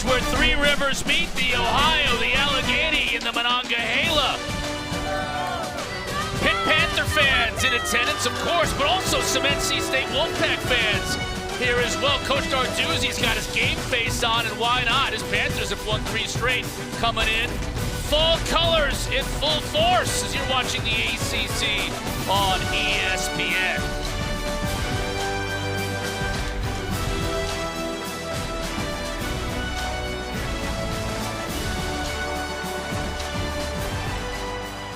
where three rivers meet, the Ohio, the Allegheny, and the Monongahela. Pitt Panther fans in attendance, of course, but also some NC State Wolfpack fans here as well. Coach Narduzzi's got his game face on, and why not? His Panthers have won 3 straight, coming in. Fall colors in full force as you're watching the ACC on ESPN.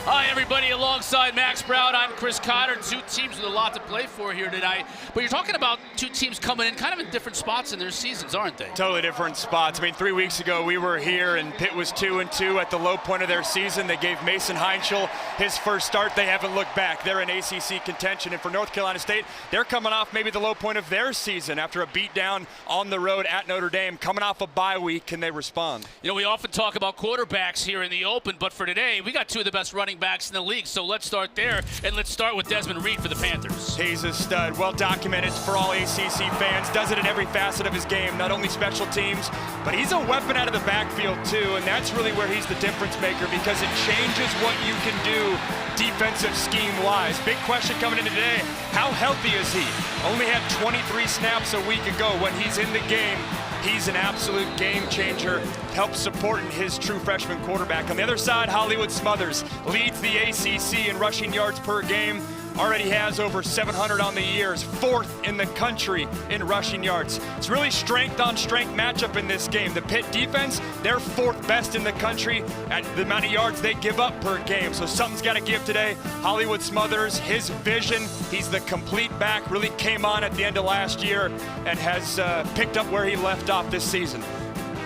Hi, everybody. Alongside Max Brown, I'm Chris Cotter. 2 teams with a lot to play for here tonight. But you're talking about 2 teams coming in kind of in different spots in their seasons, aren't they? Totally different spots. I mean, 3 weeks ago we were here and Pitt was 2-2 at the low point of their season. They gave Mason Heinschel his first start. They haven't looked back. They're in ACC contention. And for North Carolina State, they're coming off maybe the low point of their season after a beatdown on the road at Notre Dame. Coming off a bye week, can they respond? You know, we often talk about quarterbacks here in the open, but for today, we got 2 of the best running backs in the league. So let's start there, and let's start with Desmond Reed for the Panthers. He's a stud, well documented for all ACC fans, does it in every facet of his game, not only special teams, but he's a weapon out of the backfield too, and that's really where he's the difference maker because it changes what you can do defensive scheme-wise. Big question coming in today, how healthy is he? Only had 23 snaps a week ago. When he's in the game, he's an absolute game changer, helps supporting his true freshman quarterback. On the other side, Hollywood Smothers leads the ACC in rushing yards per game. Already has over 700 on the year, is 4th in the country in rushing yards. It's really strength on strength matchup in this game. The Pitt defense, they're 4th best in the country at the amount of yards they give up per game. So something's got to give today. Hollywood Smothers, his vision, he's the complete back, really came on at the end of last year and has picked up where he left off this season.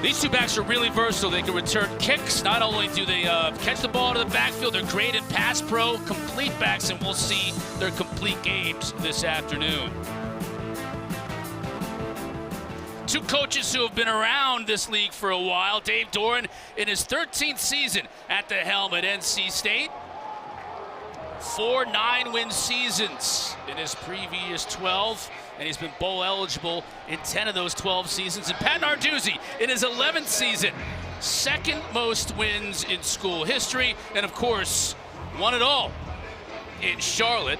These 2 backs are really versatile. They can return kicks. Not only do they catch the ball to the backfield, they're great in pass pro, complete backs, and we'll see their complete games this afternoon. 2 coaches who have been around this league for a while. Dave Doeren in his 13th season at the helm at NC State. 4 9-win seasons in his previous 12. And he's been bowl eligible in 10 of those 12 seasons. And Pat Narduzzi in his 11th season, 2nd most wins in school history, and of course, won it all in Charlotte,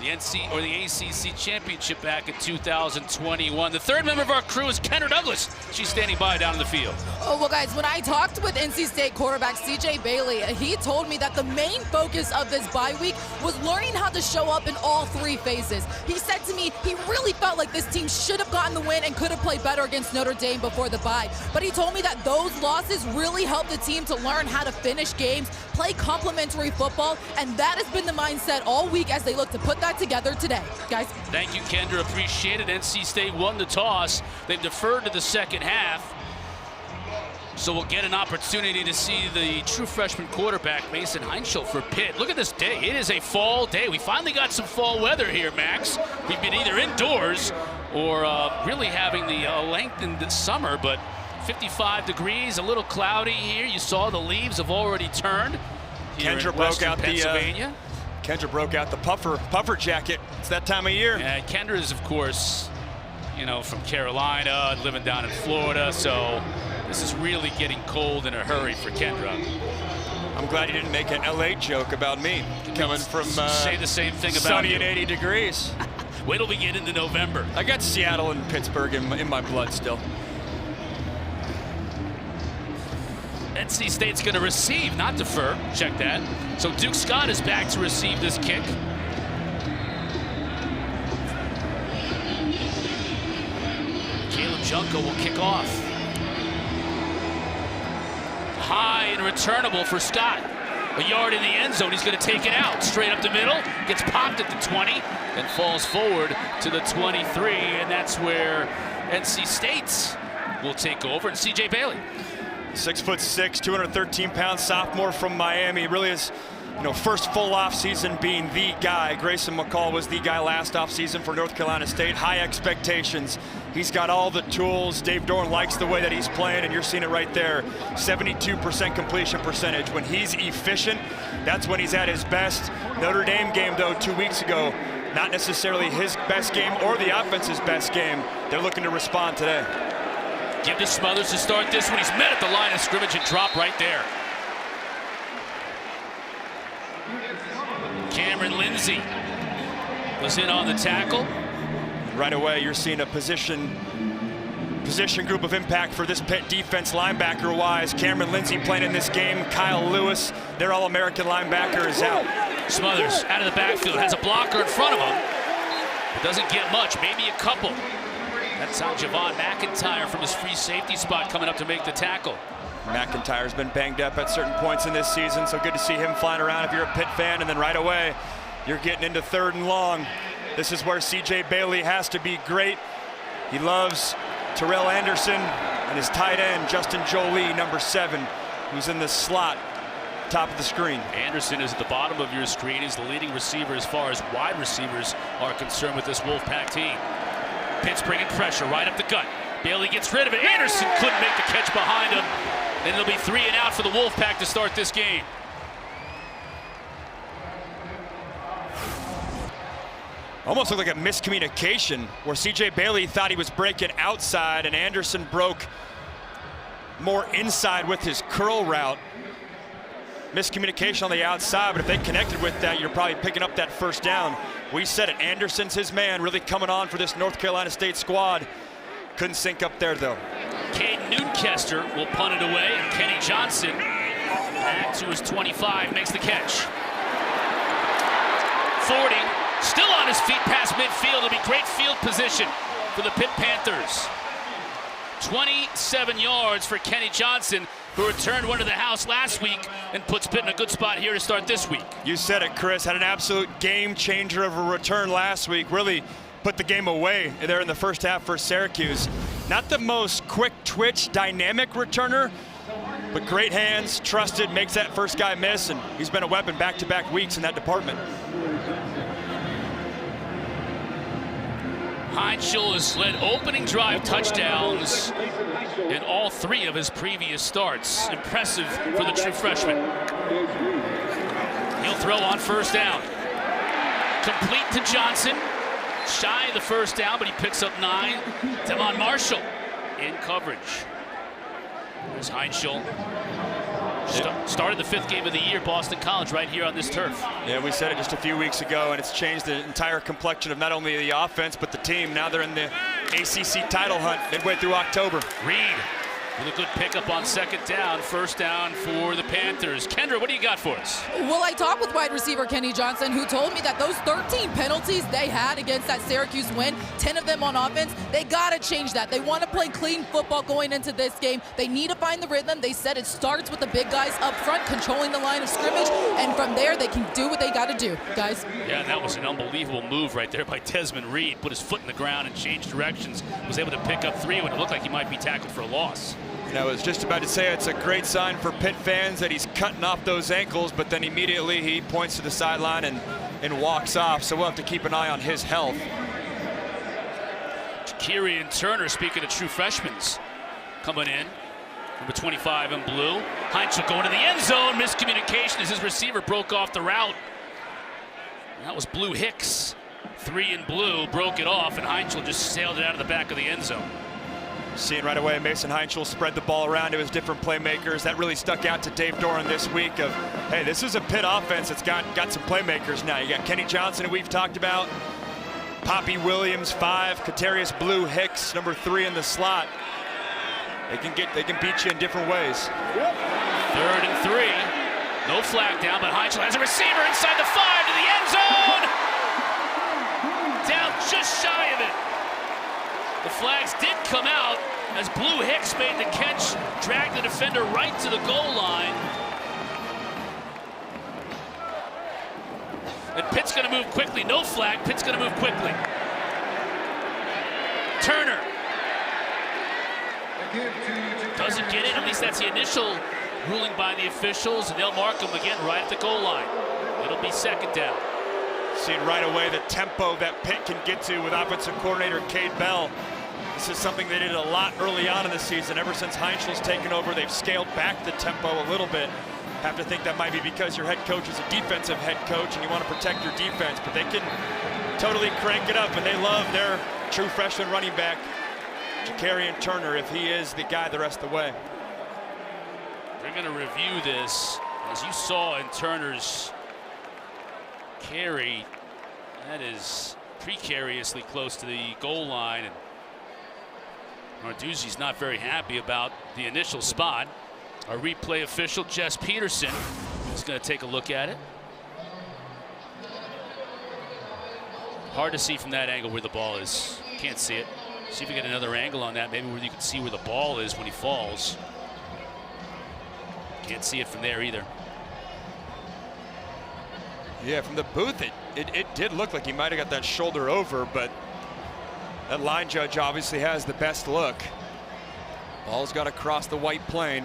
the ACC championship back in 2021. The 3rd member of our crew is Kendra Douglas. She's standing by down in the field. Oh, well, guys, when I talked with NC State quarterback CJ Bailey, he told me that the main focus of this bye week was learning how to show up in all 3 phases. He said to me he really felt like this team should have gotten the win and could have played better against Notre Dame before the bye. But he told me that those losses really helped the team to learn how to finish games, play complementary football, and that has been the mindset all week as they look to put that together today. Guys. Thank you, Kendra. Appreciate it. NC State won the toss. They've deferred to the second half. So we'll get an opportunity to see the true freshman quarterback, Mason Heinschel, for Pitt. Look at this day. It is a fall day. We finally got some fall weather here, Max. We've been either indoors or really having the lengthened summer, but 55 degrees, a little cloudy here. You saw the leaves have already turned here in western Pennsylvania. Kendra broke out the puffer jacket. It's that time of year. Yeah, Kendra is, of course, you know, from Carolina, living down in Florida, so this is really getting cold in a hurry for Kendra. I'm glad you didn't make an LA joke about me coming from say the same thing about sunny you. and 80 degrees. Wait till we get into November. I got Seattle and Pittsburgh in my blood still. NC State's going to receive, not defer. Check that. So Duke Scott is back to receive this kick. Caleb Junko will kick off. High and returnable for Scott. A yard in the end zone. He's going to take it out. Straight up the middle. Gets popped at the 20 and falls forward to the 23. And that's where NC State will take over. And CJ Bailey. 6'6", 213-pound sophomore from Miami. Really is, you know, first full offseason being the guy. Grayson McCall was the guy last offseason for North Carolina State. High expectations. He's got all the tools. Dave Doeren likes the way that he's playing, and you're seeing it right there. 72% completion percentage. When he's efficient, that's when he's at his best. Notre Dame game, though, 2 weeks ago, not necessarily his best game or the offense's best game. They're looking to respond today. Give to Smothers to start this one. He's met at the line of scrimmage and dropped right there. Cameron Lindsay was in on the tackle. Right away, you're seeing a position group of impact for this Pitt defense linebacker-wise. Cameron Lindsay playing in this game. Kyle Lewis, their All-American linebacker, is out. Smothers out of the backfield, has a blocker in front of him. It doesn't get much, maybe a couple. That's on Javon McIntyre from his free safety spot coming up to make the tackle. McIntyre's been banged up at certain points in this season, so good to see him flying around if you're a Pitt fan. And then right away, you're getting into 3rd and long. This is where C.J. Bailey has to be great. He loves Terrell Anderson and his tight end, Justin Jolie, number 7, who's in the slot, top of the screen. Anderson is at the bottom of your screen. He's the leading receiver as far as wide receivers are concerned with this Wolfpack team. Pitt's bringing pressure right up the gut. Bailey gets rid of it. Anderson couldn't make the catch behind him. And it'll be 3 and out for the Wolfpack to start this game. Almost looked like a miscommunication where C.J. Bailey thought he was breaking outside and Anderson broke more inside with his curl route. Miscommunication on the outside, but if they connected with that, you're probably picking up that 1st down. We said it, Anderson's his man, really coming on for this North Carolina State squad. Couldn't sync up there though. Caden Newcastle will punt it away, and Kenny Johnson, back to his 25, makes the catch. 40, still on his feet past midfield. It'll be great field position for the Pitt Panthers. 27 yards for Kenny Johnson, who returned one to the house last week and puts Pitt in a good spot here to start this week. You said it, Chris. Had an absolute game changer of a return last week. Really put the game away there in the first half for Syracuse. Not the most quick twitch, dynamic returner, but great hands, trusted, makes that first guy miss, and he's been a weapon back-to-back weeks in that department. Heinschel has led opening drive touchdowns in all 3 of his previous starts. Impressive for the true freshman. He'll throw on 1st down. Complete to Johnson. Shy of the 1st down, but he picks up 9. Devon Marshall in coverage. There's Heinschel. Started the 5th game of the year, Boston College, right here on this turf. Yeah, we said it just a few weeks ago, and it's changed the entire complexion of not only the offense, but the team. Now they're in the ACC title hunt midway through October. Reed with a good pickup on 2nd down. 1st down for the Panthers. Kendra, what do you got for us? Well, I talked with wide receiver Kenny Johnson, who told me that those 13 penalties they had against that Syracuse win, 10 of them on offense, they got to change that. They want to play clean football going into this game. They need to find the rhythm. They said it starts with the big guys up front, controlling the line of scrimmage, and from there they can do what they got to do, guys. Yeah, that was an unbelievable move right there by Desmond Reed. Put his foot in the ground and changed directions. Was able to pick up 3 when it looked like he might be tackled for a loss. You know, I was just about to say it's a great sign for Pitt fans that he's cutting off those ankles, but then immediately he points to the sideline and walks off. So we'll have to keep an eye on his health. Kiri and Turner, speaking of true freshmen, coming in. Number 25 in blue. Heinschel going to the end zone. Miscommunication as his receiver broke off the route. And that was Blue Hicks. 3 in blue, broke it off, and Heinschel just sailed it out of the back of the end zone. Seeing right away, Mason Heinschel spread the ball around to his different playmakers. That really stuck out to Dave Doran this week of, hey, this is a Pitt offense that's got some playmakers now. You got Kenny Johnson, who we've talked about, Poppy Williams, 5, Katarius Blue Hicks, number 3 in the slot. They can beat you in different ways. 3rd and 3. No flag down, but Heinschel has a receiver inside the 5 to the end zone. Down just shy of it. The flags did come out as Blue Hicks made the catch, dragged the defender right to the goal line. And Pitt's going to move quickly. No flag. Pitt's going to move quickly. Turner doesn't get in. At least that's the initial ruling by the officials, and they'll mark him again right at the goal line. It'll be 2nd down. Seeing right away the tempo that Pitt can get to with offensive coordinator Cade Bell. This is something they did a lot early on in the season. Ever since Heinschel's taken over, they've scaled back the tempo a little bit. Have to think that might be because your head coach is a defensive head coach and you want to protect your defense, but they can totally crank it up, and they love their true freshman running back, Jakarian Turner, if he is the guy the rest of the way. They're going to review this. As you saw in Turner's carry, that is precariously close to the goal line. And Narduzzi's not very happy about the initial spot. Our replay official, Jess Peterson, is going to take a look at it. Hard to see from that angle where the ball is. Can't see it. See if we get another angle on that, maybe where you can see where the ball is when he falls. Can't see it from there either. Yeah, from the booth, it did look like he might have got that shoulder over, but that line judge obviously has the best look. Ball's got to cross the white plane.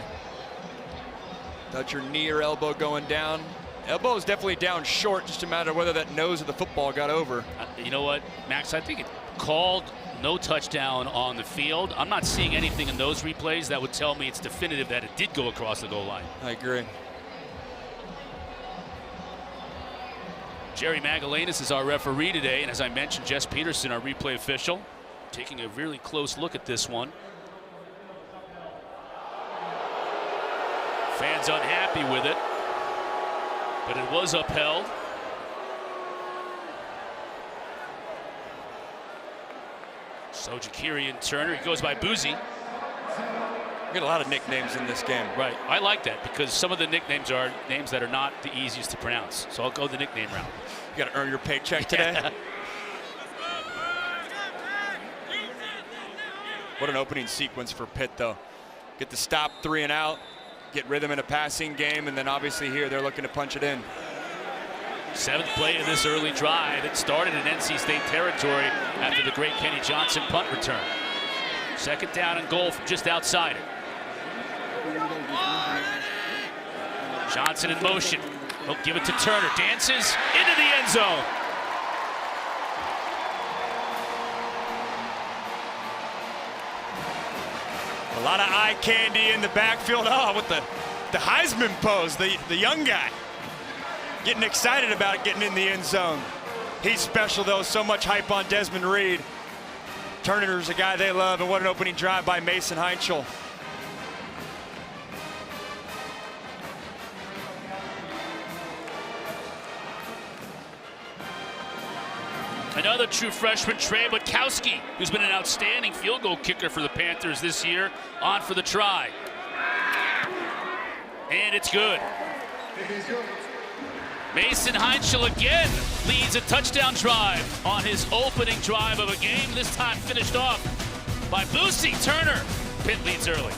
Without your knee or elbow going down. Elbow is definitely down short, just a matter of whether that nose of the football got over. You know what, Max, I think it called no touchdown on the field. I'm not seeing anything in those replays that would tell me it's definitive that it did go across the goal line. I agree. Jerry Magalanis is our referee today, and as I mentioned, Jess Peterson, our replay official, taking a really close look at this one. Fans unhappy with it, but it was upheld. So Jakarian Turner, he goes by Boozy. We get a lot of nicknames in this game. Right, I like that because some of the nicknames are names that are not the easiest to pronounce. So I'll go the nickname route. You got to earn your paycheck today. What an opening sequence for Pitt, though. Get the stop, 3 and out, get rhythm in a passing game, and then obviously here they're looking to punch it in. 7th play of this early drive. It started in NC State territory after the great Kenny Johnson punt return. 2nd down and goal from just outside it. Johnson in motion. He'll give it to Turner. Dances into the end zone. A lot of eye candy in the backfield. Oh, with the Heisman pose, the young guy. Getting excited about getting in the end zone. He's special, though. So much hype on Desmond Reed. Turner's a guy they love, and what an opening drive by Mason Heinchel. Another true freshman, Trey Butkowski, who's been an outstanding field goal kicker for the Panthers this year, on for the try. And it's good. Mason Heinchel again leads a touchdown drive on his opening drive of a game, this time finished off by Boosie Turner. Pitt leads early.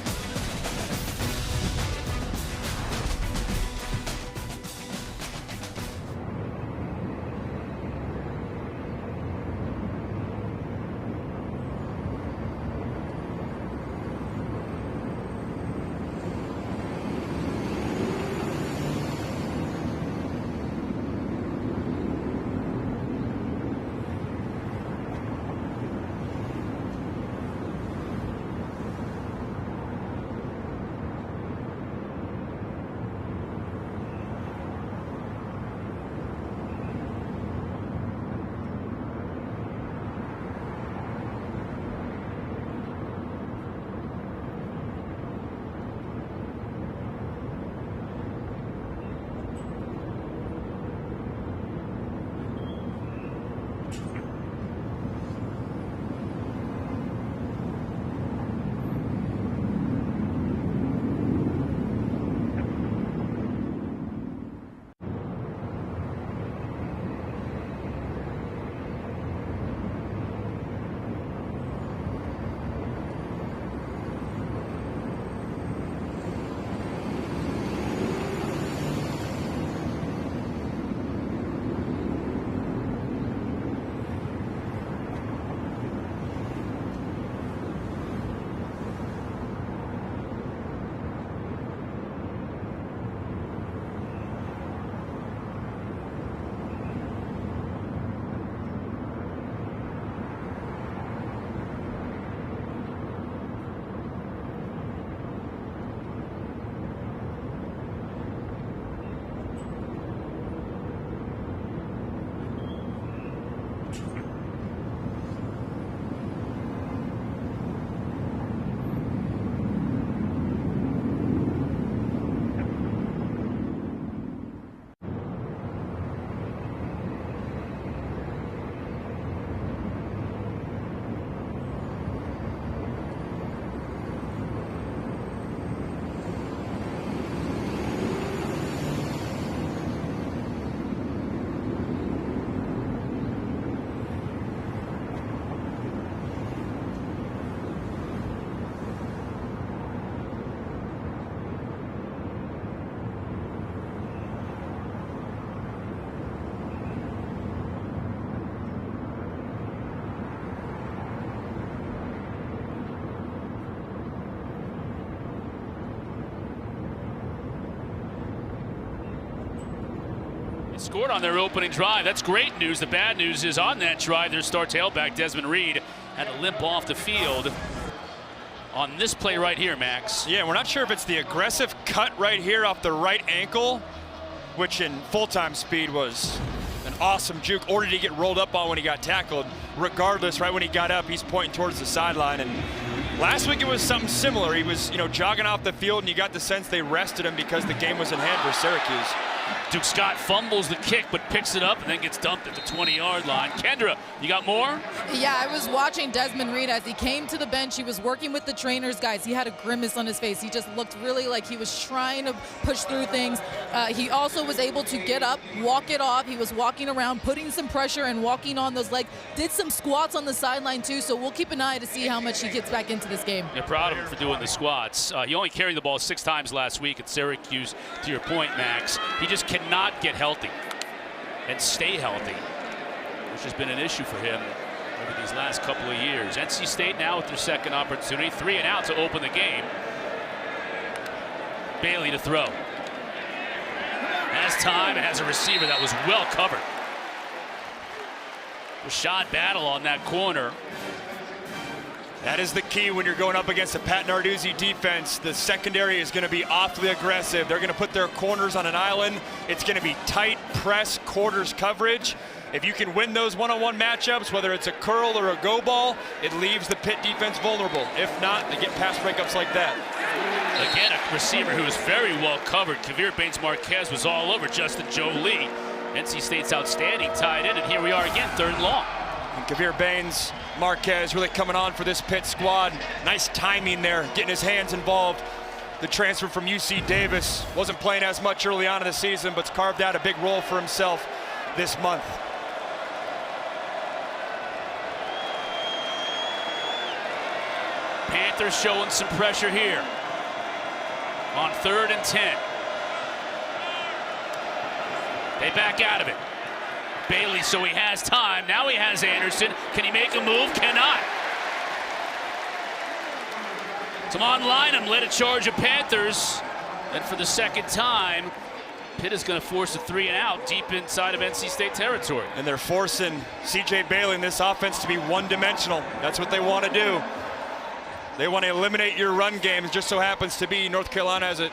Scored on their opening drive. That's great news. The bad news is on that drive, their star tailback, Desmond Reed, had to limp off the field on this play right here, Max. Yeah, we're not sure if it's the aggressive cut right here off the right ankle, which in full-time speed was an awesome juke, or did he get rolled up on when he got tackled? Regardless, right when he got up, he's pointing towards the sideline. And last week it was something similar. He was, jogging off the field, and you got the sense they rested him because the game was in hand for Syracuse. Duke Scott fumbles the kick, but picks it up and then gets dumped at the 20-yard line. Kendra, you got more? Yeah, I was watching Desmond Reed as he came to the bench. He was working with the trainers, guys. He had a grimace on his face. He just looked really like he was trying to push through things. He also was able to get up, walk it off. He was walking around, putting some pressure and walking on those legs. Did some squats on the sideline, too, so we'll keep an eye to see how much he gets back into this game. You're proud of him for doing the squats. He only carried the ball 6 times last week at Syracuse, to your point, Max. He just cannot get healthy and stay healthy, which has been an issue for him over these last couple of years. NC State now with their second opportunity, 3 and out to open the game. Bailey to throw. Has time and has a receiver that was well covered. Rashad battle on that corner. That is the key when you're going up against a Pat Narduzzi defense. The secondary is going to be awfully aggressive. They're going to put their corners on an island. It's going to be tight press quarters coverage. If you can win those one-on-one matchups, whether it's a curl or a go ball, it leaves the Pitt defense vulnerable. If not, they get pass breakups like that. Again, a receiver who is very well covered. Kavir Baines-Marquez was all over Justin Joe Lee. NC State's outstanding, tied in, and here we are again, 3rd and long. And Kavir Baines-Marquez really coming on for this Pitt squad. Nice timing there, getting his hands involved. The transfer from UC Davis wasn't playing as much early on in the season, but's carved out a big role for himself this month. Panthers showing some pressure here on 3rd and 10. They back out of it. Bailey, so he has time. Now he has Anderson. Can he make a move? Cannot. Some on-line him, led a charge of Panthers. And for the second time, Pitt is going to force a 3 and out deep inside of NC State territory. And they're forcing C.J. Bailey in this offense to be one-dimensional. That's what they want to do. They want to eliminate your run game. It just so happens to be North Carolina has an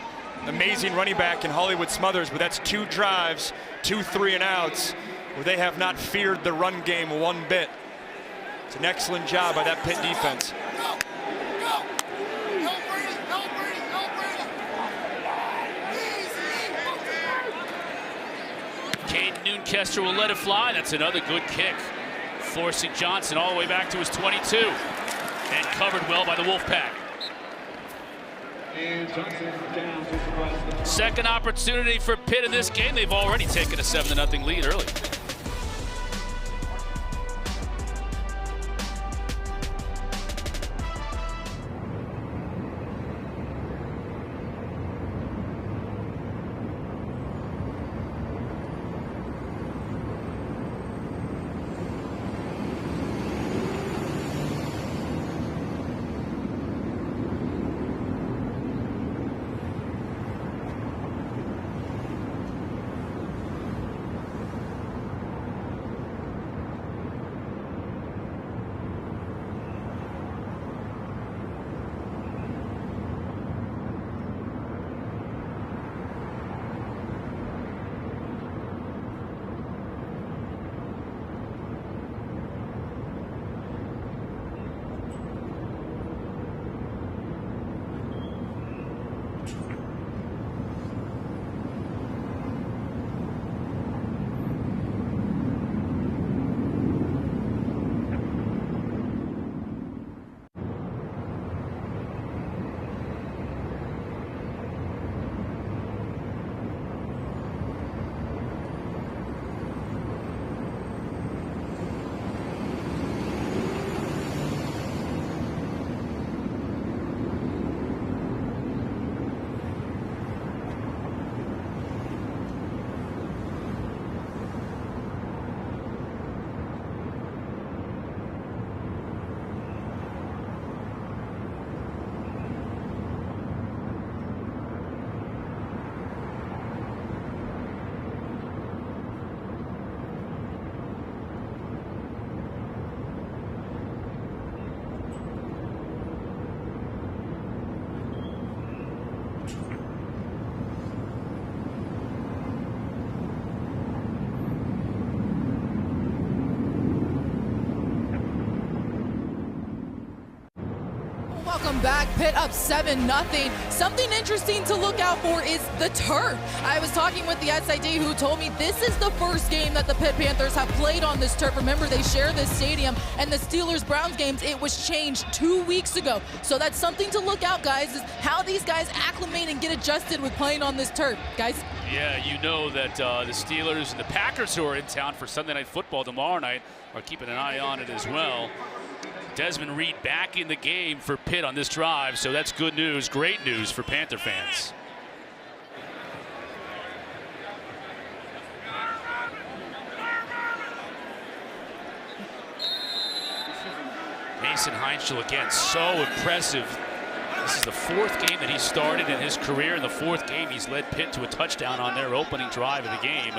amazing running back in Hollywood Smothers, but that's 2 drives, 2 3 and outs, where they have not feared the run game one bit. It's an excellent job by that Pitt defense. Caden Noonkester will let it fly. That's another good kick, forcing Johnson all the way back to his 22. And covered well by the Wolfpack. Second opportunity for Pitt in this game. They've already taken a 7-0 lead early. back. Pitt up 7-0. Something interesting to look out for is the turf. I was talking with the SID who told me this is the first game that the Pitt Panthers have played on this turf. Remember, they share this stadium, and the Steelers-Browns games, it was changed 2 weeks ago. So that's something to look out, guys, is how these guys acclimate and get adjusted with playing on this turf. Guys? Yeah, you know that the Steelers and the Packers, who are in town for Sunday Night Football tomorrow night, are keeping an eye on it as well. Desmond Reed back in the game for Pitt on this drive, so that's good news, great news for Panther fans. Mason Heinschel again, so impressive. This is the fourth game that he started in his career. In the fourth game, he's led Pitt to a touchdown on their opening drive of the game.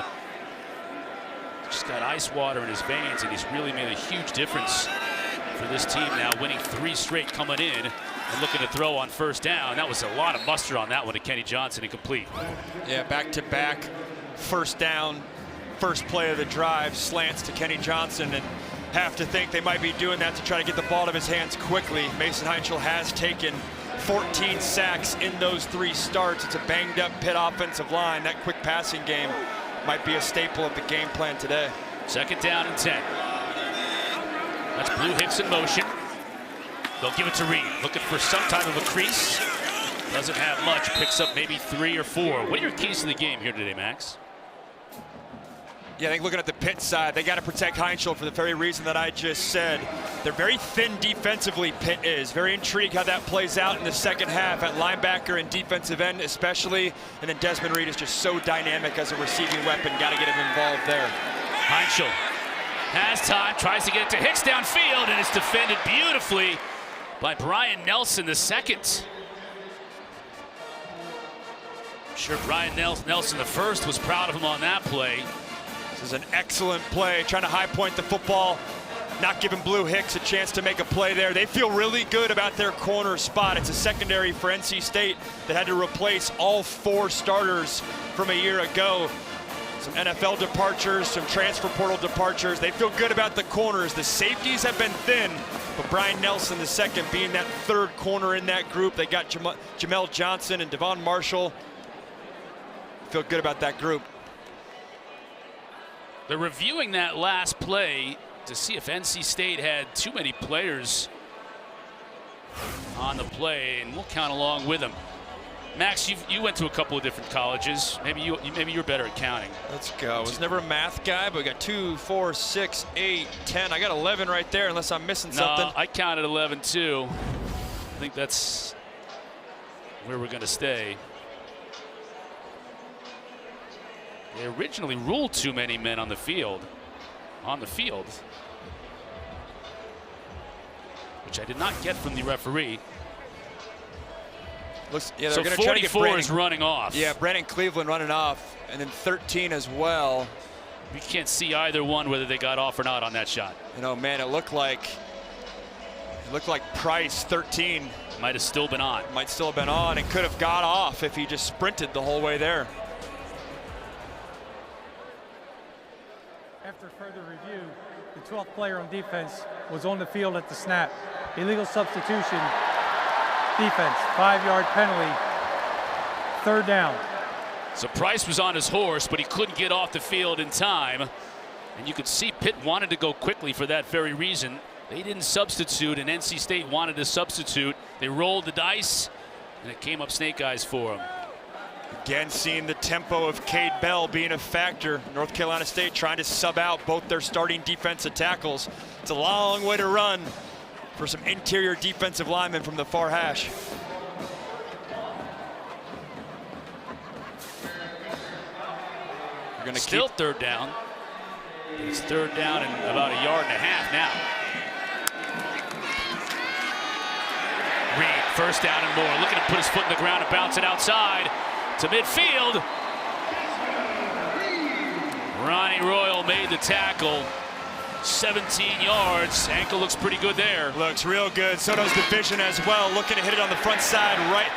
Just got ice water in his veins, and he's really made a huge difference for this team now, winning 3 straight coming in and looking to throw on first down. That was a lot of mustard on that one to Kenny Johnson, incomplete. Yeah, back-to-back first down, first play of the drive, slants to Kenny Johnson, and have to think they might be doing that to try to get the ball out of his hands quickly. Mason Heinschel has taken 14 sacks in those 3 starts. It's a banged-up Pitt offensive line. That quick passing game might be a staple of the game plan today. Second down and 10. That's Blue Hicks in motion. They'll give it to Reed, looking for some type of a crease. Doesn't have much, picks up maybe 3 or 4. What are your keys to the game here today, Max? Yeah, I think looking at the Pitt side, they got to protect Heinschel for the very reason that I just said. They're very thin defensively, Pitt is. Very intrigued how that plays out in the second half at linebacker and defensive end especially. And then Desmond Reed is just so dynamic as a receiving weapon. Got to get him involved there. Heinschel has time, tries to get it to Hicks downfield, and it's defended beautifully by Brian Nelson the second. I'm sure Brian Nelson the first was proud of him on that play. This is an excellent play, trying to high point the football, not giving Blue Hicks a chance to make a play there. They feel really good about their corner spot. It's a secondary for NC State that had to replace all 4 starters from a year ago. Some NFL departures, some transfer portal departures. They feel good about the corners. The safeties have been thin, but Brian Nelson the second being that 3rd corner in that group. They got Jamel Johnson and Devon Marshall. Feel good about that group. They're reviewing that last play to see if NC State had too many players on the play, and we'll count along with them. Max, you went to a couple of different colleges. Maybe you're better at counting. Let's go. I was never a math guy, but we got 2, 4, 6, 8, 10. I got 11 right there, unless I'm missing something. No, I counted 11 too. I think that's where we're going to stay. They originally ruled too many men on the field. Which I did not get from the referee. Looks, yeah, so they're going to try to get 44 is running off. Yeah, Brandon Cleveland running off, and then 13 as well. We can't see either one whether they got off or not on that shot. You know, man, it looked like Price, 13. Might have still been on. Might still have been on and could have got off if he just sprinted the whole way there. After further review, the 12th player on defense was on the field at the snap. Illegal substitution, defense, 5-yard penalty, 3rd down. So Price was on his horse, but he couldn't get off the field in time. And you could see Pitt wanted to go quickly for that very reason. They didn't substitute, and NC State wanted to substitute. They rolled the dice, and it came up snake eyes for them. Again, seeing the tempo of Cade Bell being a factor. North Carolina State trying to sub out both their starting defensive tackles. It's a long way to run for some interior defensive linemen from the far hash. We're gonna Still 3rd down. It's 3rd down and about 1.5 yards now. Reed, 1st down and more, looking to put his foot in the ground and bounce it outside to midfield. Ronnie Royal made the tackle. 17 yards. Ankle looks pretty good there. Looks real good. So does the vision as well. Looking to hit it on the front side, right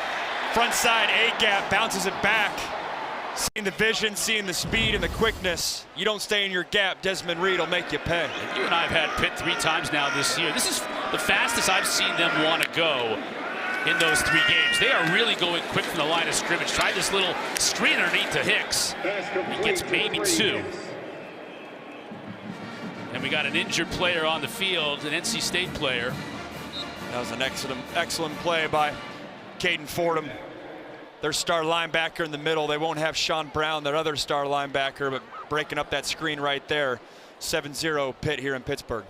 front side A-gap, bounces it back. Seeing the vision, seeing the speed and the quickness. You don't stay in your gap, Desmond Reed will make you pay. And you and I have had Pitt 3 times now this year. This is the fastest I've seen them want to go in those 3 games. They are really going quick from the line of scrimmage. Tried this little screen underneath to Hicks. He gets maybe 2. And we got an injured player on the field, an NC State player. That was an excellent play by Caden Fordham, their star linebacker in the middle. They won't have Sean Brown, their other star linebacker, but breaking up that screen right there. 7-0 Pitt here in Pittsburgh.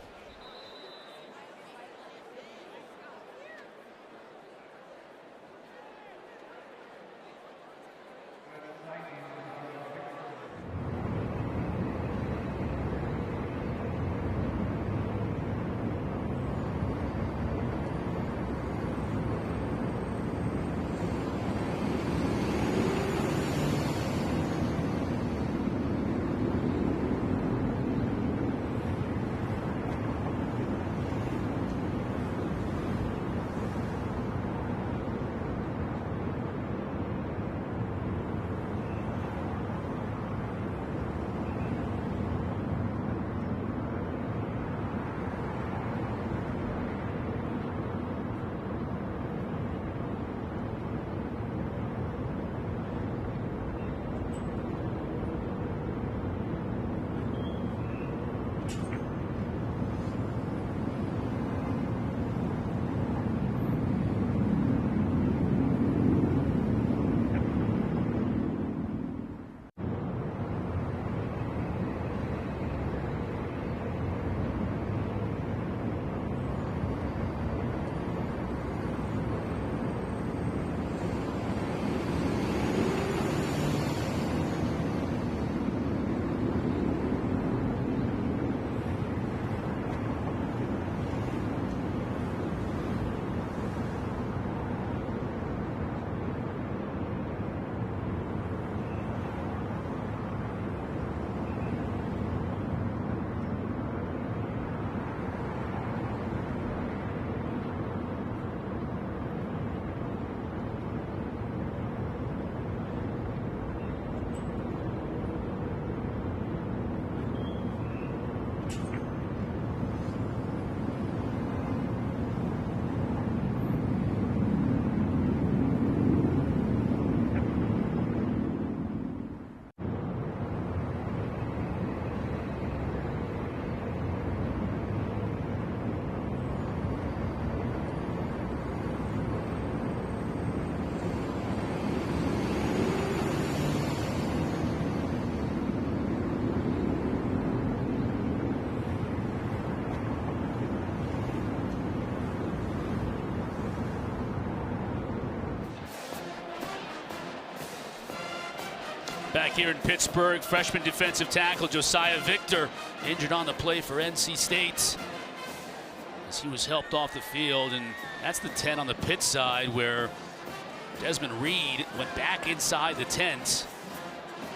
Back here in Pittsburgh, freshman defensive tackle Josiah Victor injured on the play for NC State as he was helped off the field. And that's the 10 on the Pitt side, where Desmond Reed went back inside the tent.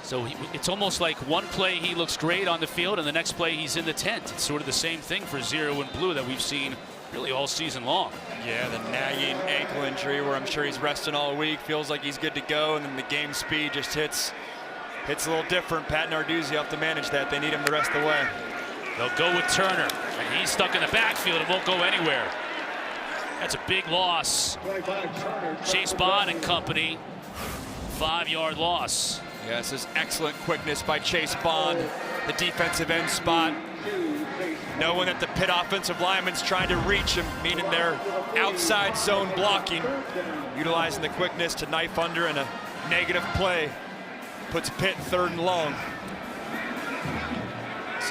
So it's almost like one play he looks great on the field, and the next play he's in the tent. It's sort of the same thing for Zero and Blue that we've seen really all season long. Yeah, the nagging ankle injury where I'm sure he's resting all week, feels like he's good to go, and then the game speed just hits a little different. Pat Narduzzi have to manage that. They need him the rest of the way. They'll go with Turner, and he's stuck in the backfield and won't go anywhere. That's a big loss. Chase Bond and company, 5-yard loss. Yeah, this is excellent quickness by Chase Bond, the defensive end spot. Knowing that the Pitt offensive lineman's trying to reach him, meaning they're outside zone blocking. Utilizing the quickness to knife under, and a negative play puts Pitt 3rd and long.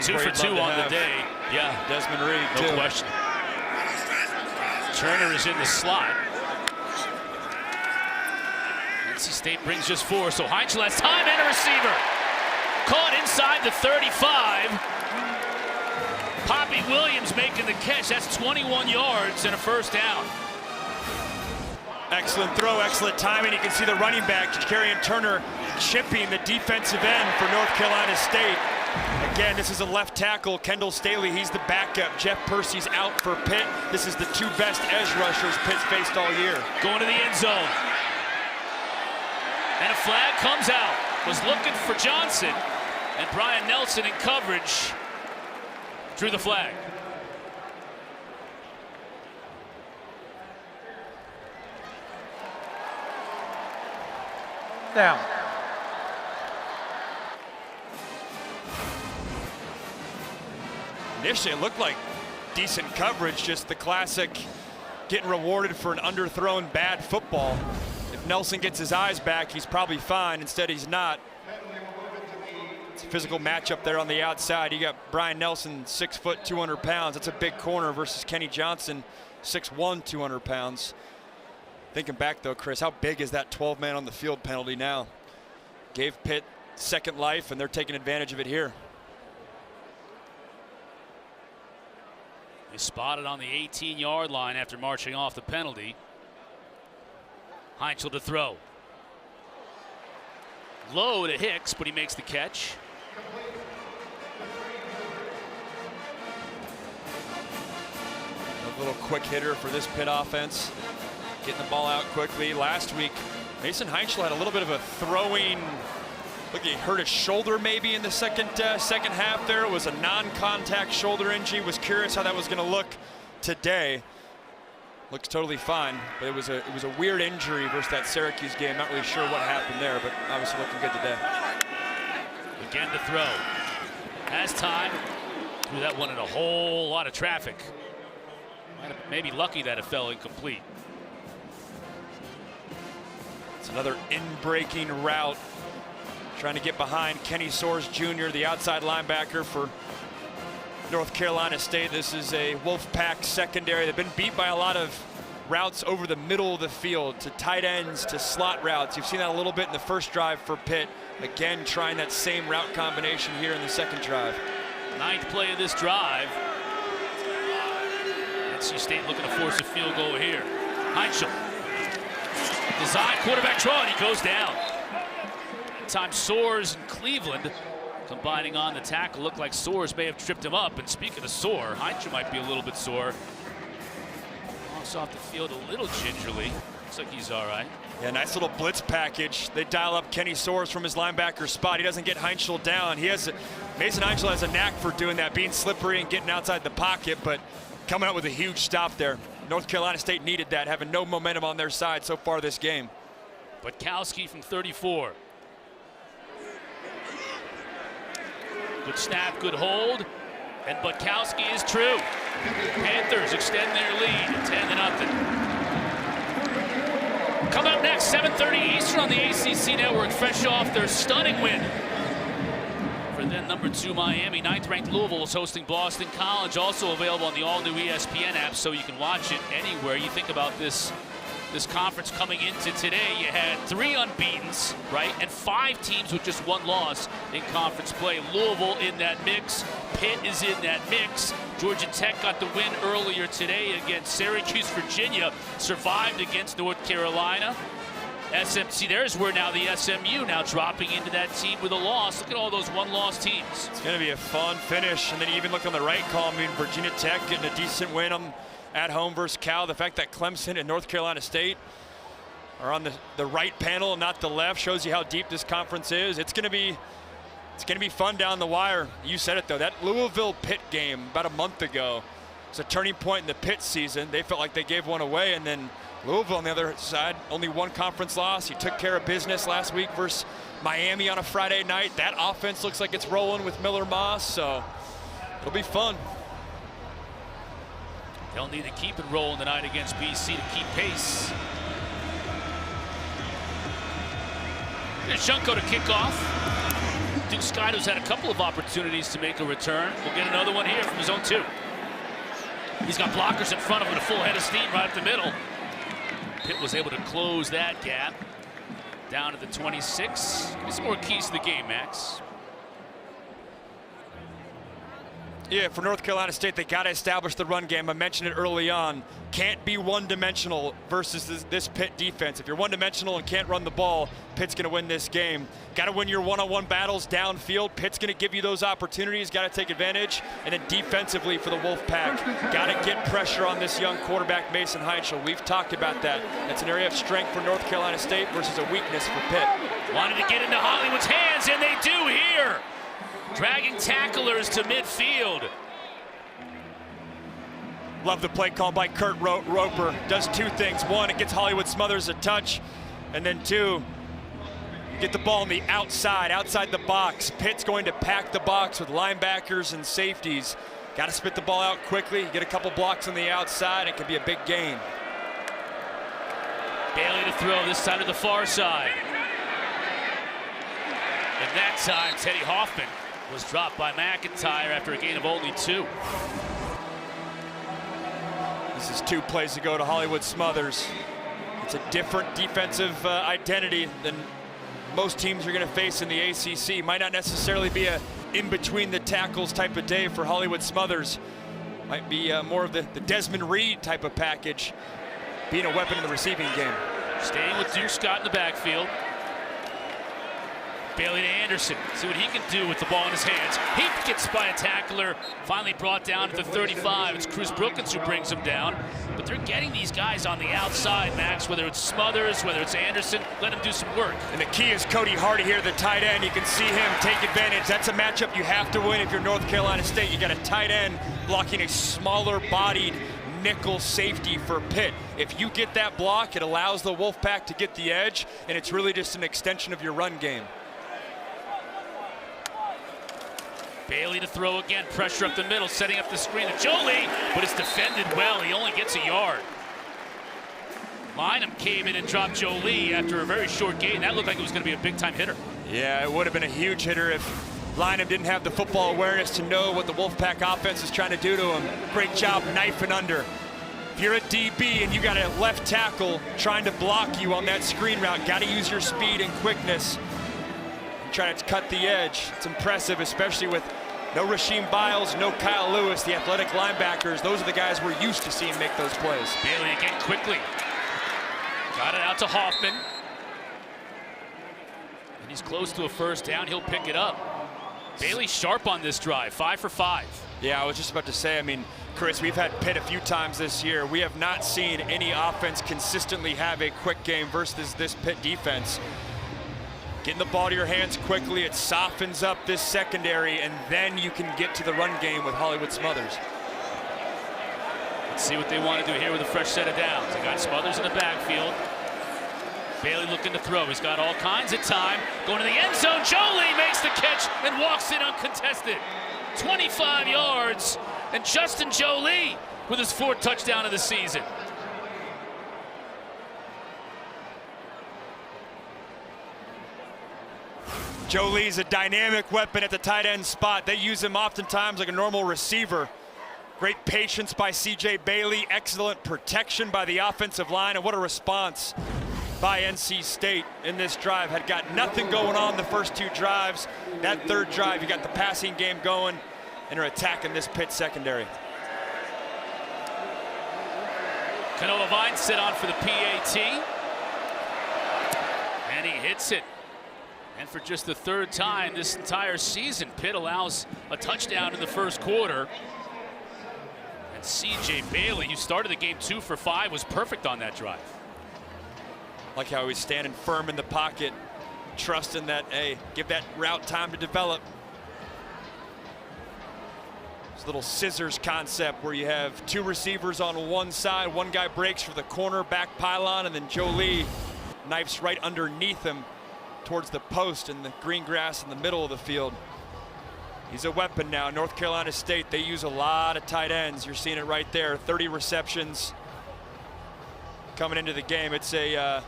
2 for 2 on the day. Yeah, Desmond Reed, no question. Turner is in the slot. NC State brings just 4, so Heinzel has time and a receiver. Caught inside the 35. Poppy Williams making the catch. That's 21 yards and a first down. Excellent throw, excellent timing. You can see the running back, Kerrion Turner, chipping the defensive end for North Carolina State. Again, this is a left tackle, Kendall Staley. He's the backup. Jeff Percy's out for Pitt. This is the 2 best edge rushers Pitt's faced all year. Going to the end zone. And a flag comes out. Was looking for Johnson, and Brian Nelson in coverage drew the flag. Fourth down. Initially, it looked like decent coverage, just the classic getting rewarded for an underthrown bad football. If Nelson gets his eyes back, he's probably fine. Instead, he's not. It's a physical matchup there on the outside. You got Brian Nelson, 6 foot, 200 pounds. That's a big corner versus Kenny Johnson, 6'1", 200 pounds. Thinking back though, Chris, how big is that 12-man on the field penalty now? Gave Pitt second life, and they're taking advantage of it here. They spotted on the 18-yard line after marching off the penalty. Heinzel to throw. Low to Hicks, but he makes the catch. A little quick hitter for this Pitt offense. Getting the ball out quickly. Last week, Mason Heinzel had a little bit of a throwing, look, he hurt his shoulder maybe in the second half there. It was a non-contact shoulder injury. Was curious how that was going to look today. Looks totally fine, but it was a weird injury versus that Syracuse game. Not really sure what happened there, but obviously looking good today. Again to throw. Has time. Threw that one in a whole lot of traffic. Maybe lucky that it fell incomplete. It's another in-breaking route. Trying to get behind Kenny Soares Jr., the outside linebacker for North Carolina State. This is a Wolfpack secondary. They've been beat by a lot of routes over the middle of the field, to tight ends, to slot routes. You've seen that a little bit in the first drive for Pitt. Again, trying that same route combination here in the second drive. Ninth play of this drive. NC State looking to force a field goal here. Heinzel. Design quarterback draw, and he goes down. That time Soares and Cleveland combining on the tackle. Looked like Soares may have tripped him up. And speaking of sore, Heinzel might be a little bit sore. Walks off the field a little gingerly. Looks like he's all right. Yeah, nice little blitz package. They dial up Kenny Soares from his linebacker spot. He doesn't get Heinzel down. Mason Heinzel has a knack for doing that, being slippery and getting outside the pocket, but coming out with a huge stop there. North Carolina State needed that, having no momentum on their side so far this game. Butkowski from 34. Good snap, good hold, and Butkowski is true. Panthers extend their lead, 10-0. Come up next, 7:30 Eastern on the ACC Network, fresh off their stunning win for then #2 Miami. 9th-ranked Louisville is hosting Boston College, also available on the all-new ESPN app, so you can watch it anywhere. You think about this conference coming into today, you had 3 unbeatens, right? And 5 teams with just 1 loss in conference play. Louisville in that mix. Pitt is in that mix. Georgia Tech got the win earlier today against Syracuse. Virginia survived against North Carolina. SMC, there's where now the SMU now dropping into that team with a loss. Look at all those 1-loss teams. It's going to be a fun finish. And then you even look on the right column, Virginia Tech getting a decent win at home versus Cal. The fact that Clemson and North Carolina State are on the right panel and not the left shows you how deep this conference is. It's going to be fun down the wire. You said it though, that Louisville-Pitt game about a month ago was a turning point in the Pitt season. They felt like they gave one away, and then Louisville on the other side, only 1 conference loss. He took care of business last week versus Miami on a Friday night. That offense looks like it's rolling with Miller Moss, so it'll be fun. They'll need to keep it rolling tonight against BC to keep pace. Here's Junko to kick off. Duke Skydo's had a couple of opportunities to make a return. We'll get another one here from his own 2. He's got blockers in front of him, a full head of steam right up the middle. Pitt was able to close that gap down to the 26. Give me some more keys to the game, Max. Yeah, for North Carolina State, they got to establish the run game. I mentioned it early on. Can't be one-dimensional versus this Pitt defense. If you're one-dimensional and can't run the ball, Pitt's going to win this game. Got to win your one-on-one battles downfield. Pitt's going to give you those opportunities. Got to take advantage. And then defensively for the Wolfpack, got to get pressure on this young quarterback, Mason Heinzel. We've talked about that. That's an area of strength for North Carolina State versus a weakness for Pitt. Wanted to get into Hollywood's hands, and they do here. Dragging tacklers to midfield. Love the play call by Kurt Roper. Does 2 things. 1, it gets Hollywood Smothers a touch. And then 2, Get the ball on the outside the box. Pitt's going to pack the box with linebackers and safeties. Got to spit the ball out quickly, get a couple blocks on the outside, it could be a big gain. Bailey to throw, this time to the far side. And that time, Teddy Hoffman was dropped by McIntyre after a gain of only 2. This is 2 plays to go to Hollywood Smothers. It's a different defensive identity than most teams are going to face in the ACC. Might not necessarily be a in-between the tackles type of day for Hollywood Smothers. Might be more of the Desmond Reed type of package, being a weapon in the receiving game. Staying with Duke Scott in the backfield. Bailey to Anderson, see what he can do with the ball in his hands. He gets by a tackler, finally brought down at the 35. It's Chris Brookins who brings him down. But they're getting these guys on the outside, Max, whether it's Smothers, whether it's Anderson, let him do some work. And the key is Cody Hardy here, the tight end. You can see him take advantage. That's a matchup you have to win if you're North Carolina State. You got a tight end blocking a smaller bodied nickel safety for Pitt. If you get that block, it allows the Wolfpack to get the edge, and it's really just an extension of your run game. Bailey to throw again, pressure up the middle, setting up the screen to Jolie, but it's defended well. He only gets a yard. Lynham came in and dropped Jolie after a very short gain. That looked like it was going to be a big-time hitter. Yeah, it would have been a huge hitter if Lynham didn't have the football awareness to know what the Wolfpack offense is trying to do to him. Great job knifing under. If you're a DB and you got a left tackle trying to block you on that screen route, got to use your speed and quickness. Trying to cut the edge. It's impressive, especially with no Rasheem Biles, no Kyle Lewis, the athletic linebackers. Those are the guys we're used to seeing make those plays. Bailey again quickly. Got it out to Hoffman. And he's close to a first down. He'll pick it up. Bailey sharp on this drive, 5 for 5. Yeah, I was just about to say, I mean, Chris, we've had Pitt a few times this year. We have not seen any offense consistently have a quick game versus this Pitt defense. Getting the ball to your hands quickly, it softens up this secondary, and then you can get to the run game with Hollywood Smothers. Let's see what they want to do here with a fresh set of downs. They got Smothers in the backfield. Bailey looking to throw. He's got all kinds of time. Going to the end zone. Jolie makes the catch and walks in uncontested. 25 yards, and Justin Jolie with his 4th touchdown of the season. Jolie's a dynamic weapon at the tight end spot. They use him oftentimes like a normal receiver. Great patience by C.J. Bailey, excellent protection by the offensive line, and what a response by NC State in this drive. Had got nothing going on the first 2 drives. That 3rd drive, you got the passing game going, and are attacking this Pitt secondary. Canola Vine sit on for the PAT. And he hits it. And for just the 3rd time this entire season, Pitt allows a touchdown in the first quarter. And C.J. Bailey, who started the game 2 for 5, was perfect on that drive. Like how he's standing firm in the pocket, trusting that, hey, give that route time to develop. This little scissors concept where you have 2 receivers on one side, one guy breaks for the corner back pylon, and then Jolie knifes right underneath him towards the post in the green grass in the middle of the field. He's a weapon now. North Carolina State, they use a lot of tight ends. You're seeing it right there, 30 receptions coming into the game. It's a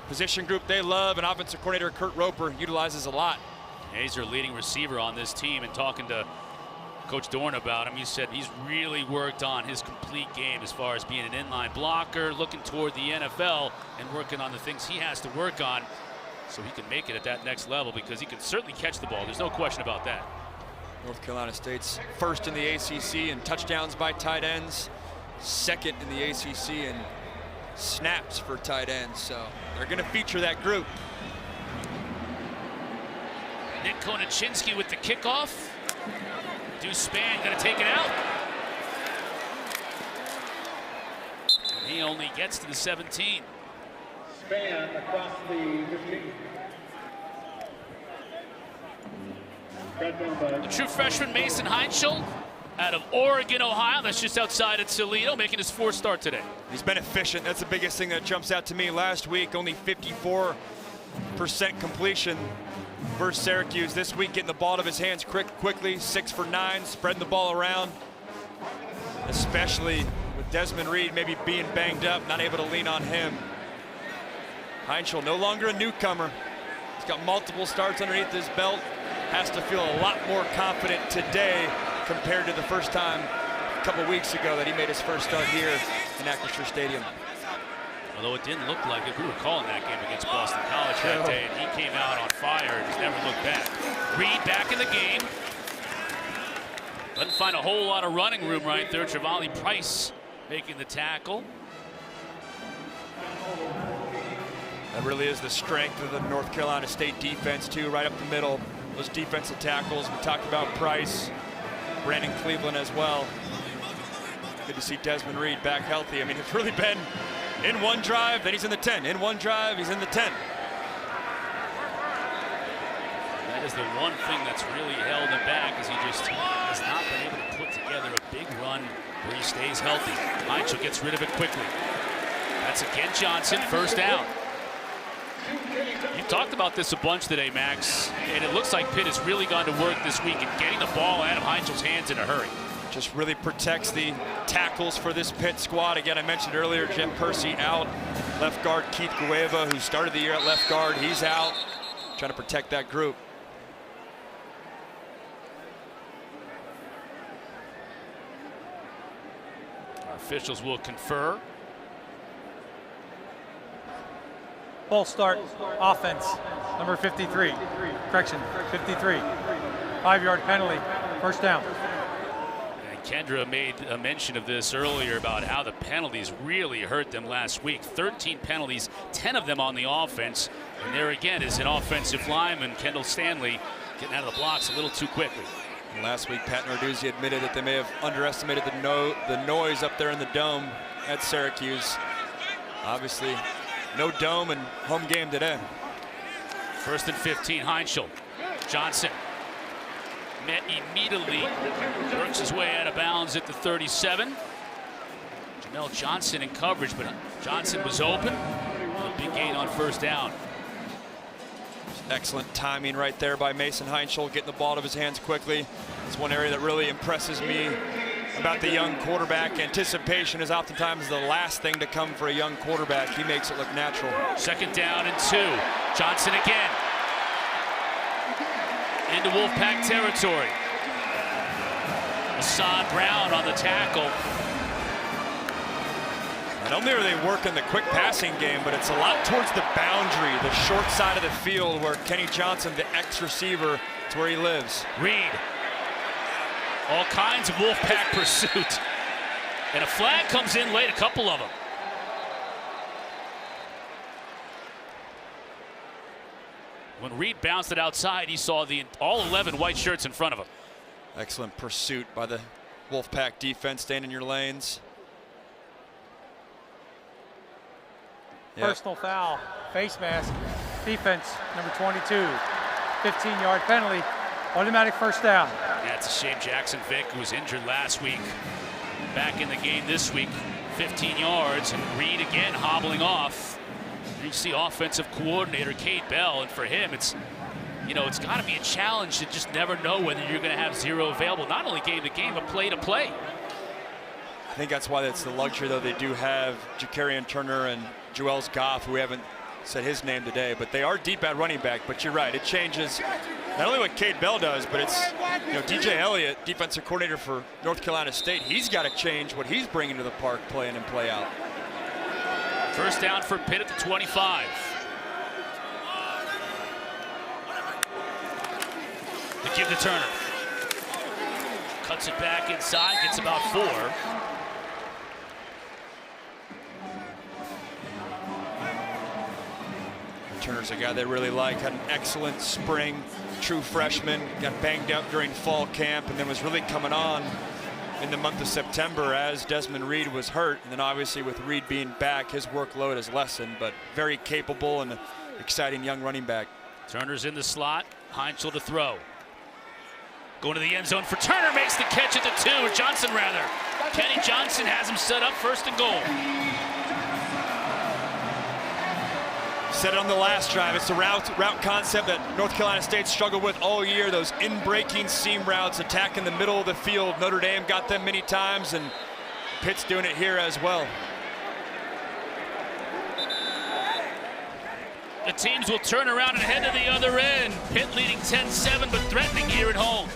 position group they love, and offensive coordinator Kurt Roper utilizes a lot. He's their leading receiver on this team, and talking to Coach Dorn about him, he said he's really worked on his complete game as far as being an inline blocker, looking toward the NFL, and working on the things he has to work on so he can make it at that next level, because he can certainly catch the ball. There's no question about that. North Carolina State's 1st in the ACC in touchdowns by tight ends, 2nd in the ACC in snaps for tight ends, so they're going to feature that group. Nick Konachinsky with the kickoff. Deuce Spann going to take it out. And he only gets to the 17. Spann across the 15. The true freshman Mason Heinschel out of Oregon, Ohio. That's just outside of Toledo, making his 4th start today. He's been efficient. That's the biggest thing that jumps out to me. Last week, only 54 completion versus Syracuse this week, getting the ball out of his hands quickly, 6 for 9, spreading the ball around, especially with Desmond Reed maybe being banged up, not able to lean on him. Heinschel, no longer a newcomer. He's got multiple starts underneath his belt. Has to feel a lot more confident today compared to the first time a couple weeks ago that he made his first start here in Acrisure Stadium. Although it didn't look like it. We were calling that game against Boston College that day, and he came out on fire and just never looked back. Reed back in the game. Doesn't find a whole lot of running room right there. Trevally Price making the tackle. That really is the strength of the North Carolina State defense, too, right up the middle. Those defensive tackles. We talked about Price, Brandon Cleveland as well. Good to see Desmond Reed back healthy. I mean, it's really been in one drive, then he's in the 10. In one drive, he's in the 10. That is the one thing that's really held him back, is he just has not been able to put together a big run where he stays healthy. Heinschel gets rid of it quickly. That's again Johnson, first down. You've talked about this a bunch today, Max, and it looks like Pitt has really gone to work this week in getting the ball out of Heinschel's hands in a hurry. Just really protects the tackles for this Pitt squad. Again, I mentioned earlier, Jeff Percy out. Left guard Keith Gueva, who started the year at left guard, he's out. Trying to protect that group. Our officials will confer. Ball start, offense, number 53. Correction, 53. 5-yard penalty, first down. And Kendra made a mention of this earlier about how the penalties really hurt them last week. 13 penalties, 10 of them on the offense. And there again is an offensive lineman, Kendall Stanley, getting out of the blocks a little too quickly. And last week, Pat Narduzzi admitted that they may have underestimated the noise up there in the dome at Syracuse. Obviously, no dome and home game today. 1st and 15, Heinschel. Johnson met immediately, works his way out of bounds at the 37. Jamel Johnson in coverage, but Johnson was open. A big gain on first down. Excellent timing right there by Mason Heinschel, getting the ball out of his hands quickly. It's one area that really impresses me about the young quarterback. Anticipation is oftentimes the last thing to come for a young quarterback. He makes it look natural. 2nd down and 2. Johnson again. Into Wolfpack territory. Assad Brown on the tackle. Not only are they working the quick passing game, but it's a lot towards the boundary, the short side of the field where Kenny Johnson, the ex-receiver, it's where he lives. Reed. All kinds of Wolfpack pursuit. And a flag comes in late, a couple of them. When Reed bounced it outside, he saw all 11 white shirts in front of him. Excellent pursuit by the Wolfpack defense, staying in your lanes. Personal foul, face mask, defense, number 22. 15-yard penalty, automatic first down. Yeah, it's a shame Jackson Vick, who was injured last week, back in the game this week. 15 yards, and Reed again hobbling off. You see offensive coordinator Cade Bell, and for him, it's got to be a challenge to just never know whether you're going to have 0 available, not only game to game, but play to play. I think that's why it's the luxury, though. They do have Ja'Carrion Turner and Joels Goff, who we haven't said his name today, but they are deep at running back. But you're right, it changes not only what Cade Bell does, but it's, DJ Elliott, defensive coordinator for North Carolina State. He's got to change what he's bringing to the park, play in and play out. First down for Pitt at the 25. To give to Turner. Cuts it back inside, gets about 4. Turner's a guy they really like, had an excellent spring, true freshman, got banged up during fall camp, and then was really coming on in the month of September as Desmond Reed was hurt. And then obviously with Reed being back, his workload has lessened, but very capable and exciting young running back. Turner's in the slot, Heinschel to throw. Going to the end zone for Turner, makes the catch at the 2, or Johnson rather. Kenny Johnson has him set up 1st and goal. Said it on the last drive. It's the route concept that North Carolina State struggled with all year. Those in-breaking seam routes, attacking the middle of the field. Notre Dame got them many times, and Pitt's doing it here as well. The teams will turn around and head to the other end. Pitt leading 10-7, but threatening here at home.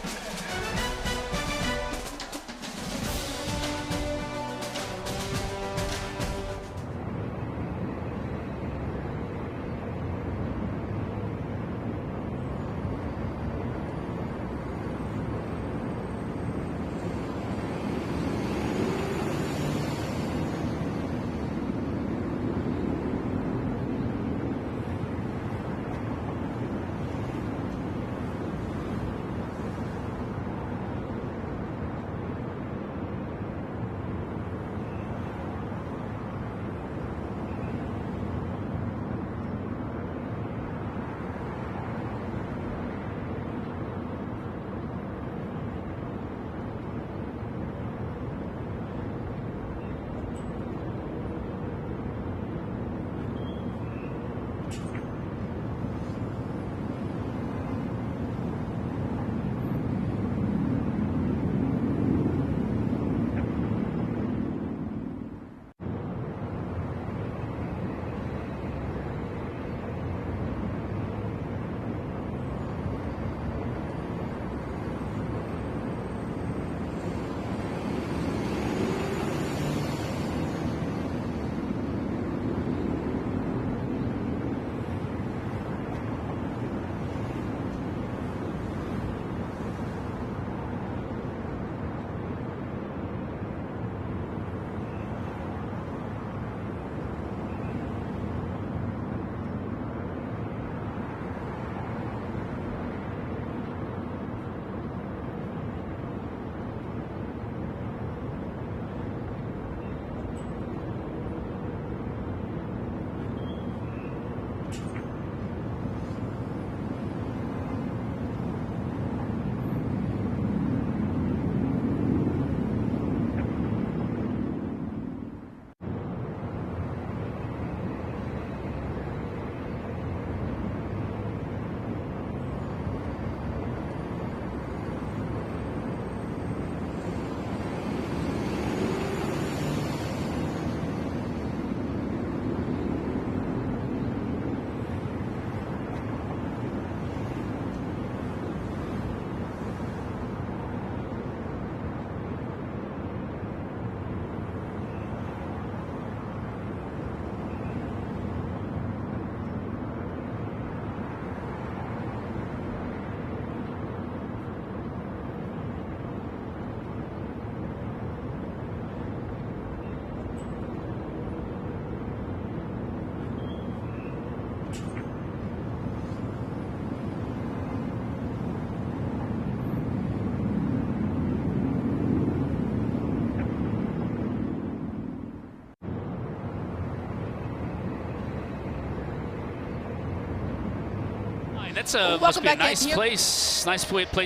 That's must be a nice place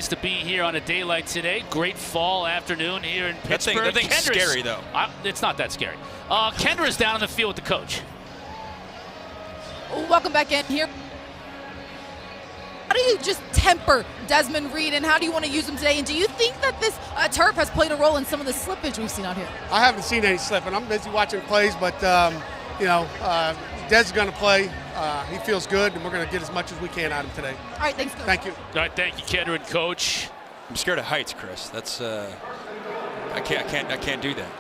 to be here on a day like today. Great fall afternoon here in Pittsburgh. That thing's scary, though. It's not that scary. Kendra's down in the field with the coach. Welcome back in here. How do you just temper Desmond Reed, and how do you want to use him today? And do you think that this turf has played a role in some of the slippage we've seen out here? I haven't seen any slipping. I'm busy watching plays, but Des is going to play. He feels good, and we're going to get as much as we can out of him today. All right, thanks, Coach. Thank you. All right, thank you, Kendra and Coach. I'm scared of heights, Chris. That's I can't do that.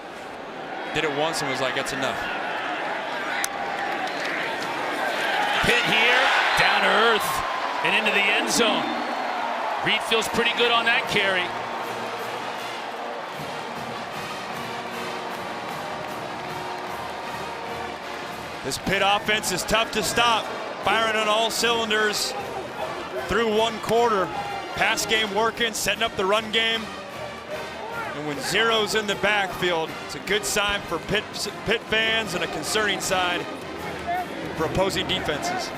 Did it once and was like, that's enough. Pitt here, down to earth and into the end zone. Reed feels pretty good on that carry. This Pitt offense is tough to stop. Firing on all cylinders through one quarter. Pass game working, setting up the run game. And when zero's in the backfield, it's a good sign for Pitt fans and a concerning sign for opposing defenses.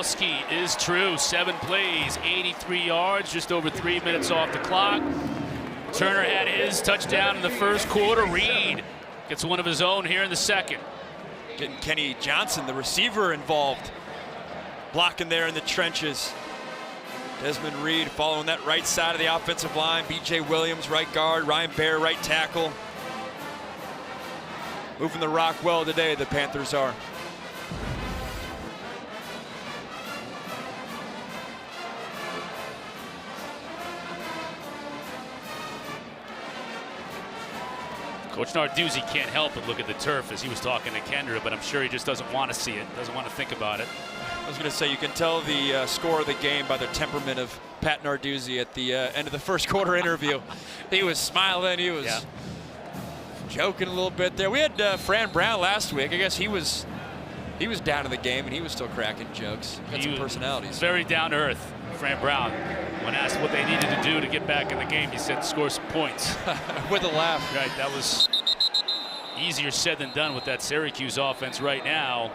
Pavelski is true. 7 plays, 83 yards, just over 3 minutes off the clock. Turner had his touchdown in the first quarter. Reed gets one of his own here in the second. Getting Kenny Johnson, the receiver, involved. Blocking there in the trenches. Desmond Reed following that right side of the offensive line. B.J. Williams, right guard. Ryan Baer, right tackle. Moving the rock well today, the Panthers are. Coach Narduzzi can't help but look at the turf as he was talking to Kendra, but I'm sure he just doesn't want to see it, doesn't want to think about it. I was going to say, you can tell the score of the game by the temperament of Pat Narduzzi at the end of the first quarter interview. He was smiling, he was joking a little bit there. We had Fran Brown last week. I guess he was down in the game and he was still cracking jokes. Got some personalities. Very down to earth, Fran Brown. When asked what they needed to do to get back in the game, he said score some points. With a laugh. Right, that was easier said than done with that Syracuse offense right now.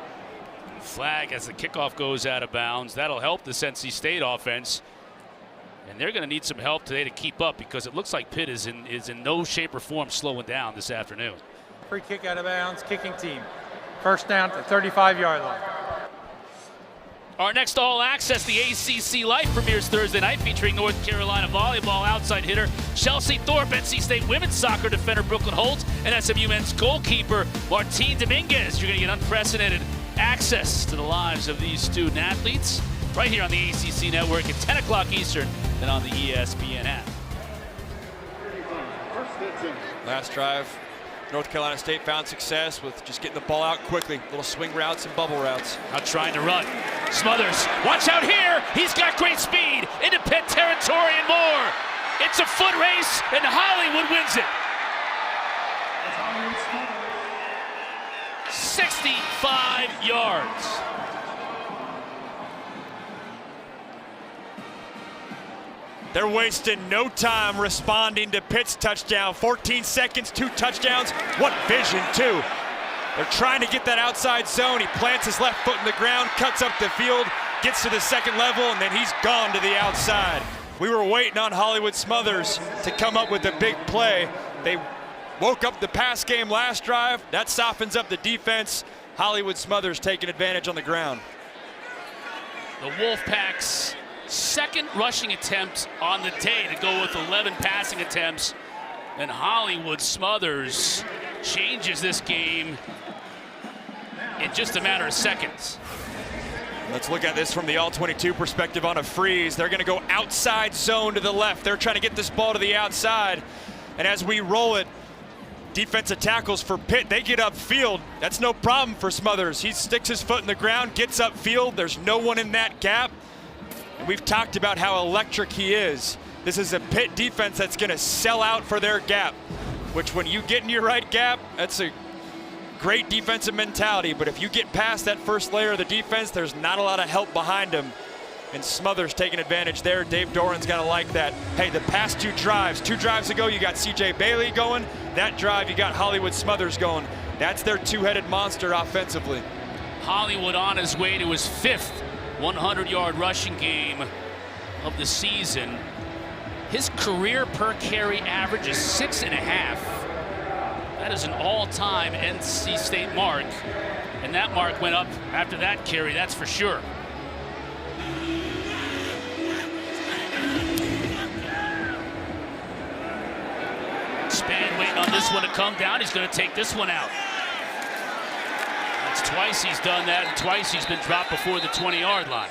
Flag as the kickoff goes out of bounds. That'll help this NC State offense. And they're going to need some help today to keep up because it looks like Pitt is in no shape or form slowing down this afternoon. Free kick out of bounds, kicking team. First down to 35-yard line. Our next All Access, the ACC Life, premieres Thursday night featuring North Carolina volleyball outside hitter Chelsea Thorpe, NC State women's soccer defender Brooklyn Holt, and SMU men's goalkeeper Martine Dominguez. You're going to get unprecedented access to the lives of these student athletes right here on the ACC Network at 10 o'clock Eastern and on the ESPN app. Last drive, North Carolina State found success with just getting the ball out quickly. Little swing routes and bubble routes. Out trying to run. Smothers, watch out here. He's got great speed into Pitt territory and more. It's a foot race and Hollywood wins it. 65 yards. They're wasting no time responding to Pitt's touchdown. 14 seconds, 2 touchdowns. What vision, too. They're trying to get that outside zone. He plants his left foot in the ground, cuts up the field, gets to the second level, and then he's gone to the outside. We were waiting on Hollywood Smothers to come up with a big play. They woke up the pass game last drive. That softens up the defense. Hollywood Smothers taking advantage on the ground. The Wolfpack's second rushing attempt on the day to go with 11 passing attempts. And Hollywood Smothers changes this game in just a matter of seconds. Let's look at this from the All-22 perspective on a freeze. They're going to go outside zone to the left. They're trying to get this ball to the outside. And as we roll it, defensive tackles for Pitt, they get upfield. That's no problem for Smothers. He sticks his foot in the ground, gets upfield. There's no one in that gap. And we've talked about how electric he is. This is a Pitt defense that's going to sell out for their gap, which when you get in your right gap, that's a great defensive mentality. But if you get past that first layer of the defense, there's not a lot of help behind him. And Smothers taking advantage there. Dave Doran's got to like that. Hey, the past 2 drives ago, you got C.J. Bailey going. That drive, you got Hollywood Smothers going. That's their two-headed monster offensively. Hollywood on his way to his 5th 100-yard rushing game of the season. His career per carry average is 6.5. That is an all-time NC State mark. And that mark went up after that carry, that's for sure. Span waiting on this one to come down. He's going to take this one out. That's twice he's done that, and twice he's been dropped before the 20-yard line.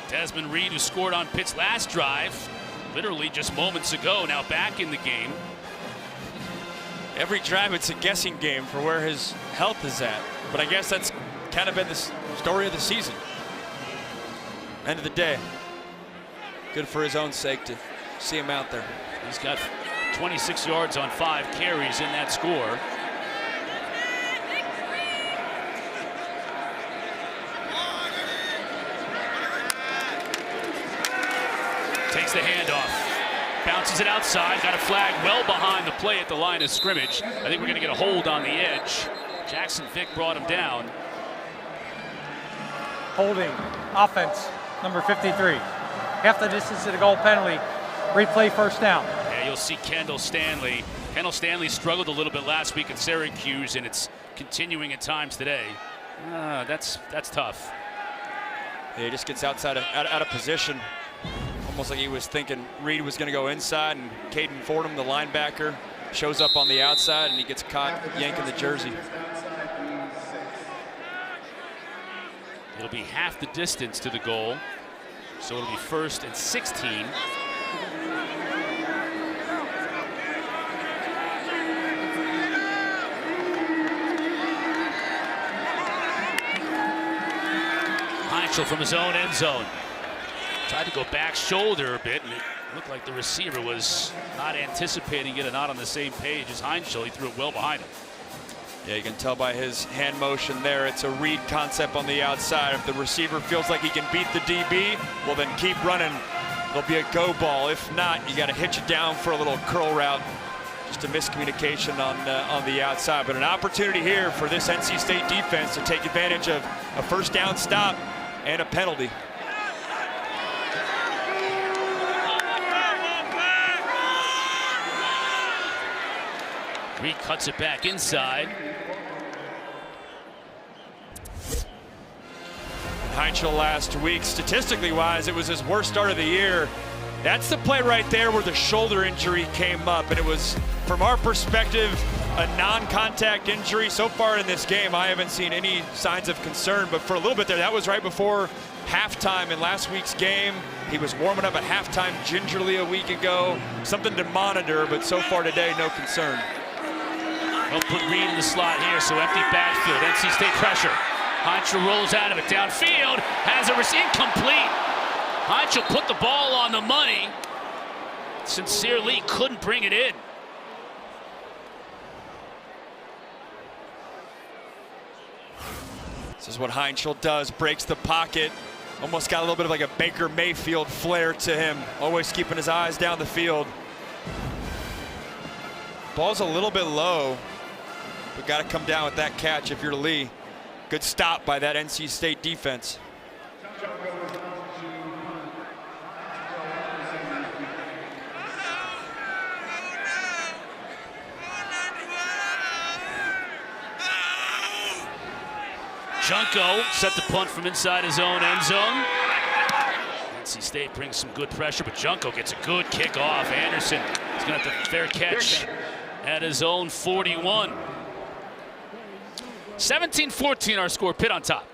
Desmond Reed, who scored on Pitt's last drive, literally just moments ago, now back in the game. Every drive, it's a guessing game for where his health is at. But I guess that's kind of been the story of the season. End of the day, good for his own sake to see him out there. He's got 26 yards on 5 carries in that score. Takes the handoff. pitches it outside. Got a flag well behind the play at the line of scrimmage. I think we're going to get a hold on the edge. Jackson Vick brought him down. Holding, offense, number 53. Half the distance to the goal penalty. Replay first down. Yeah, you'll see Kendall Stanley. Kendall Stanley struggled a little bit last week at Syracuse, and it's continuing at times today. That's tough. Yeah, he just gets out of position. Almost like he was thinking Reed was going to go inside, and Caden Fordham, the linebacker, shows up on the outside, and he gets caught yanking the jersey. It'll be half the distance to the goal, so it'll be 1st and 16. Heinzel from his own end zone. Tried to go back shoulder a bit, and it looked like the receiver was not anticipating it and not on the same page as Heinzel. He threw it well behind him. Yeah, you can tell by his hand motion there, it's a read concept on the outside. If the receiver feels like he can beat the DB, well then keep running. It'll be a go ball. If not, you got to hitch it down for a little curl route. Just a miscommunication on the outside. But an opportunity here for this NC State defense to take advantage of a first down stop and a penalty. Reed cuts it back inside. Heinzel last week, statistically wise, it was his worst start of the year. That's the play right there where the shoulder injury came up, and it was, from our perspective, a non-contact injury. So far in this game, I haven't seen any signs of concern, but for a little bit there, that was right before halftime in last week's game. He was warming up at halftime gingerly a week ago. Something to monitor, but so far today, no concern. They'll put Reed in the slot here, so empty backfield. NC State pressure. Heinzel rolls out of it downfield, has a incomplete. Heinzel put the ball on the money. Sincere Lee couldn't bring it in. This is what Heinzel does, breaks the pocket. Almost got a little bit of like a Baker Mayfield flair to him, always keeping his eyes down the field. Ball's a little bit low, but got to come down with that catch if you're Lee. Good stop by that NC State defense. Junko set the punt from inside his own end zone. NC State brings some good pressure, but Junko gets a good kickoff. Anderson is going to have the fair catch at his own 41. 17-14 our score. Pitt on top.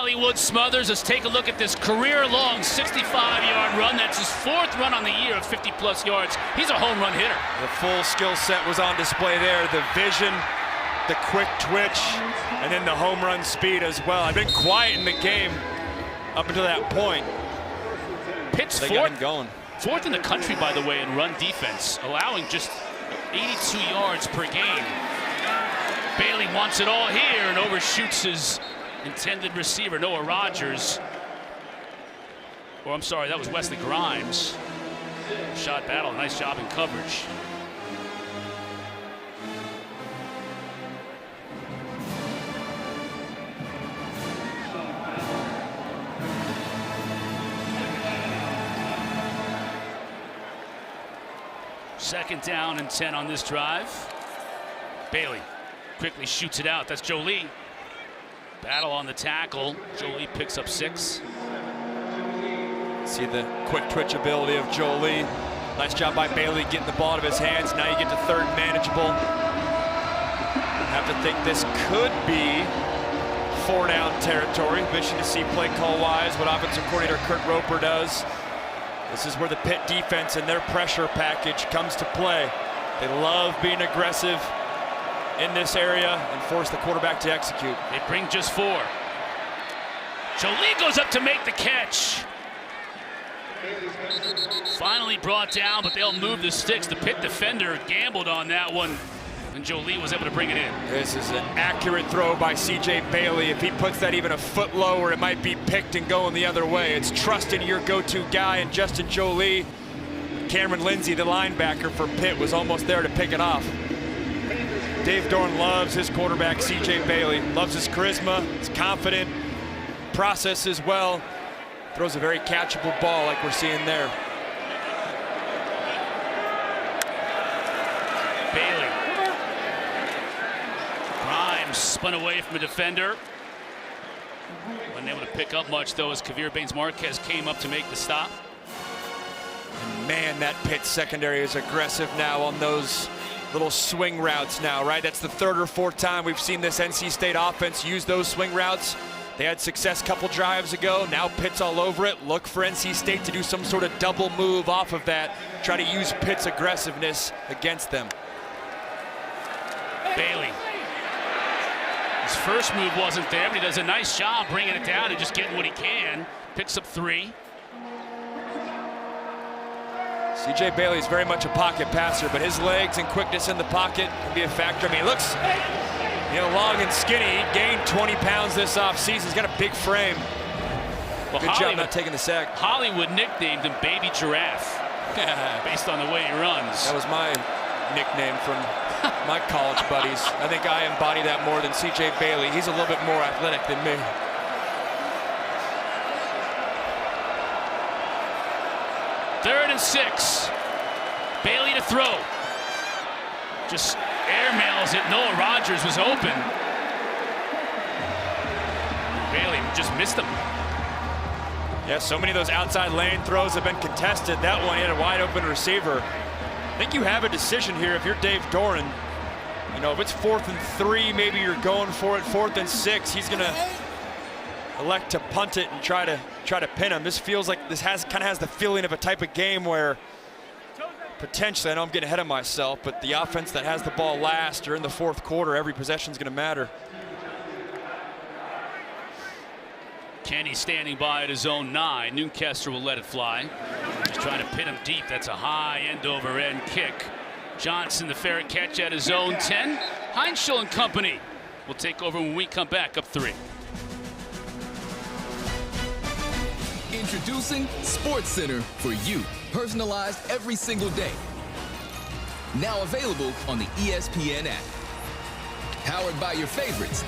Hollywood Smothers. Let's take a look at this career-long 65-yard run. That's his 4th run on the year of 50-plus yards. He's a home run hitter. The full skill set was on display there. The vision, the quick twitch, and then the home run speed as well. I've been quiet in the game up until that point. Pitt's fourth in the country, by the way, in run defense, allowing just 82 yards per game. Bailey wants it all here and overshoots his intended receiver, Noah Rogers. Or I'm sorry, that was Wesley Grimes. Shot battle, nice job in coverage. Second down and 10 on this drive. Bailey quickly shoots it out. That's Jolie. Battle on the tackle. Jolie picks up 6. See the quick twitch ability of Jolie. Nice job by Bailey getting the ball out of his hands. Now you get to 3rd and manageable. Have to think this could be 4-down territory. Wishing to see play call wise what offensive coordinator Kurt Roper does. This is where the Pitt defense and their pressure package comes to play. They love being aggressive in this area and force the quarterback to execute. They bring just 4. Jolie goes up to make the catch. Finally brought down, but they'll move the sticks. The Pitt defender gambled on that one, and Jolie was able to bring it in. This is an accurate throw by C.J. Bailey. If he puts that even a foot lower, it might be picked and going the other way. It's trusting your go-to guy, and Justin Jolie. Cameron Lindsay, the linebacker for Pitt, was almost there to pick it off. Dave Doran loves his quarterback, C.J. Bailey. Loves his charisma, his confident process as well. Throws a very catchable ball like we're seeing there. Bailey. Grimes spun away from a defender. Wasn't able to pick up much, though, as Kavir Baines-Marquez came up to make the stop. And man, that Pitt secondary is aggressive now on those little swing routes now, right? That's the 3rd or 4th time we've seen this NC State offense use those swing routes. They had success a couple drives ago. Now Pitt's all over it. Look for NC State to do some sort of double move off of that. Try to use Pitt's aggressiveness against them. Bailey. His first move wasn't there, but he does a nice job bringing it down and just getting what he can. Picks up 3. C.J. Bailey is very much a pocket passer, but his legs and quickness in the pocket can be a factor. I mean, he looks long and skinny. He gained 20 pounds this offseason. He's got a big frame. Well, good job not taking the sack. Hollywood nicknamed him Baby Giraffe based on the way he runs. That was my nickname from my college buddies. I think I embody that more than C.J. Bailey. He's a little bit more athletic than me. Third and 6. Bailey to throw. Just airmails it. Noah Rogers was open. Bailey just missed him. Yeah, so many of those outside lane throws have been contested. That one, he had a wide open receiver. I think you have a decision here if you're Dave Doran. You know, if it's 4th and 3, maybe you're going for it. 4th and 6, he's gonna elect to punt it and try to pin him. This feels like this kind of has the feeling of a type of game where potentially, I know I'm getting ahead of myself, but the offense that has the ball last or in the 4th quarter, every possession is going to matter. Kenny standing by at his own 9. Newcastle will let it fly. Just trying to pin him deep. That's a high end-over-end kick. Johnson, the fair catch at his own 10. Heinschel and company will take over when we come back, up 3. Introducing SportsCenter for you, personalized every single day. Now available on the ESPN app. Powered by your favorites.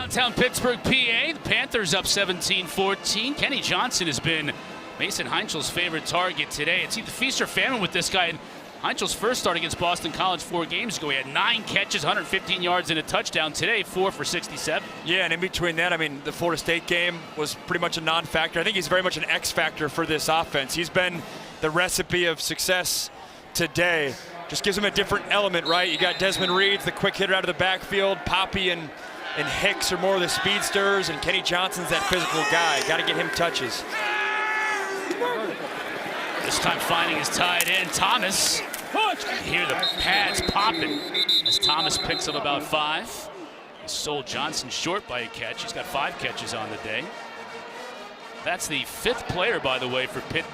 Downtown Pittsburgh, PA, the Panthers up 17-14. Kenny Johnson has been Mason Heinchel's favorite target today. It's either feast or famine with this guy. Heinchel's first start against Boston College 4 games ago, he had 9 catches, 115 yards, and a touchdown. Today, 4 for 67. Yeah, and in between that, I mean, the Florida State game was pretty much a non-factor. I think he's very much an X-factor for this offense. He's been the recipe of success today. Just gives him a different element, right? You got Desmond Reed, the quick hitter out of the backfield. Poppy and Hicks are more of the speedsters, and Kenny Johnson's that physical guy. Got to get him touches. This time finding his tight end, Thomas. You hear the pads popping as Thomas picks up about 5. He sold Johnson short by a catch. He's got 5 catches on the day. That's the 5th player, by the way, for Pitt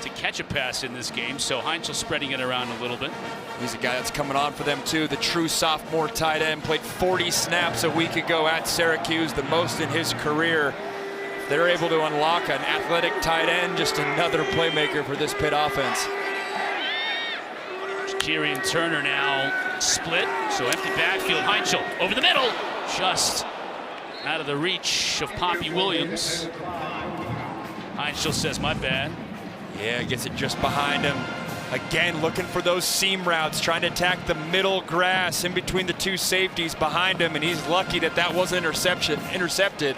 to catch a pass in this game, so Heinchl spreading it around a little bit. He's a guy that's coming on for them too, the true sophomore tight end. Played 40 snaps a week ago at Syracuse, the most in his career. They're able to unlock an athletic tight end, just another playmaker for this Pitt offense. Kieran Turner now split, so empty backfield. Heinchl over the middle, just out of the reach of Poppy Williams. Heinchl says, my bad. Yeah, gets it just behind him. Again, looking for those seam routes, trying to attack the middle grass in between the 2 safeties behind him, and he's lucky that that wasn't intercepted.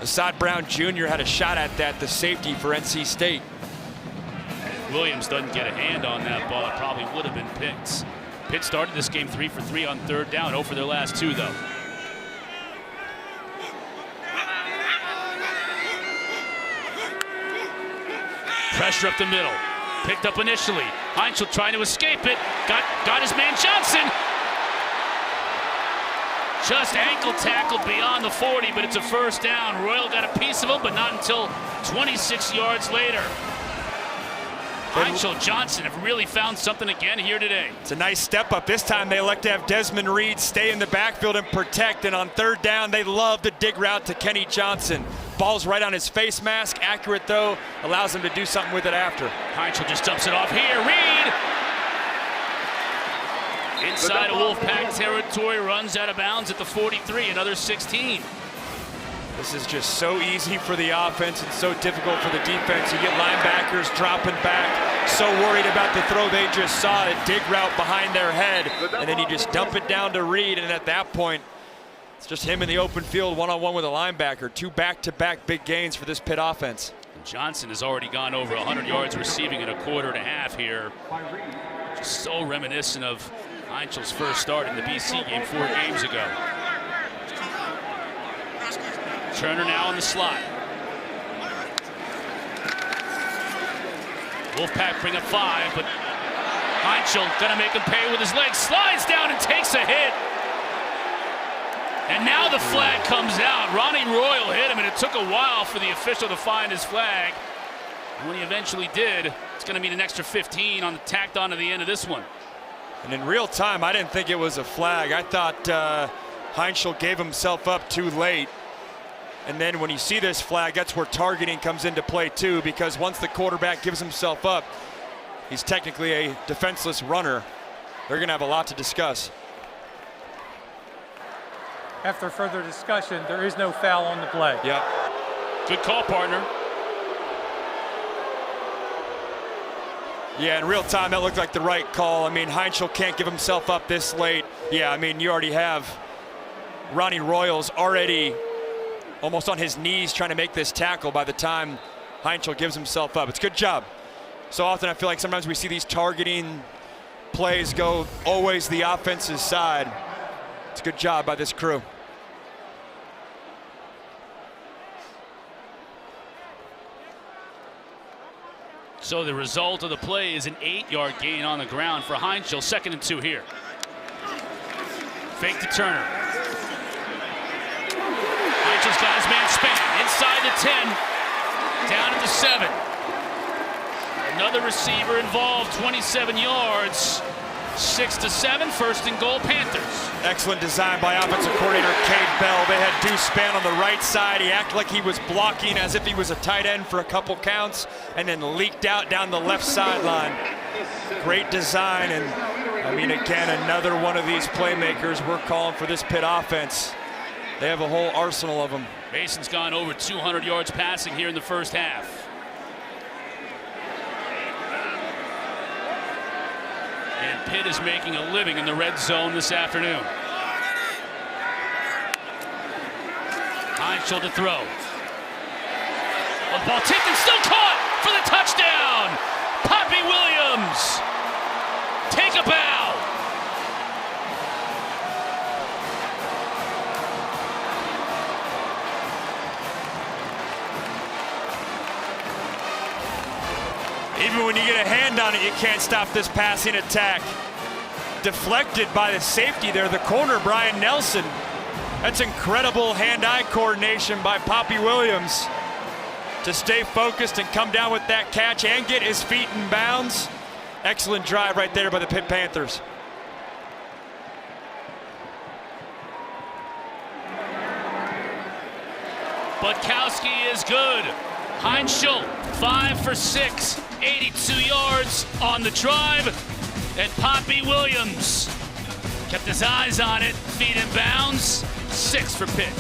Assad Brown Jr. had a shot at that, the safety for NC State. Williams doesn't get a hand on that ball. It probably would have been picked. Pitt started this game 3 for 3 on 3rd down, 0 for their last 2, though. Pressure up the middle. Picked up initially. Heinchl trying to escape it. Got his man Johnson. Just ankle tackled beyond the 40, but it's a first down. Royal got a piece of him, but not until 26 yards later. Heinchl, Johnson have really found something again here today. It's a nice step up. This time they elect to have Desmond Reed stay in the backfield and protect, and on 3rd down they love the dig route to Kenny Johnson. Ball's right on his face mask, accurate though, allows him to do something with it after. Heinchl just dumps it off here. Reed! Inside of Wolfpack territory, runs out of bounds at the 43, another 16. This is just so easy for the offense and so difficult for the defense. You get linebackers dropping back, so worried about the throw they just saw, a dig route behind their head, and then you just dump it down to Reed, and at that point, it's just him in the open field, one-on-one with a linebacker. 2 back-to-back big gains for this Pitt offense. Johnson has already gone over 100 yards receiving in a quarter and a half here. Just so reminiscent of Heinchl's first start in the BC game 4 games ago. Turner now in the slot. Wolfpack bring up 5, but Heinchl gonna make him pay with his legs. Slides down and takes a hit. And now the flag comes out. Ronnie Royal hit him, and it took a while for the official to find his flag. And when he eventually did, it's gonna mean an extra 15 tacked onto the end of this one. And in real time, I didn't think it was a flag. I thought Heinchl gave himself up too late. And then when you see this flag, that's where targeting comes into play too, because once the quarterback gives himself up, he's technically a defenseless runner. They're gonna have a lot to discuss. After further discussion, there is no foul on the play. Yeah. Good call, partner. Yeah, in real time, that looked like the right call. I mean, Heinchl can't give himself up this late. Yeah, I mean, you already have Ronnie Royals already almost on his knees trying to make this tackle by the time Heinchl gives himself up. It's a good job. So often I feel like sometimes we see these targeting plays go always the offensive side. It's a good job by this crew. So the result of the play is an 8-yard gain on the ground for Heinchl. 2nd and 2 here. Fake to Turner. Heinchl's got his man Span inside the 10, down at the 7. Another receiver involved, 27 yards. 6-7, 1st and goal, Panthers. Excellent design by offensive coordinator Cade Bell. They had Deuce Span on the right side. He acted like he was blocking as if he was a tight end for a couple counts, and then leaked out down the left sideline. Great design, and I mean, again, another one of these playmakers we're calling for this Pitt offense. They have a whole arsenal of them. Mason's gone over 200 yards passing here in the first half. And Pitt is making a living in the red zone this afternoon. Heinschel to throw. The ball tipped and still caught for the touchdown. Poppy Williams. Take a bow. Even when you get a hand on it, you can't stop this passing attack. Deflected by the safety there, the corner, Brian Nelson. That's incredible hand-eye coordination by Poppy Williams to stay focused and come down with that catch and get his feet in bounds. Excellent drive right there by the Pitt Panthers. Butkowski is good. Heinschel, 5 for 6, 82 yards on the drive. And Poppy Williams kept his eyes on it, feet in bounds, 6 for Pitt.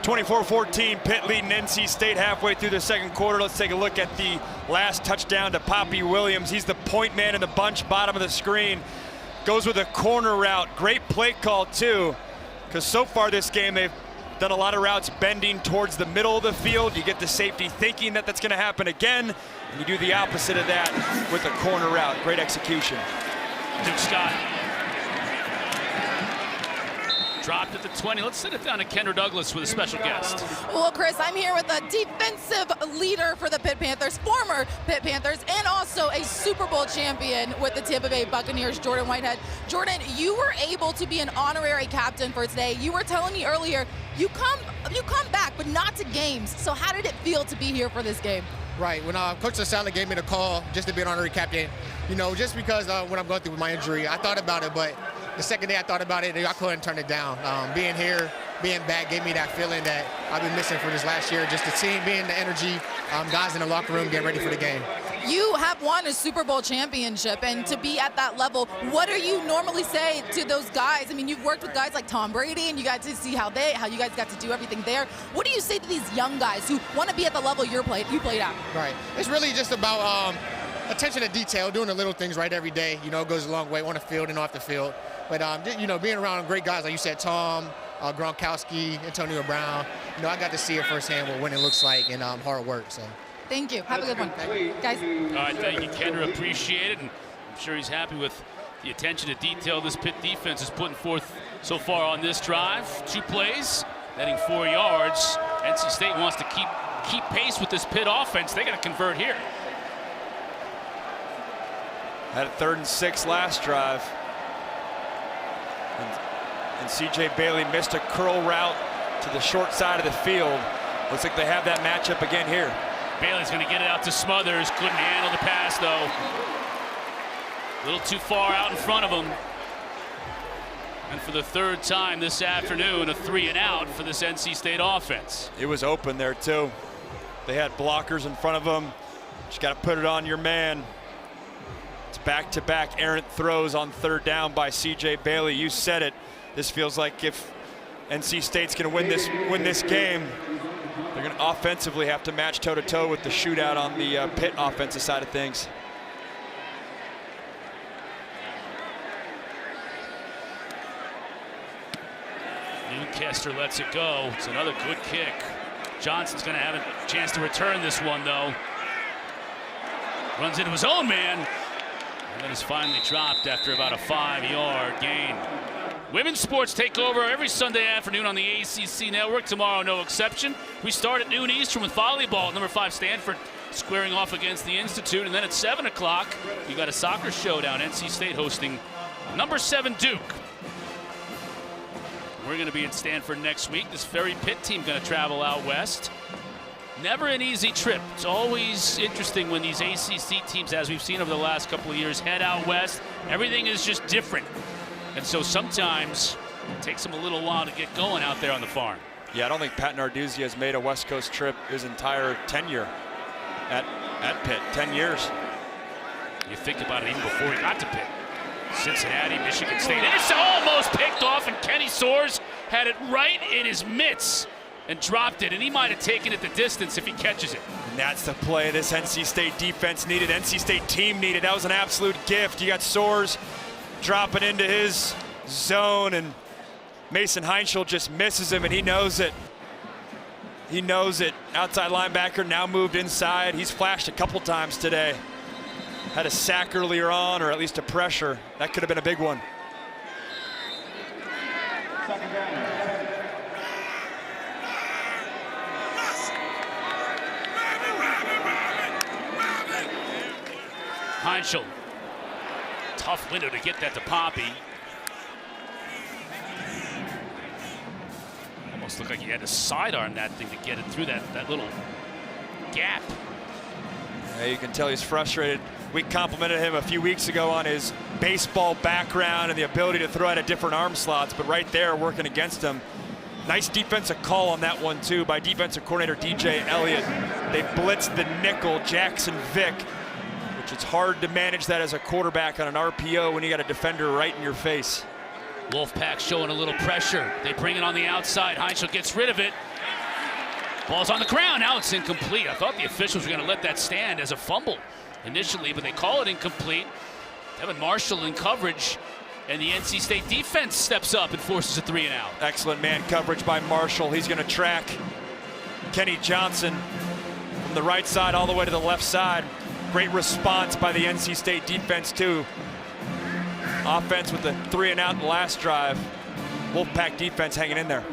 (24-14), Pitt leading NC State halfway through the second quarter. Let's take a look at the last touchdown to Poppy Williams. He's the point man in the bunch, bottom of the screen. Goes with a corner route. Great play call, too, because so far this game they've done a lot of routes bending towards the middle of the field. You get the safety thinking that that's going to happen again, and you do the opposite of that with a corner route. Great execution. Duke Scott dropped at the 20. Let's send it down to Kendra Douglas with a special guest. Well, Chris, I'm here with a defensive leader for the Pitt Panthers, former Pitt Panthers, and also a Super Bowl champion with the Tampa Bay Buccaneers, Jordan Whitehead. Jordan, you were able to be an honorary captain for today. You were telling me earlier, you come back, but not to games. So how did it feel to be here for this game? Right, when Coach Lasala gave me the call just to be an honorary captain, you know, just because what I'm going through with my injury, I thought about it, but the second day I thought about it, I couldn't turn it down. Being here, being back gave me that feeling that I've been missing for this last year. Just the team being the energy, guys in the locker room getting ready for the game. You have won a Super Bowl championship, and to be at that level, what do you normally say to those guys? I mean, you've worked with guys like Tom Brady, and you got to see how you guys got to do everything there. What do you say to these young guys who want to be at the level you played at? Right. It's really just about attention to detail, doing the little things right every day. You know, it goes a long way on the field and off the field. But, you know, being around great guys, like you said, Tom, Gronkowski, Antonio Brown, you know, I got to see it firsthand what winning looks like and hard work. So. Thank you. Have a good one, guys. All right, thank you, Kendra. Appreciate it. And I'm sure he's happy with the attention to detail this Pitt defense is putting forth so far on this drive. 2 plays, netting 4 yards. NC State wants to keep pace with this Pitt offense. They got to convert here. Had a 3rd and 6 last drive. And C.J. Bailey missed a curl route to the short side of the field. Looks like they have that matchup again here. Bailey's going to get it out to Smothers. Couldn't handle the pass, though. A little too far out in front of him. And for the 3rd time this afternoon, a 3 and out for this NC State offense. It was open there, too. They had blockers in front of them. Just got to put it on your man. It's back-to-back errant throws on 3rd down by C.J. Bailey. You said it. This feels like if NC State's going to win this game, they're going to offensively have to match toe-to-toe with the shootout on the Pitt offensive side of things. Newcastle lets it go. It's another good kick. Johnson's going to have a chance to return this one, though. Runs into his own man. And then is finally dropped after about a 5-yard gain. Women's sports take over every Sunday afternoon on the ACC network. Tomorrow, no exception. We start at noon Eastern with volleyball. Number 5 Stanford squaring off against the Institute. And then at 7 o'clock, you got a soccer showdown. NC State hosting number 7 Duke. We're going to be in Stanford next week. This very Pitt team going to travel out west. Never an easy trip. It's always interesting when these ACC teams, as we've seen over the last couple of years, head out west. Everything is just different. And so sometimes it takes them a little while to get going out there on the farm. Yeah, I don't think Pat Narduzzi has made a West Coast trip his entire tenure at Pitt. 10 years. You think about it even before he got to Pitt. Cincinnati, Michigan State. It's almost picked off, and Kenny Soares had it right in his mitts and dropped it, and he might have taken it the distance if he catches it. And that's the play this NC State defense needed, NC State team needed. That was an absolute gift. You got Soares dropping into his zone, and Mason Heinschel just misses him, and he knows it. He knows it. Outside linebacker now moved inside. He's flashed a couple times today. Had a sack earlier on, or at least a pressure. That could have been a big one. Heinschel. Tough window to get that to Poppy. Almost looked like he had to sidearm that thing to get it through that little gap. Yeah, you can tell he's frustrated. We complimented him a few weeks ago on his baseball background and the ability to throw out at different arm slots, but right there working against him. Nice defensive call on that one too by defensive coordinator DJ Elliott. They blitzed the nickel, Jackson Vick, which it's hard to manage that as a quarterback on an RPO when you got a defender right in your face. Wolfpack showing a little pressure. They bring it on the outside. Heinschel gets rid of it. Ball's on the ground. Now it's incomplete. I thought the officials were going to let that stand as a fumble initially, but they call it incomplete. Devin Marshall in coverage, and the NC State defense steps up and forces a 3 and out. Excellent man coverage by Marshall. He's going to track Kenny Johnson from the right side all the way to the left side. Great response by the NC State defense too. Offense with the 3 and out in the last drive. Wolfpack defense hanging in there.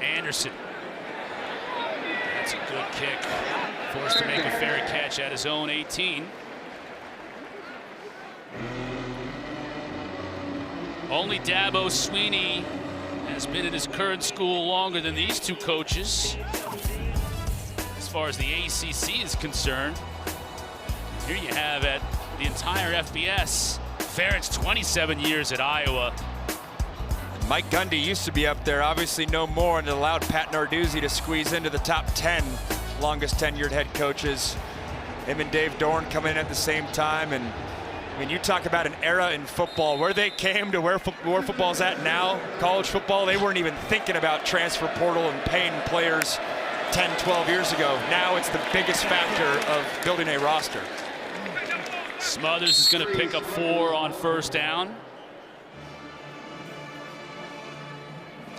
Anderson. That's a good kick. Forced to make a fair catch at his own 18. Only Dabo Sweeney has been at his current school longer than these two coaches as far as the ACC is concerned. Here you have at the entire FBS. Ferentz, 27 years at Iowa. Mike Gundy used to be up there, obviously no more, and it allowed Pat Narduzzi to squeeze into the top 10 longest tenured head coaches. Him and Dave Dorn coming in at the same time, and I mean, you talk about an era in football where they came to where football's at now. College football, they weren't even thinking about transfer portal and paying players 10, 12 years ago. Now it's the biggest factor of building a roster. Smothers is going to pick up 4 on first down.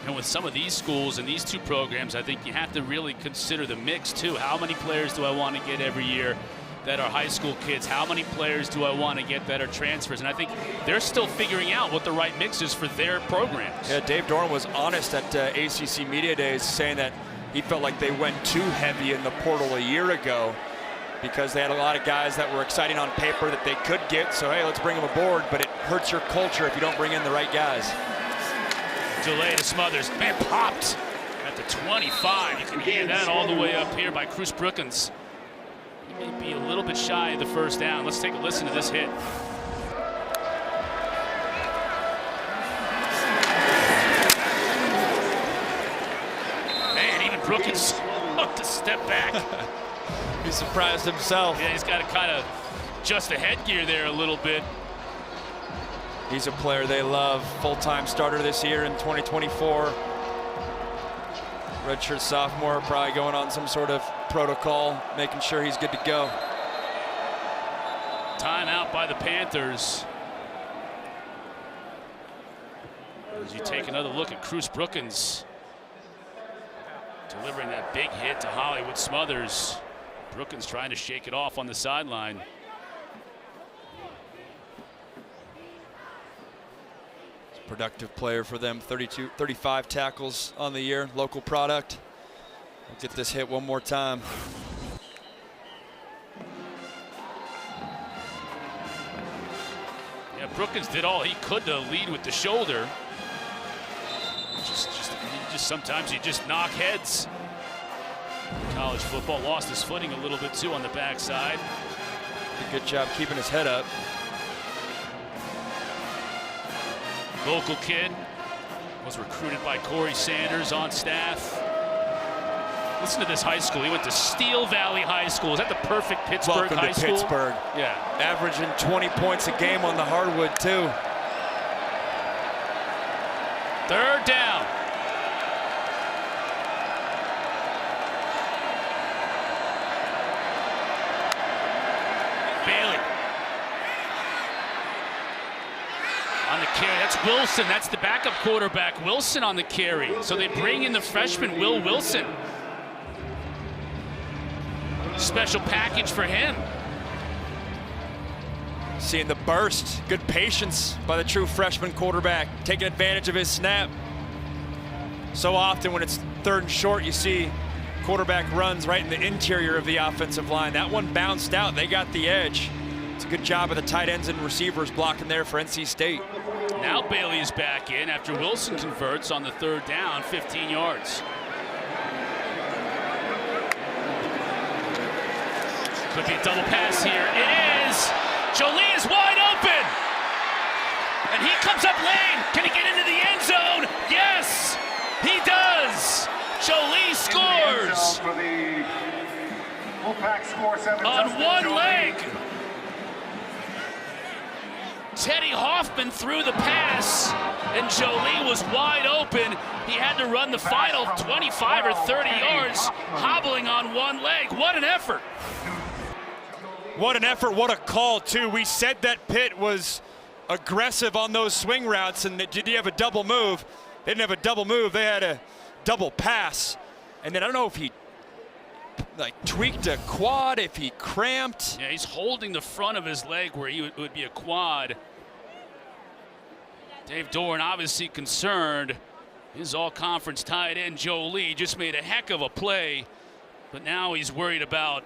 And with some of these schools and these two programs, I think you have to really consider the mix too. How many players do I want to get every year that are high school kids? How many players do I want to get that are transfers? And I think they're still figuring out what the right mix is for their programs. Yeah, Dave Dorn was honest at ACC Media Days, saying that he felt like they went too heavy in the portal a year ago because they had a lot of guys that were exciting on paper that they could get. So, hey, let's bring them aboard, but it hurts your culture if you don't bring in the right guys. Delay to Smothers. Man, popped at the 25. You can hear that all the way up here by Cruz Brookins. He may be a little bit shy of the first down. Let's take a listen to this hit. Man, even Brookins looked to step back. He surprised himself. Yeah, he's got to kind of adjust the headgear there a little bit. He's a player they love. Full-time starter this year in 2024. Redshirt sophomore, probably going on some sort of protocol, making sure he's good to go. Timeout by the Panthers. As you take another look at Cruz Brookins delivering that big hit to Hollywood Smothers. Brookins trying to shake it off on the sideline. Productive player for them, 35 tackles on the year, local product. We'll get this hit one more time. Yeah, Brookins did all he could to lead with the shoulder. Just sometimes you just knock heads. College football lost his footing a little bit too on the backside. Did a good job keeping his head up. Local kid, was recruited by Corey Sanders on staff. Listen to this high school. He went to Steel Valley High School. Is that the perfect Pittsburgh Welcome high to school? Pittsburgh. Yeah. Averaging 20 points a game on the hardwood too. Third down. Bailey. On the carry, that's Wilson. That's the backup quarterback, Wilson, on the carry. So they bring in the freshman, Will Wilson. Special package for him. Seeing the burst, good patience by the true freshman quarterback, taking advantage of his snap. So often when it's third and short, you see quarterback runs right in the interior of the offensive line. That one bounced out, they got the edge. It's a good job of the tight ends and receivers blocking there for NC State. Now Bailey is back in after Wilson converts on the third down, 15 yards. Could be a double pass here. It is. Jolie is wide open. And he comes up lane. Can he get into the end zone? Yes, he does. Jolie scores on one leg. Teddy Hoffman threw the pass, and Jolie was wide open. He had to run the final 25 or 30 yards, hobbling on one leg. What an effort. What an effort, what a call, too. We said that Pitt was aggressive on those swing routes, and did he have a double move? They didn't have a double move, they had a double pass. And then I don't know if he tweaked a quad, if he cramped. Yeah, he's holding the front of his leg where he would be a quad. Dave Dorn obviously concerned. His all-conference tight end Jolie just made a heck of a play, but now he's worried about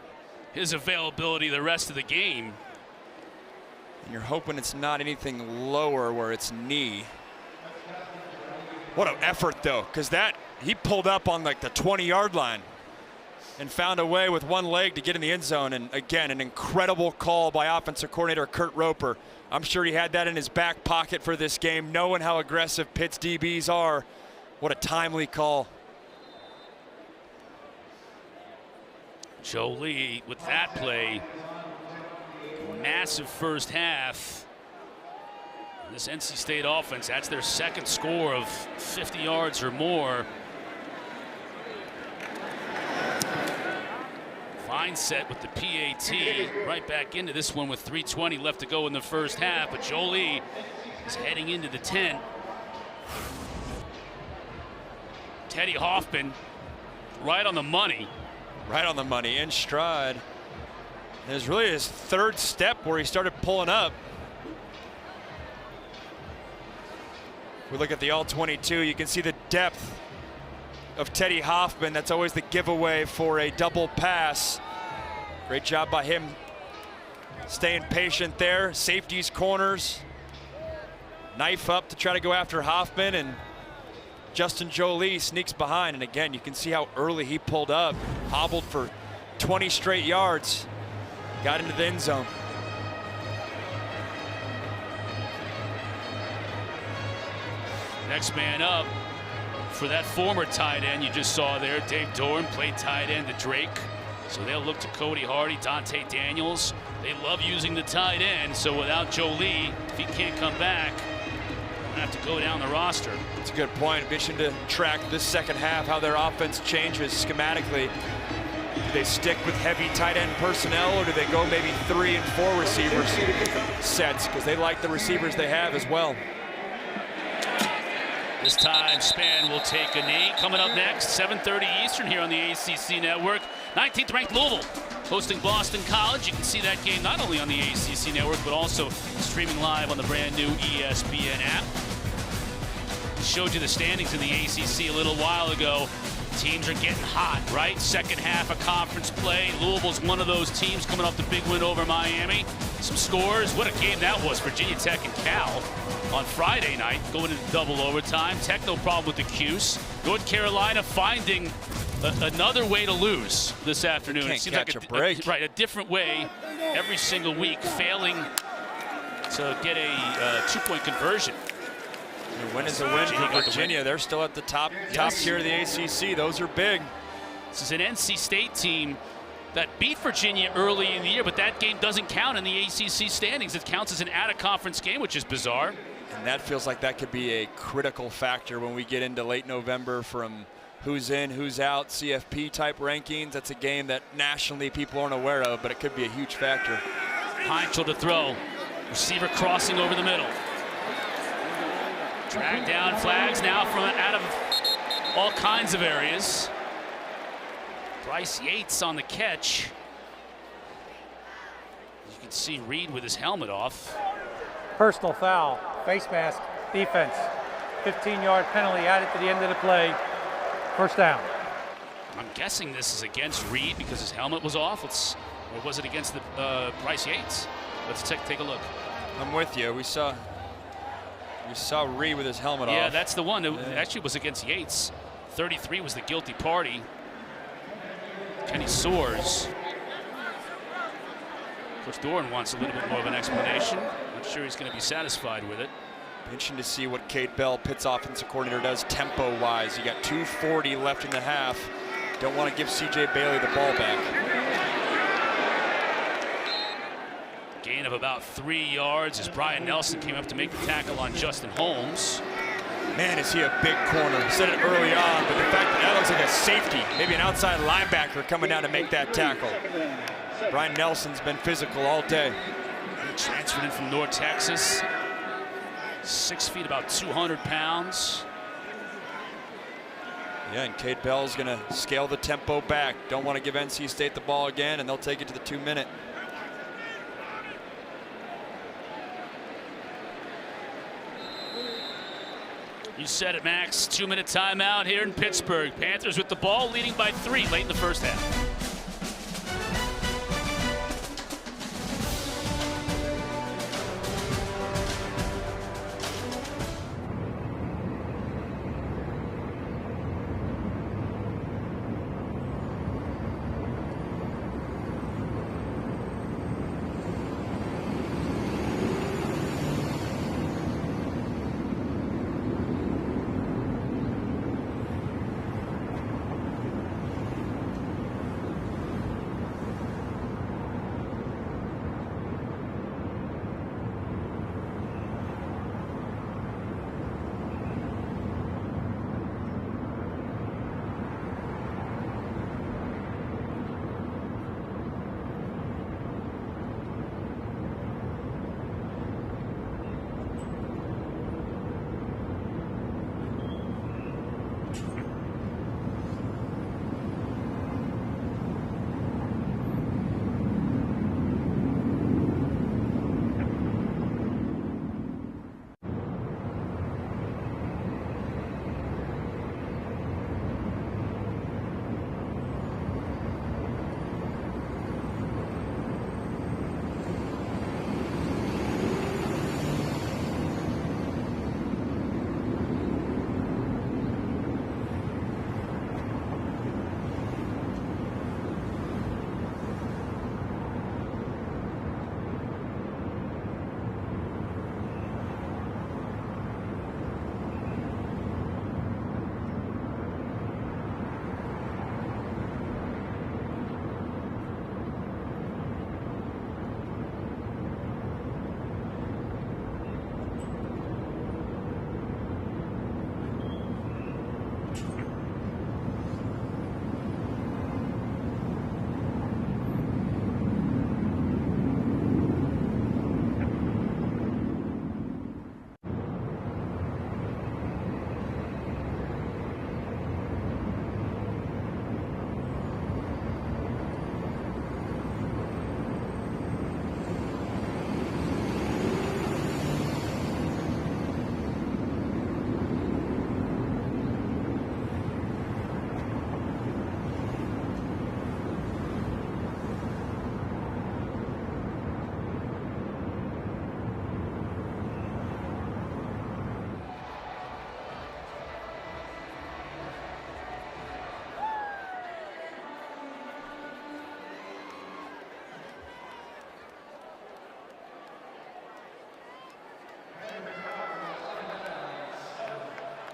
his availability the rest of the game. And you're hoping it's not anything lower where it's knee. What an effort though, because he pulled up on like the 20-yard line. and found a way with one leg to get in the end zone. And again, an incredible call by offensive coordinator Kurt Roper. I'm sure he had that in his back pocket for this game, knowing how aggressive Pitt's DBs are. What a timely call. Jolie with that play. Massive first half. This NC State offense, that's their second score of 50 yards or more. Fine set with the PAT. Right back into this one with 3:20 left to go in the first half. But Jolie is heading into the 10. Teddy Hoffman right on the money. Right on the money, in stride. It was really his third step where he started pulling up. If we look at the all-22, you can see the depth of Teddy Hoffman. That's always the giveaway for a double pass. Great job by him staying patient there. Safeties, corners. Knife up to try to go after Hoffman, and Justin Jolie sneaks behind. And again, you can see how early he pulled up. Hobbled for 20 straight yards. Got into the end zone. Next man up for that former tight end you just saw there, Dave Doran played tight end to Drake. So they'll look to Cody Hardy, Dante Daniels. They love using the tight end, so without Jolie, if he can't come back, we're gonna have to go down the roster. That's a good point. Mission to track this second half, how their offense changes schematically. Do they stick with heavy tight end personnel, or do they go maybe 3 and 4 receivers sets, because they like the receivers they have as well. This time, Span will take a knee. Coming up next, 7:30 Eastern here on the ACC Network. 19th ranked Louisville hosting Boston College. You can see that game not only on the ACC Network, but also streaming live on the brand new ESPN app. Showed you the standings in the ACC a little while ago. Teams are getting hot, right? Second half of conference play. Louisville's one of those teams coming off the big win over Miami. Some scores. What a game that was. Virginia Tech and Cal on Friday night, going into double overtime. Tech no problem with the Cuse. North Carolina finding another way to lose this afternoon. Can't it seems catch like a break. Right, a different way every single week, failing to get a two-point conversion. A win is a win for Virginia. They're still at the top tier of the ACC. Those are big. This is an NC State team that beat Virginia early in the year, but that game doesn't count in the ACC standings. It counts as an out-of-conference game, which is bizarre. And that feels like that could be a critical factor when we get into late November from who's in, who's out, CFP type rankings. That's a game that nationally people aren't aware of, but it could be a huge factor. Heinkel to throw. Receiver crossing over the middle. Drag down flags now from out of all kinds of areas. Bryce Yates on the catch. You can see Reed with his helmet off. Personal foul, face mask, defense. 15-yard penalty added to the end of the play. First down. I'm guessing this is against Reed because his helmet was off. Or was it against the Bryce Yates? Let's take a look. I'm with you. We saw Reed with his helmet off. Yeah, that's the one. It actually was against Yates. 33 was the guilty party. Kenny Soares. Coach Doran wants a little bit more of an explanation. Not sure he's going to be satisfied with it. Interesting to see what Kate Bell, Pitt's offensive coordinator, does tempo-wise. You got 2:40 left in the half. Don't want to give C.J. Bailey the ball back. Gain of about 3 yards as Brian Nelson came up to make the tackle on Justin Holmes. Man, is he a big corner. I said it early on, but the fact that looks like a safety, maybe an outside linebacker coming down to make that tackle. Brian Nelson's been physical all day. He transferred in from North Texas. 6 feet, about 200 pounds. Yeah, and Kate Bell's going to scale the tempo back. Don't want to give NC State the ball again, and they'll take it to the 2-minute. You said it, Max. 2-minute timeout here in Pittsburgh. Panthers with the ball, leading by 3 late in the first half.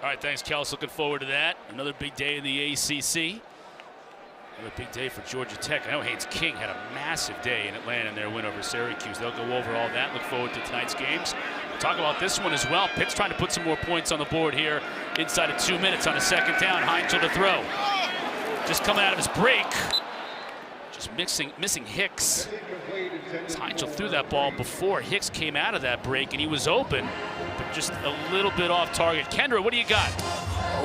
All right, thanks, Kels. Looking forward to that. Another big day in the ACC. Another big day for Georgia Tech. I know Haynes King had a massive day in Atlanta in their win over Syracuse. They'll go over all that. Look forward to tonight's games. We'll talk about this one as well. Pitt's trying to put some more points on the board here inside of 2 minutes on a second down. Heinzel to throw. Just coming out of his break. Just missing Hicks. Heinzel threw that ball before Hicks came out of that break, and he was open, but just a little bit off target. Kendra, what do you got?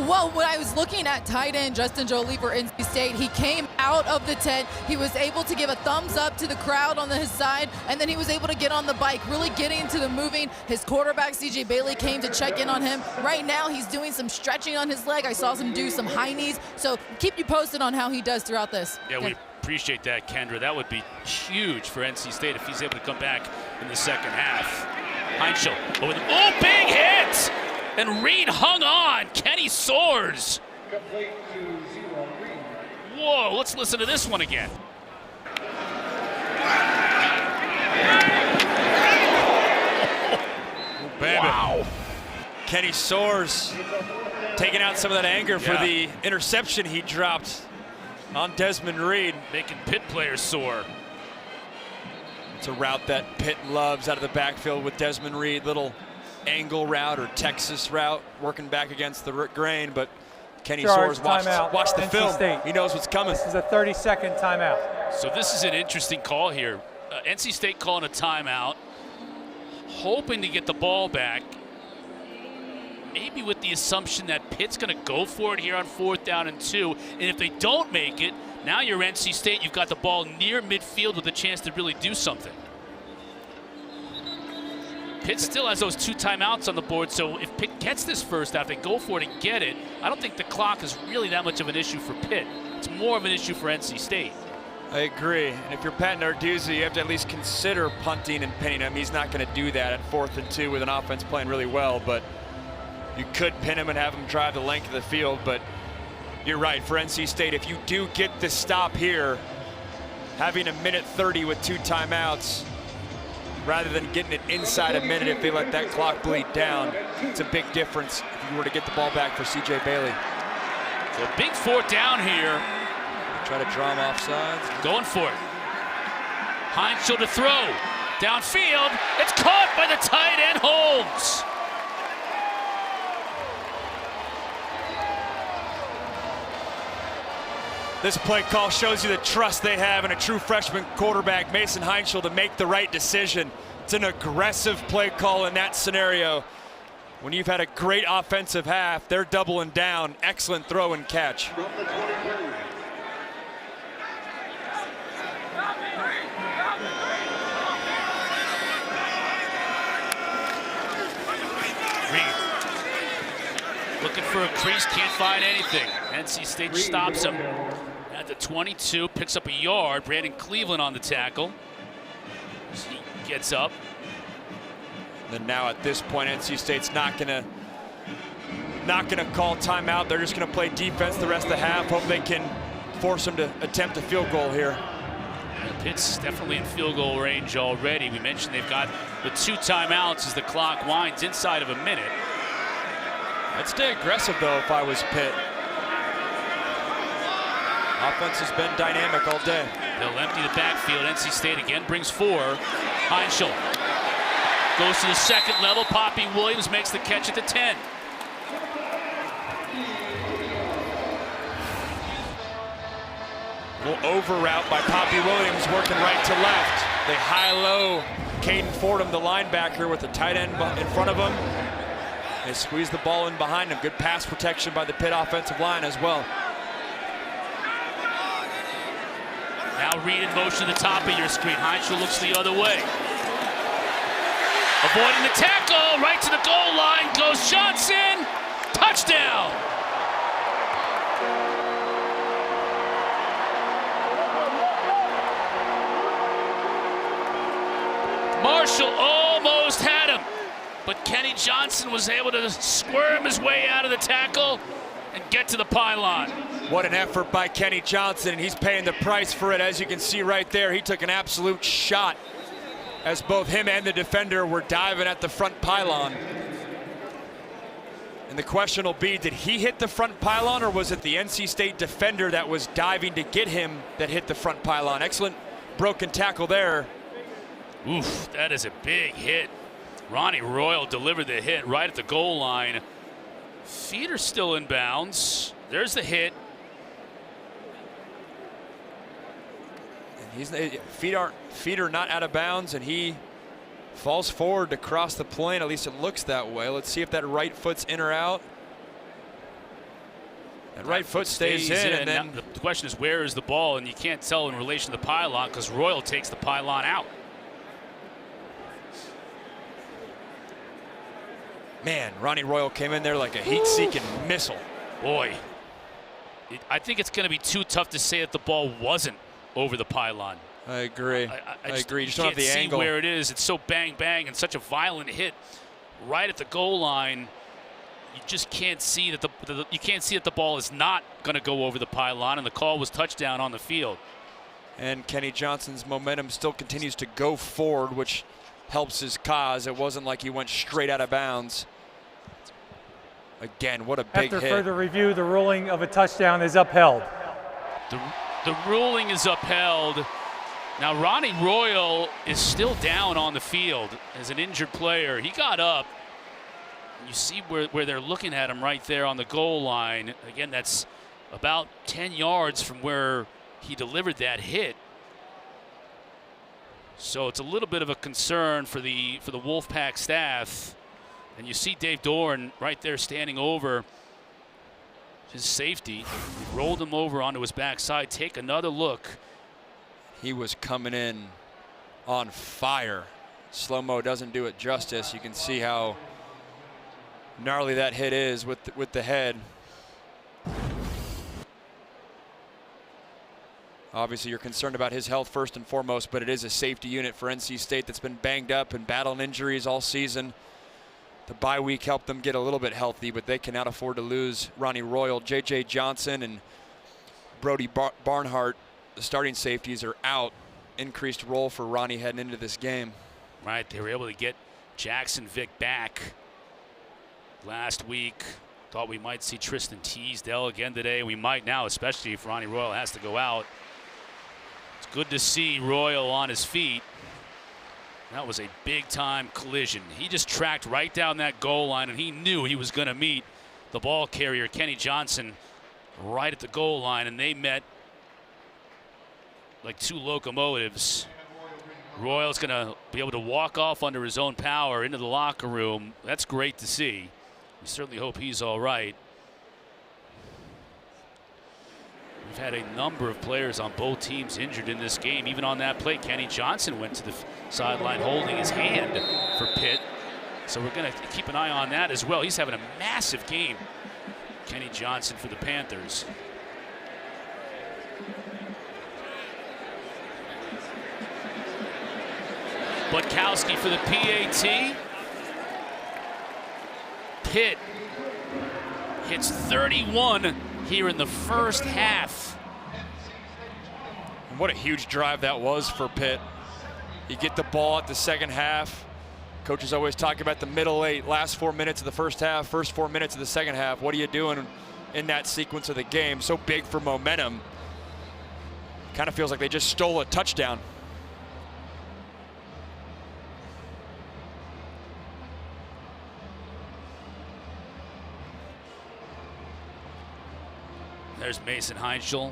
Well, when I was looking at tight end Justin Jolie for NC State, he came out of the tent. He was able to give a thumbs up to the crowd on his side, and then he was able to get on the bike, really getting into the moving. His quarterback, CJ Bailey, came to check in on him. Right now, he's doing some stretching on his leg. I saw him do some high knees. So keep you posted on how he does throughout this. Yeah, we appreciate that, Kendra. That would be huge for NC State if he's able to come back in the second half. Heinzel, oh, big hit! And Reed hung on. Kenny soars. Whoa, let's listen to this one again. Wow. Kenny soars, taking out some of that anger for the interception he dropped on Desmond Reed. Making Pitt players soar. It's a route that Pitt loves out of the backfield with Desmond Reed. Little angle route or Texas route, working back against the grain, but Kenny soars. Watch the film. State. He knows what's coming. This is a 30-second timeout. So this is an interesting call here. NC State calling a timeout, hoping to get the ball back, maybe with the assumption that Pitt's going to go for it here on 4th down and 2, and if they don't make it, now you're NC State, you've got the ball near midfield with a chance to really do something. Pitt still has those 2 timeouts on the board, so if Pitt gets this first half, they go for it and get it, I don't think the clock is really that much of an issue for Pitt. It's more of an issue for NC State. I agree. And if you're Pat Narduzzi, you have to at least consider punting and pinning him. He's not going to do that at 4th and 2 with an offense playing really well, but you could pin him and have him drive the length of the field. But you're right, for NC State, if you do get the stop here, having 1:30 with 2 timeouts, rather than getting it inside a minute if they let that clock bleed down, it's a big difference if you were to get the ball back for CJ Bailey. So big 4th down here. Try to draw him offsides. Going for it. Heinzel to throw. Downfield. It's caught by the tight end Holmes. This play call shows you the trust they have in a true freshman quarterback, Mason Heinzel, to make the right decision. It's an aggressive play call in that scenario. When you've had a great offensive half, they're doubling down. Excellent throw and catch. Looking for a crease, can't find anything. NC State stops him at the 22, picks up a yard. Brandon Cleveland on the tackle. He gets up. Then now at this point, NC State's not gonna call timeout. They're just gonna play defense the rest of the half. Hope they can force them to attempt a field goal here. Pitt's definitely in field goal range already. We mentioned they've got the 2 timeouts as the clock winds inside of a minute. I'd stay aggressive, though, if I was Pitt. Offense has been dynamic all day. They'll empty the backfield. NC State again brings 4. Heinzel goes to the second level. Poppy Williams makes the catch at the 10. Little over route by Poppy Williams, working right to left. They high-low Caden Fordham, the linebacker, with the tight end in front of him. They squeeze the ball in behind him. Good pass protection by the Pitt offensive line as well. Now Reed in motion at the top of your screen. Heinzel looks the other way. Avoiding the tackle, right to the goal line goes Johnson. Touchdown. Marshall almost had him, but Kenny Johnson was able to squirm his way out of the tackle and get to the pylon. What an effort by Kenny Johnson, and he's paying the price for it. As you can see right there, he took an absolute shot as both him and the defender were diving at the front pylon. And the question will be, did he hit the front pylon, or was it the NC State defender that was diving to get him that hit the front pylon? Excellent broken tackle there. Oof, that is a big hit. Ronnie Royal delivered the hit right at the goal line. Feet are still in bounds. There's the hit. And feet are not out of bounds, and he falls forward to cross the plane. At least it looks that way. Let's see if that right foot's in or out. That right foot stays in, and then now the question is, where is the ball? And you can't tell in relation to the pylon because Royal takes the pylon out. Man, Ronnie Royal came in there like a heat-seeking missile. Boy, I think it's going to be too tough to say that the ball wasn't over the pylon. I agree. I agree. You just don't have the can't angle. see where it is. It's so bang bang and such a violent hit right at the goal line. You just can't see that the ball is not going to go over the pylon, and the call was touchdown on the field. And Kenny Johnson's momentum still continues to go forward, which helps his cause. It wasn't like he went straight out of bounds. Again, what a big hit. After further review, the ruling of a touchdown is upheld. The ruling is upheld. Now Ronnie Royal is still down on the field as an injured player. He got up. You see where they're looking at him right there on the goal line. Again, that's about 10 yards from where he delivered that hit. So it's a little bit of a concern for the Wolfpack staff. And you see Dave Doran right there standing over his safety. He rolled him over onto his backside. Take another look. He was coming in on fire. Slow-mo doesn't do it justice. You can see how gnarly that hit is with the head. Obviously, you're concerned about his health first and foremost, but it is a safety unit for NC State that's been banged up and battling injuries all season. The bye week helped them get a little bit healthy, but they cannot afford to lose Ronnie Royal. J.J. Johnson and Brody Barnhart, the starting safeties, are out. Increased role for Ronnie heading into this game. Right, they were able to get Jackson Vick back last week. Thought we might see Tristan Teasdale again today. We might now, especially if Ronnie Royal has to go out. It's good to see Royal on his feet. That was a big-time collision. He just tracked right down that goal line, and he knew he was going to meet the ball carrier, Kenny Johnson, right at the goal line, and they met like two locomotives. Royal's going to be able to walk off under his own power into the locker room. That's great to see. We certainly hope he's all right. We've had a number of players on both teams injured in this game. Even on that play, Kenny Johnson went to the sideline holding his hand for Pitt. So we're going to keep an eye on that as well. He's having a massive game, Kenny Johnson, for the Panthers. Butkowski for the PAT. Pitt hits 31 here in the first half. And what a huge drive that was for Pitt. You get the ball at the second half. Coaches always talk about the middle eight, last 4 minutes of the first half, first 4 minutes of the second half. What are you doing in that sequence of the game? So big for momentum. Kind of feels like they just stole a touchdown. There's Mason Heinschel.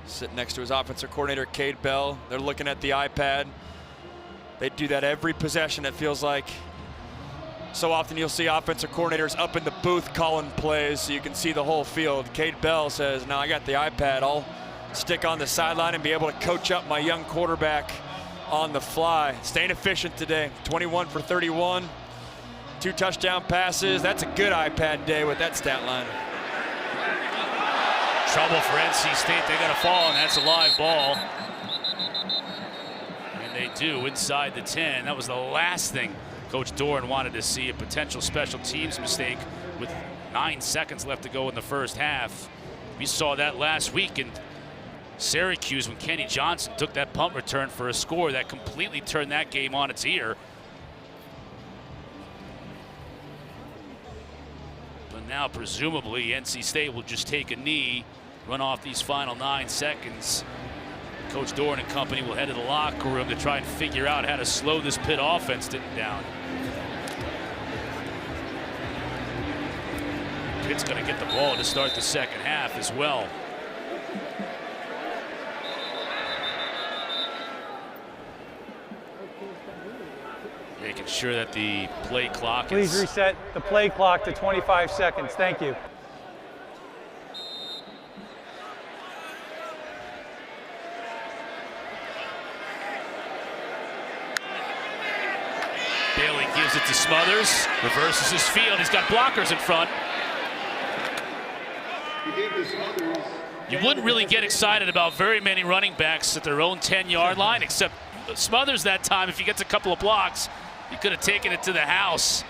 Sitting next to his offensive coordinator, Cade Bell. They're looking at the iPad. They do that every possession, it feels like. So often you'll see offensive coordinators up in the booth calling plays so you can see the whole field. Cade Bell says, "No, I got the iPad. I'll stick on the sideline and be able to coach up my young quarterback on the fly." Staying efficient today. 21 for 31. 2 touchdown passes. That's a good iPad day with that stat line. Trouble for NC State. They got a fall, and that's a live ball. And they do inside the 10. That was the last thing Coach Doran wanted to see, a potential special teams mistake with 9 seconds left to go in the first half. We saw that last week in Syracuse when Kenny Johnson took that punt return for a score that completely turned that game on its ear. now presumably NC State will just take a knee, run off these final 9 seconds. Coach Doran and company will head to the locker room to try and figure out how to slow this Pitt offense down. Pitt's going to get the ball to start the second half as well. Making sure that the play clock is... Please reset the play clock to 25 seconds. Thank you. Bailey gives it to Smothers, reverses his field. He's got blockers in front. You wouldn't really get excited about very many running backs at their own 10-yard line, except Smothers that time. If he gets a couple of blocks, he could have taken it to the house.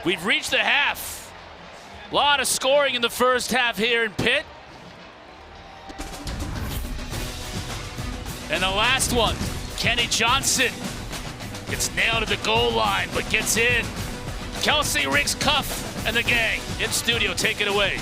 We've reached the half. A lot of scoring in the first half here in Pitt. And the last one, Kenny Johnson gets nailed at the goal line, but gets in. Kelsey Riggs Cuff and the gang in studio. Take it away.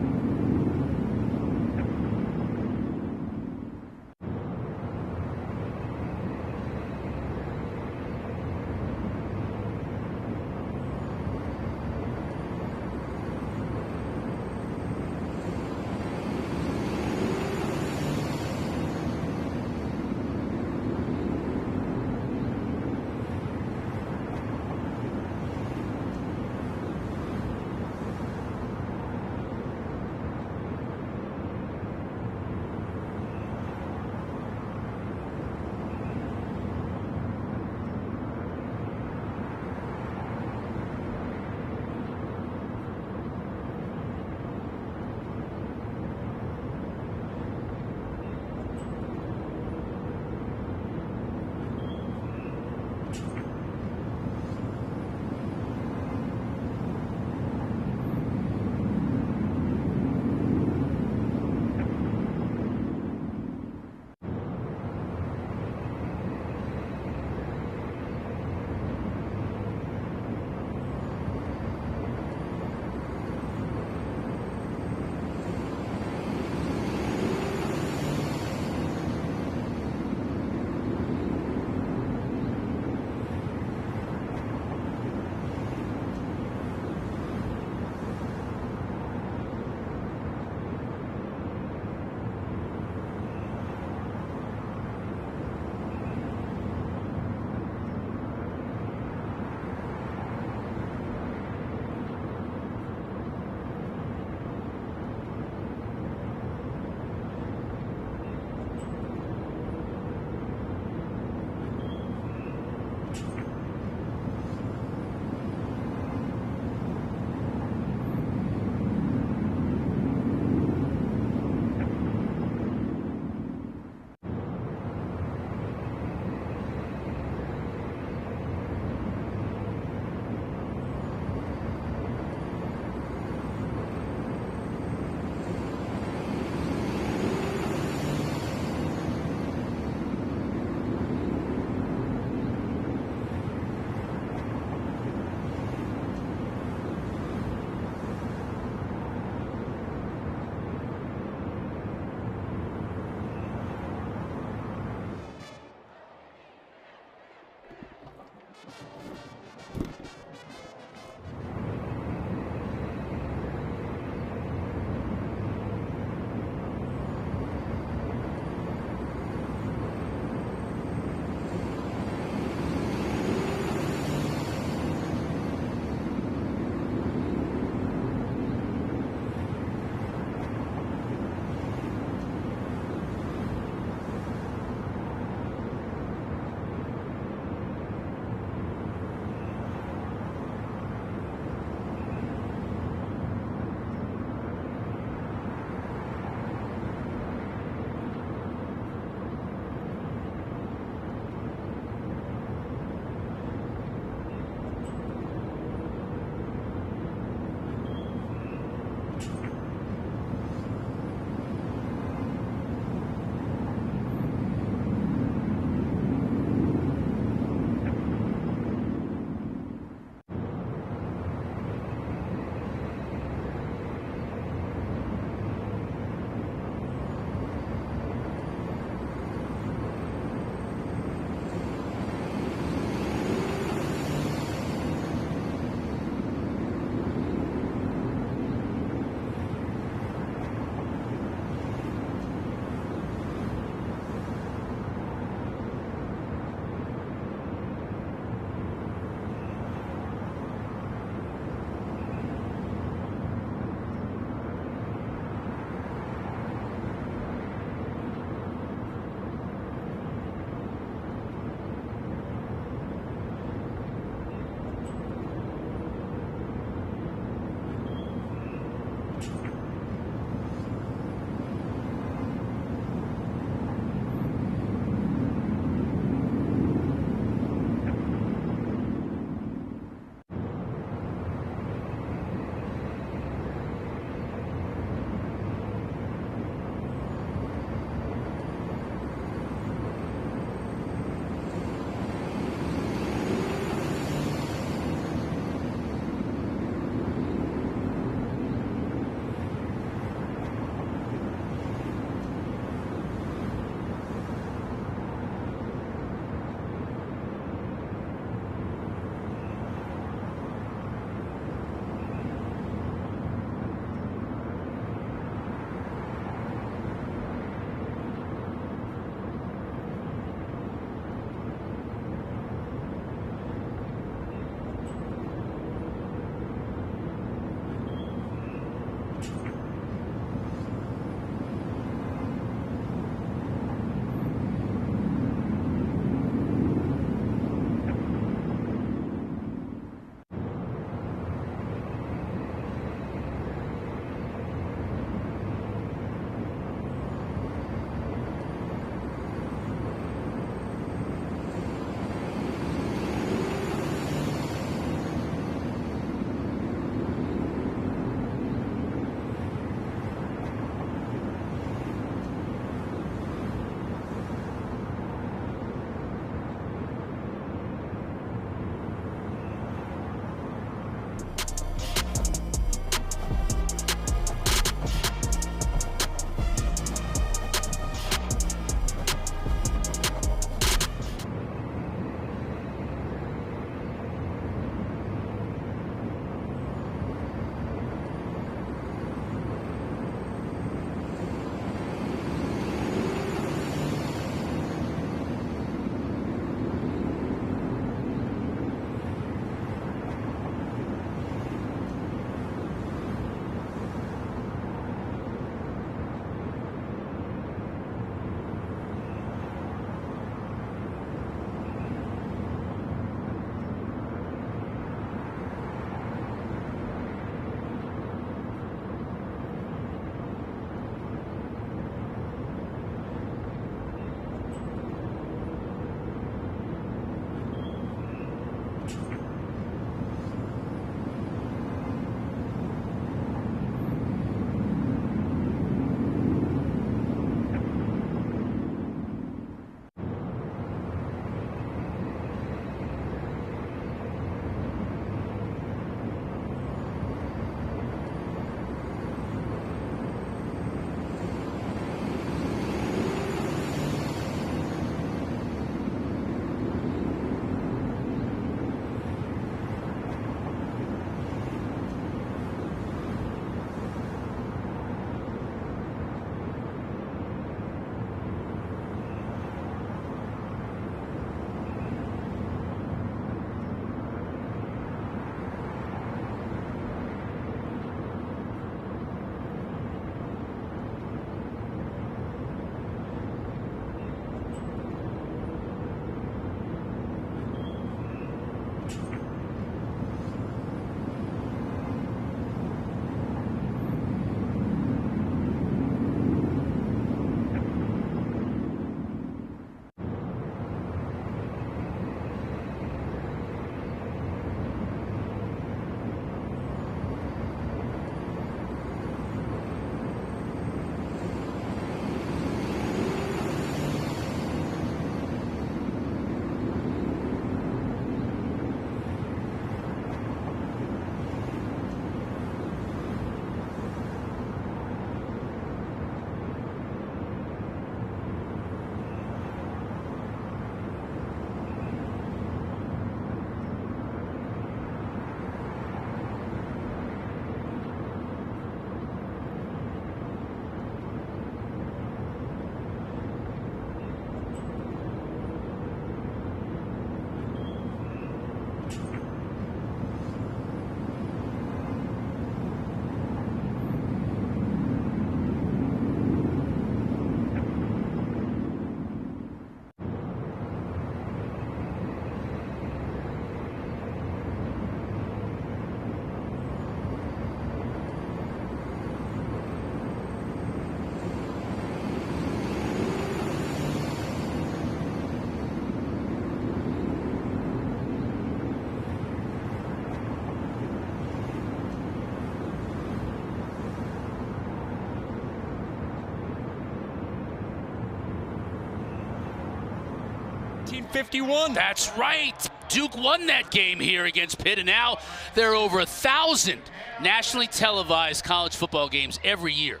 1951. That's right. Duke won that game here against Pitt, and now there are over 1,000 nationally televised college football games every year.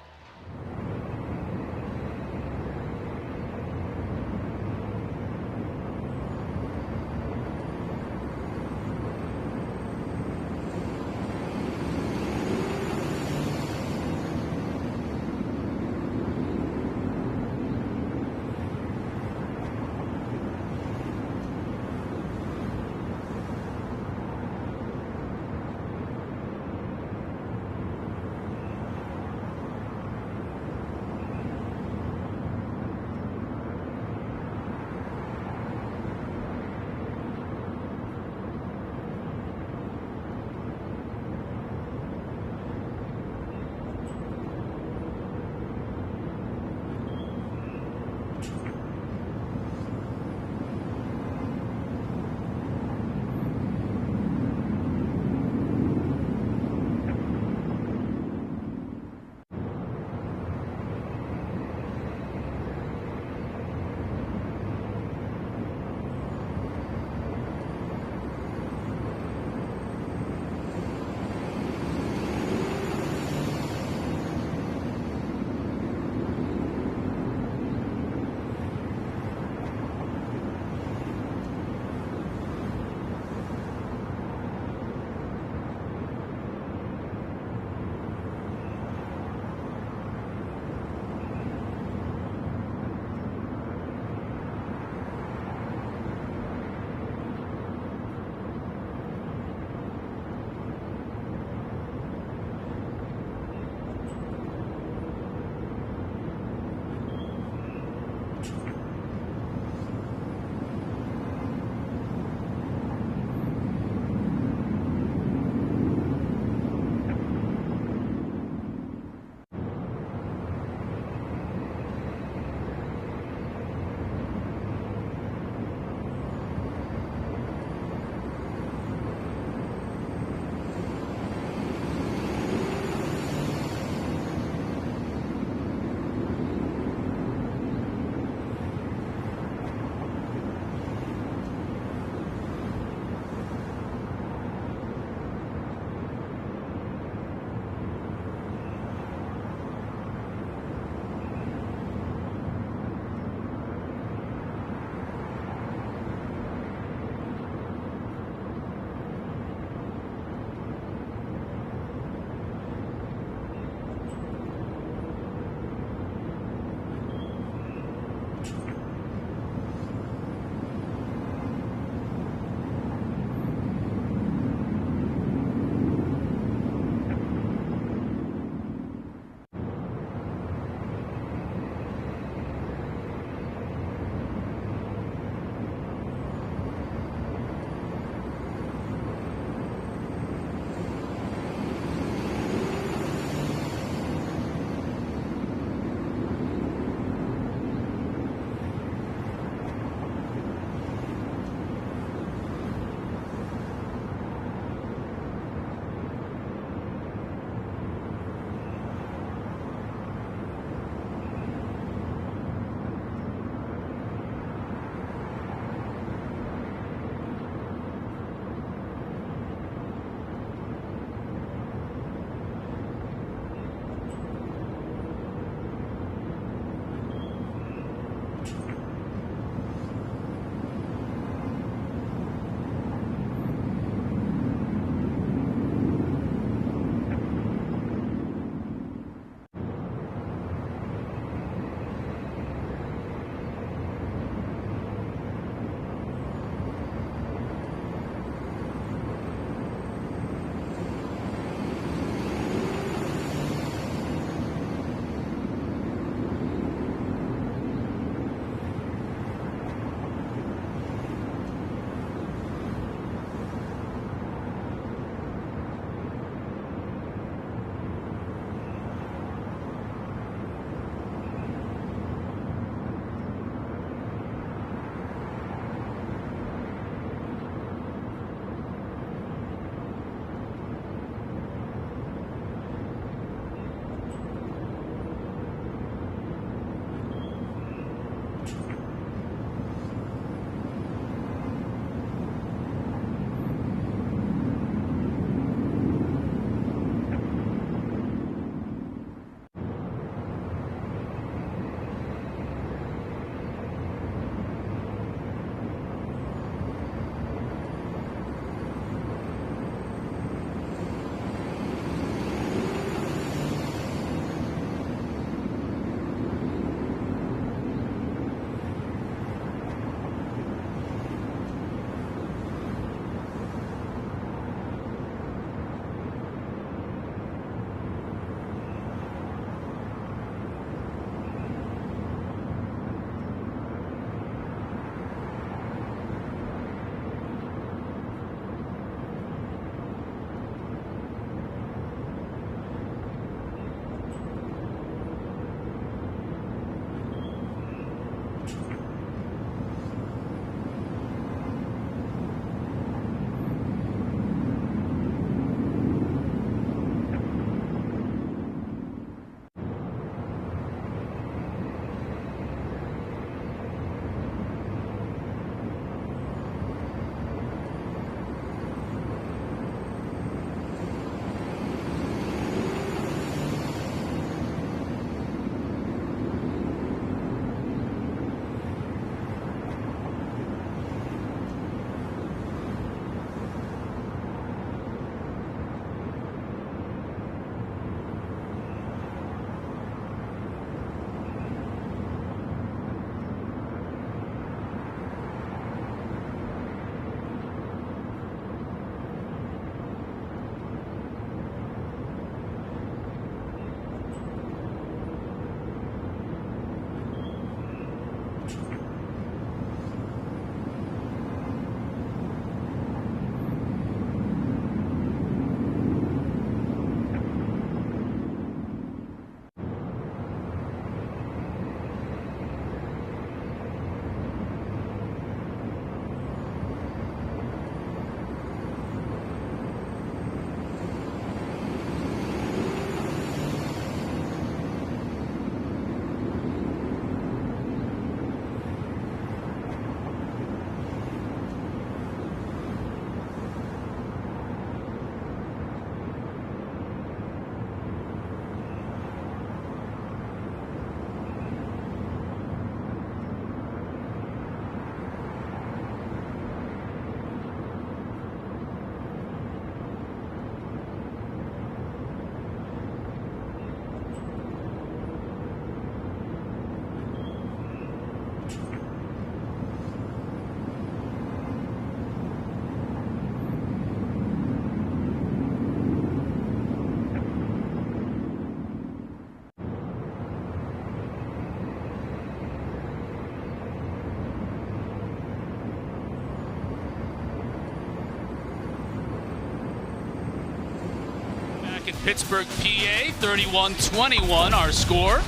back in Pittsburgh, PA, 31-21 our score.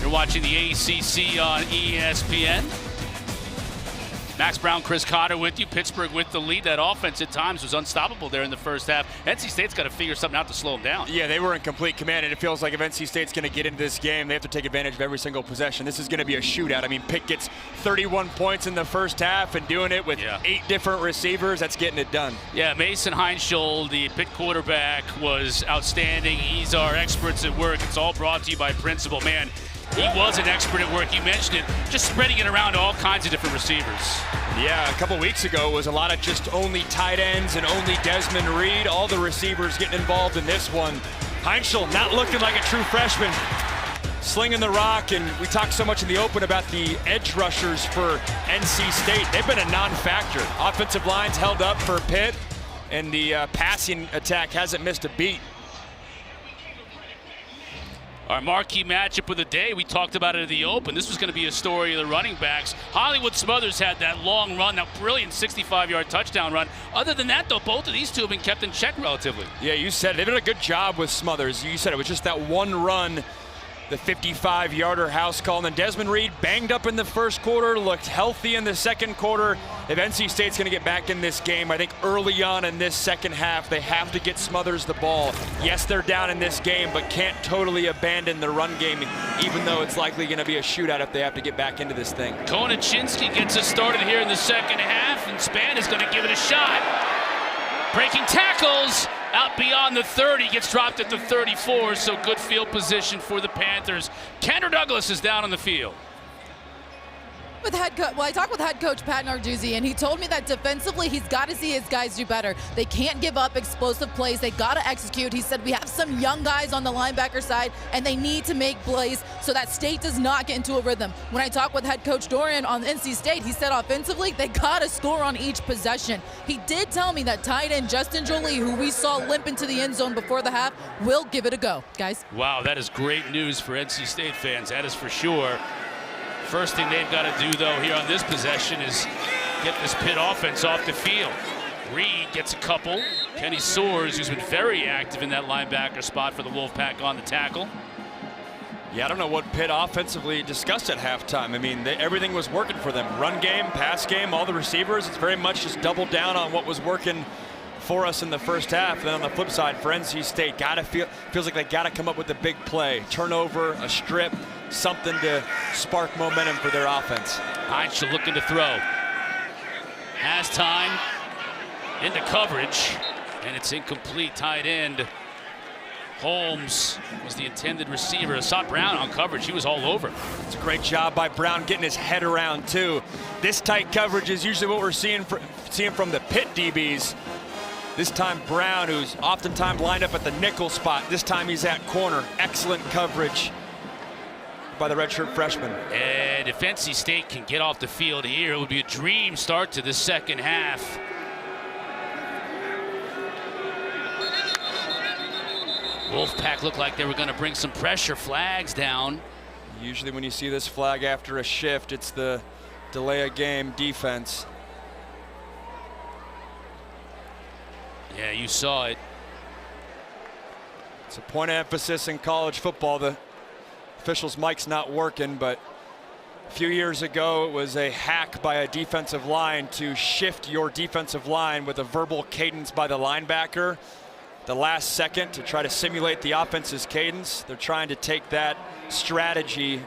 You're watching the ACC on ESPN. Max Brown, Chris Cotter with you. Pittsburgh with the lead. That offense at times was unstoppable there in the first half. NC State's got to figure something out to slow them down. Yeah, they were in complete command, and it feels like if NC State's going to get into this game, they have to take advantage of every single possession. This is going to be a shootout. I mean, Pitt gets 31 points in the first half, and doing it with 8 different receivers, that's getting it done. Yeah, Mason Heinschel, the Pitt quarterback, was outstanding. He's our experts at work. It's all brought to you by Principal. Man, he was an expert at work. You mentioned it, just spreading it around to all kinds of different receivers. Yeah, a couple weeks ago it was a lot of just only tight ends and only Desmond Reed. All the receivers getting involved in this one. Heinschel not looking like a true freshman, slinging the rock, and we talked so much in the open about the edge rushers for NC State. They've been a non-factor. Offensive line's held up for Pitt, and the passing attack hasn't missed a beat. Our marquee matchup of the day, we talked about it in the open. This was going to be a story of the running backs. Hollywood Smothers had that long run, that brilliant 65-yard touchdown run. Other than that, though, both of these two have been kept in check relatively. Yeah, you said it. They did a good job with Smothers. You said it was just that one run, the 55-yarder house call. And then Desmond Reed banged up in the first quarter, looked healthy in the second quarter. If NC State's going to get back in this game, I think early on in this second half, they have to get Smothers the ball. Yes, they're down in this game, but can't totally abandon the run game, even though it's likely going to be a shootout if they have to get back into this thing. Konachinsky gets us started here in the second half, and Spann is going to give it a shot. Breaking tackles out beyond the 30, gets dropped at the 34, so good field position for the Panthers. Kendra Douglas is down on the field. I talked with head coach Pat Narduzzi, and he told me that defensively he's got to see his guys do better. They can't give up explosive plays. They got to execute. He said we have some young guys on the linebacker side, and they need to make plays so that State does not get into a rhythm. When I talked with head coach Dorian on NC State, he said offensively they got to score on each possession. He did tell me that tight end Justin Jolie, who we saw limp into the end zone before the half, will give it a go. Guys. Wow, that is great news for NC State fans. That is for sure. First thing they've got to do, though, here on this possession is get this Pitt offense off the field. Reed gets a couple. Kenny Soares, who's been very active in that linebacker spot for the Wolfpack, on the tackle. Yeah, I don't know what Pitt offensively discussed at halftime. I mean, everything was working for them. Run game, pass game, all the receivers. It's very much just doubled down on what was working for us in the first half. And then on the flip side, for NC State, feels like they got to come up with a big play. Turnover, a strip, something to spark momentum for their offense. Heinschel looking to throw. Has time. Into coverage. And it's incomplete. Tight end Holmes was the intended receiver. Assad Brown on coverage. He was all over. It's a great job by Brown getting his head around, too. This tight coverage is usually what we're seeing from the Pitt DBs. This time Brown, who's oftentimes lined up at the nickel spot, this time he's at corner. Excellent coverage by the redshirt freshman. And if NC State can get off the field here, it would be a dream start to the second half. Wolfpack looked like they were going to bring some pressure. Flags down. Usually when you see this flag after a shift, it's the delay a game defense. Yeah, you saw it. It's a point of emphasis in college football. The official's mic's not working, but a few years ago it was a hack by a defensive line to shift your defensive line with a verbal cadence by the linebacker the last second to try to simulate the offense's cadence. They're trying to take that strategy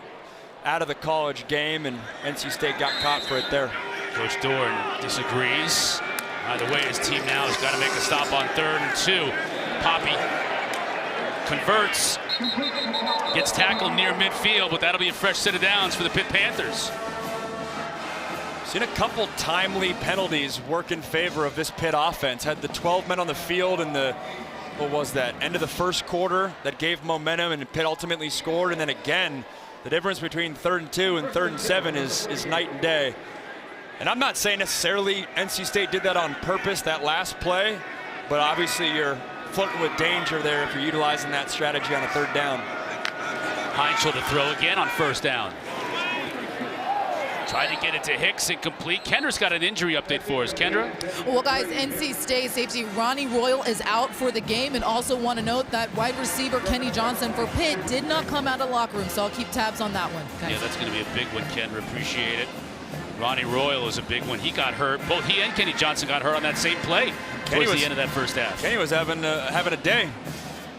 out of the college game, and NC State got caught for it there. Coach Dorn disagrees. Either way, his team now has got to make a stop on 3rd and 2. Poppy converts, gets tackled near midfield, but that'll be a fresh set of downs for the Pitt Panthers. Seen a couple timely penalties work in favor of this Pitt offense. Had the 12 men on the field in the, what was that, end of the first quarter that gave momentum, and Pitt ultimately scored. And then again, the difference between 3rd and 2 and 3rd and 7 is night and day. And I'm not saying necessarily NC State did that on purpose, that last play, but obviously you're flirting with danger there if you're utilizing that strategy on a 3rd down. Heinschel to throw again on 1st down. Tried to get it to Hicks, incomplete. Kendra's got an injury update for us. Kendra? Well, guys, NC State safety Ronnie Royal is out for the game, and also want to note that wide receiver Kenny Johnson for Pitt did not come out of the locker room, so I'll keep tabs on that one. Guys. Yeah, that's going to be a big one, Kendra. Appreciate it. Ronnie Royal is a big one. He got hurt. Both he and Kenny Johnson got hurt on that same play towards the end of that first half. Kenny was having a day.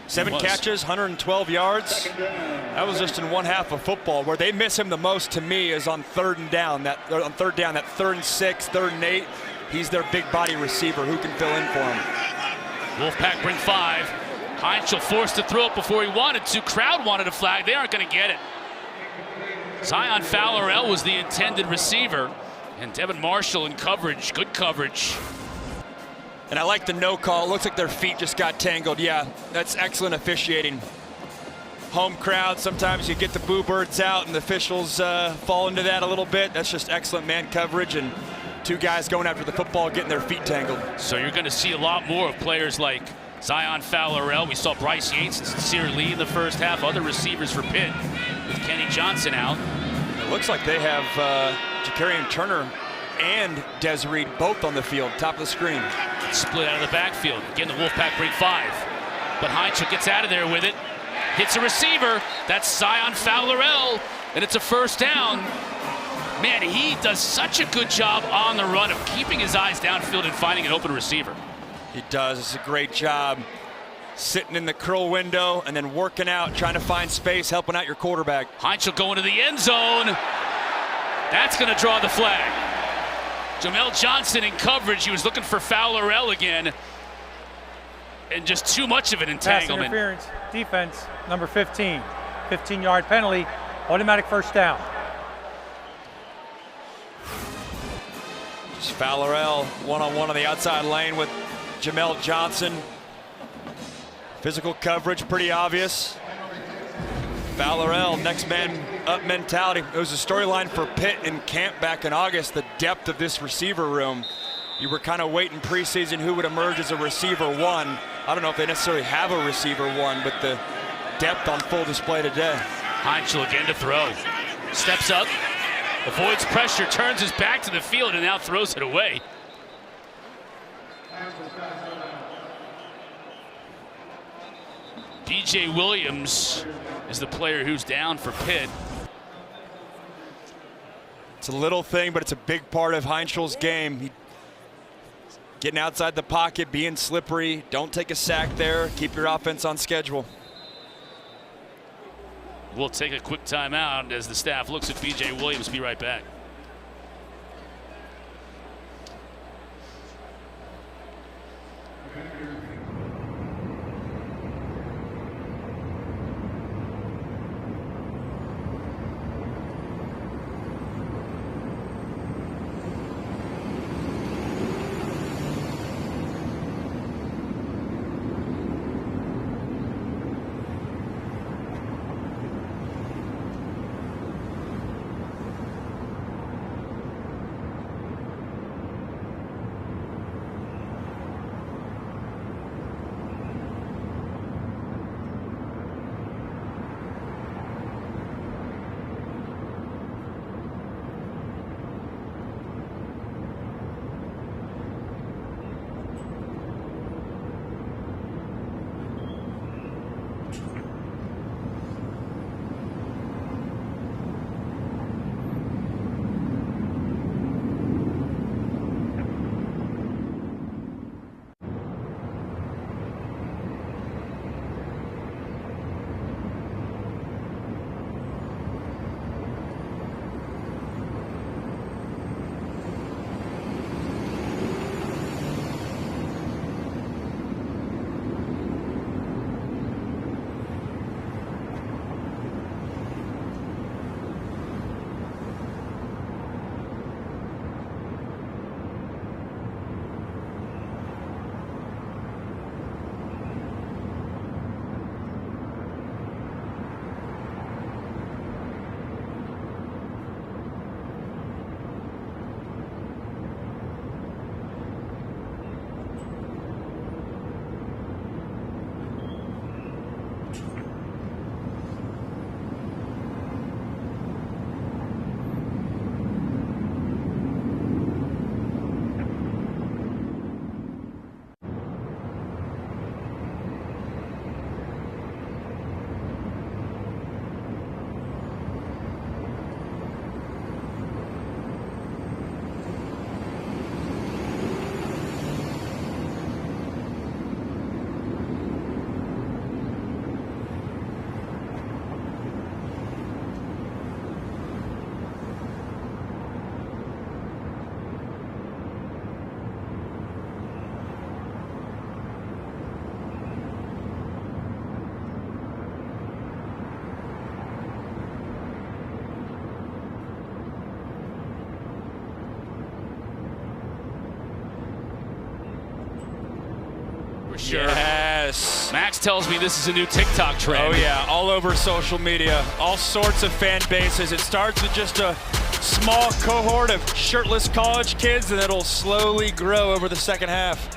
7 catches, 112 yards. That was just in one half of football. Where they miss him the most to me is on third down, that 3rd and 6, 3rd and 8. He's their big body receiver who can fill in for him. Wolfpack bring 5. Heinzel forced to throw it before he wanted to. Crowd wanted a flag. They aren't going to get it. Zion Fowlerell was the intended receiver. And Devin Marshall in coverage. Good coverage. And I like the no call. It looks like their feet just got tangled. Yeah, that's excellent officiating. Home crowd, sometimes you get the boo birds out and the officials fall into that a little bit. That's just excellent man coverage, and 2 guys going after the football getting their feet tangled. So you're going to see a lot more of players like Zion Fowlerell. We saw Bryce Yates and Sincere Lee in the first half. Other receivers for Pitt with Kenny Johnson out. It looks like they have Ja'Carrion Turner and Des Reed both on the field, top of the screen. Split out of the backfield. Again, the Wolfpack bring 5. But Heinzel gets out of there with it. Hits a receiver. That's Zion Fowlerell. And it's a first down. Man, he does such a good job on the run of keeping his eyes downfield and finding an open receiver. He does. It's a great job. Sitting in the curl window and then working out, trying to find space, helping out your quarterback. Heinzel going to the end zone. That's going to draw the flag. Jamel Johnson in coverage. He was looking for Fowlerell again. And just too much of an entanglement. Pass interference, defense, number 15. 15-yard penalty, automatic first down. Just Fowlerell one-on-one on the outside lane with Jamel Johnson. Physical coverage, pretty obvious. Fowlerell, next man up mentality. It was a storyline for Pitt in camp back in August, the depth of this receiver room. You were kind of waiting preseason who would emerge as a receiver 1. I don't know if they necessarily have a receiver 1, but the depth on full display today. Heinzel again to throw. Steps up, avoids pressure, turns his back to the field, and now throws it away. DJ Williams is the player who's down for Pitt. It's a little thing, but it's a big part of Heinzel's game. Getting outside the pocket, being slippery. Don't take a sack there. Keep your offense on schedule. We'll take a quick timeout as the staff looks at BJ Williams. Be right back. gesture. Yes. Max tells me this is a new TikTok trend. Oh yeah, all over social media, all sorts of fan bases. It starts with just a small cohort of shirtless college kids, and it'll slowly grow over the second half.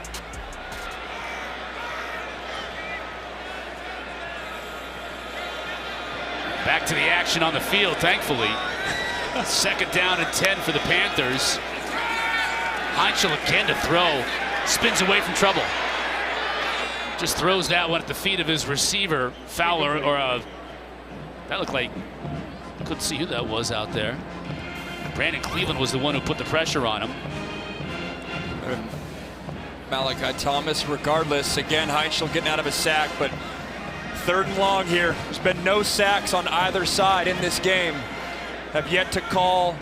Back to the action on the field, thankfully. Second down and 10 for the Panthers. Heinzel again to throw. Spins away from trouble. Just throws that one at the feet of his receiver, Fowler, or that looked like, couldn't see who that was out there. Brandon Cleveland was the one who put the pressure on him. Malachi Thomas, regardless, again, Heinzel getting out of a sack, but 3rd and long here. There's been no sacks on either side in this game. Have yet to call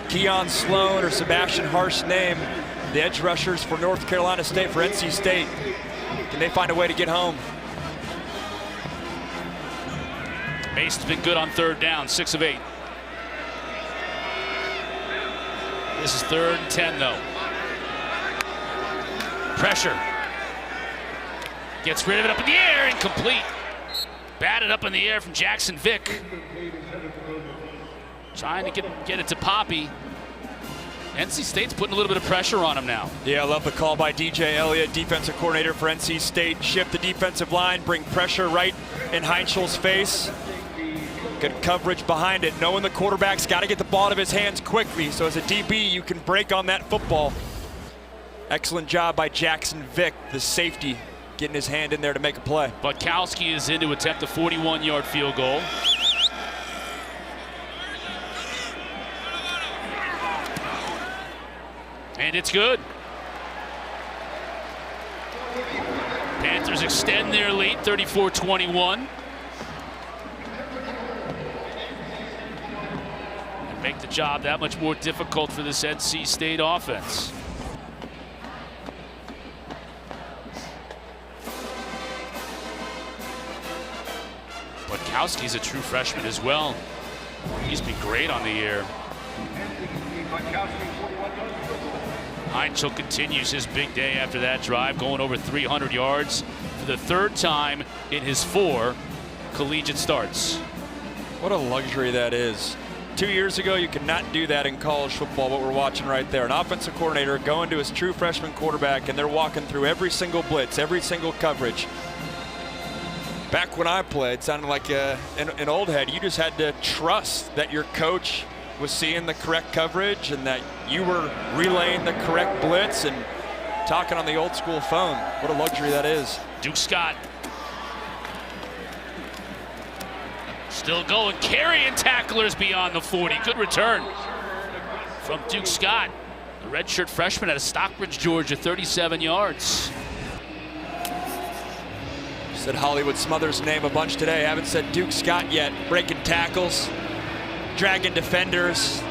Keon Sloan or Sebastian Harsh's name, the edge rushers for North Carolina State, for NC State. Can they find a way to get home? Mason's been good on 3rd down, 6 of 8. This is 3rd and 10 though. Pressure. Gets rid of it up in the air, incomplete. Batted up in the air from Jackson Vick. Trying to get it to Poppy. NC State's putting a little bit of pressure on him now. Yeah, I love the call by DJ Elliott, defensive coordinator for NC State. Shift the defensive line, bring pressure right in Heinzel's face. Good coverage behind it, knowing the quarterback's got to get the ball out of his hands quickly. So as a DB, you can break on that football. Excellent job by Jackson Vick, the safety, getting his hand in there to make a play. Butkowski is in to attempt a 41-yard field goal. And it's good. Panthers extend their lead, 34-21. And make the job that much more difficult for this NC State offense. Butkowski's a true freshman as well. He's been great on the year. Heinzel continues his big day after that drive, going over 300 yards for the 3rd time in his 4 collegiate starts. What a luxury that is. 2 years ago, you could not do that in college football, what we're watching right there. An offensive coordinator going to his true freshman quarterback, and they're walking through every single blitz, every single coverage. Back when I played, it sounded like an old head. You just had to trust that your coach was seeing the correct coverage and that you were relaying the correct blitz and talking on the old school phone. What a luxury that is. Duke Scott still going, carrying tacklers beyond the 40. Good return from Duke Scott, the redshirt freshman out of Stockbridge, Georgia, 37 yards. Said Hollywood Smothers' name a bunch today. Haven't said Duke Scott yet. Breaking tackles, dragging defenders,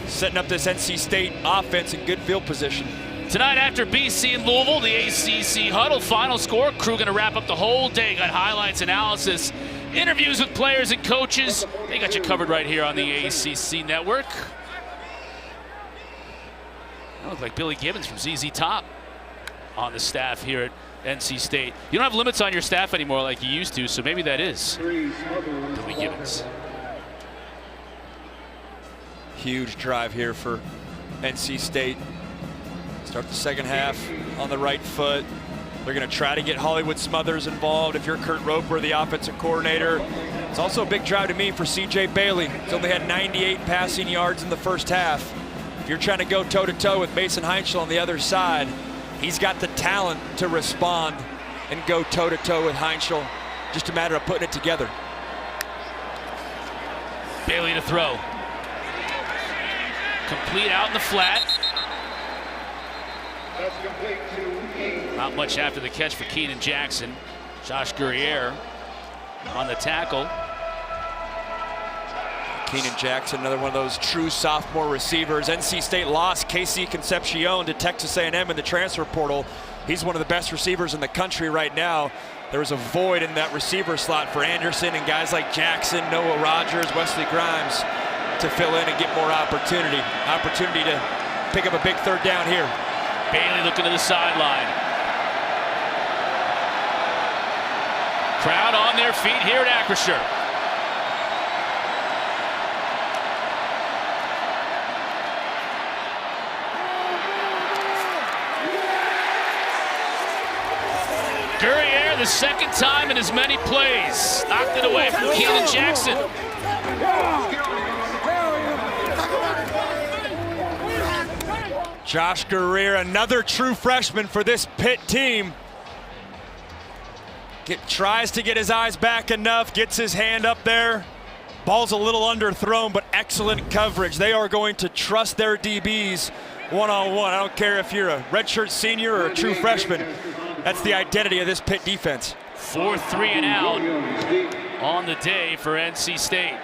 setting up this NC State offense in good field position. Tonight after BC and Louisville, the ACC Huddle final score. Crew going to wrap up the whole day. Got highlights, analysis, interviews with players and coaches. They got you covered right here on the ACC Network. That looks like Billy Gibbons from ZZ Top on the staff here at NC State. You don't have limits on your staff anymore like you used to, so maybe that is Billy Gibbons. Huge drive here for NC State. Start the second half on the right foot. They're going to try to get Hollywood Smothers involved. If you're Kurt Roper, the offensive coordinator, it's also a big drive to me for CJ Bailey. He's only had 98 passing yards in the first half. If you're trying to go toe-to-toe with Mason Heinzel on the other side, he's got the talent to respond and go toe-to-toe with Heinzel. Just a matter of putting it together. Bailey to throw. Complete out in the flat. Not much after the catch for Keenan Jackson. Josh Guerriere on the tackle. Keenan Jackson, another one of those true sophomore receivers. NC State lost Casey Concepcion to Texas A&M in the transfer portal. He's one of the best receivers in the country right now. There was a void in that receiver slot for Anderson and guys like Jackson, Noah Rogers, Wesley Grimes to fill in and get more opportunity. Opportunity to pick up a big third down here. Bailey looking to the sideline. Crowd on their feet here at Acrisure. Guerriere, the second time in as many plays. Knocked it away from Keenan Jackson. Josh Guerriere, another true freshman for this Pitt team. Tries to get his eyes back enough, gets his hand up there. Ball's a little underthrown, but excellent coverage. They are going to trust their DBs one-on-one. I don't care if you're a redshirt senior or a true freshman. That's the identity of this Pitt defense. 4-3 and out on the day for NC State.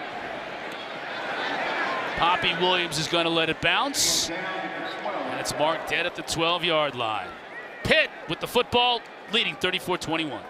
Poppy Williams is going to let it bounce. And it's marked dead at the 12-yard line. Pitt with the football, leading 34-21.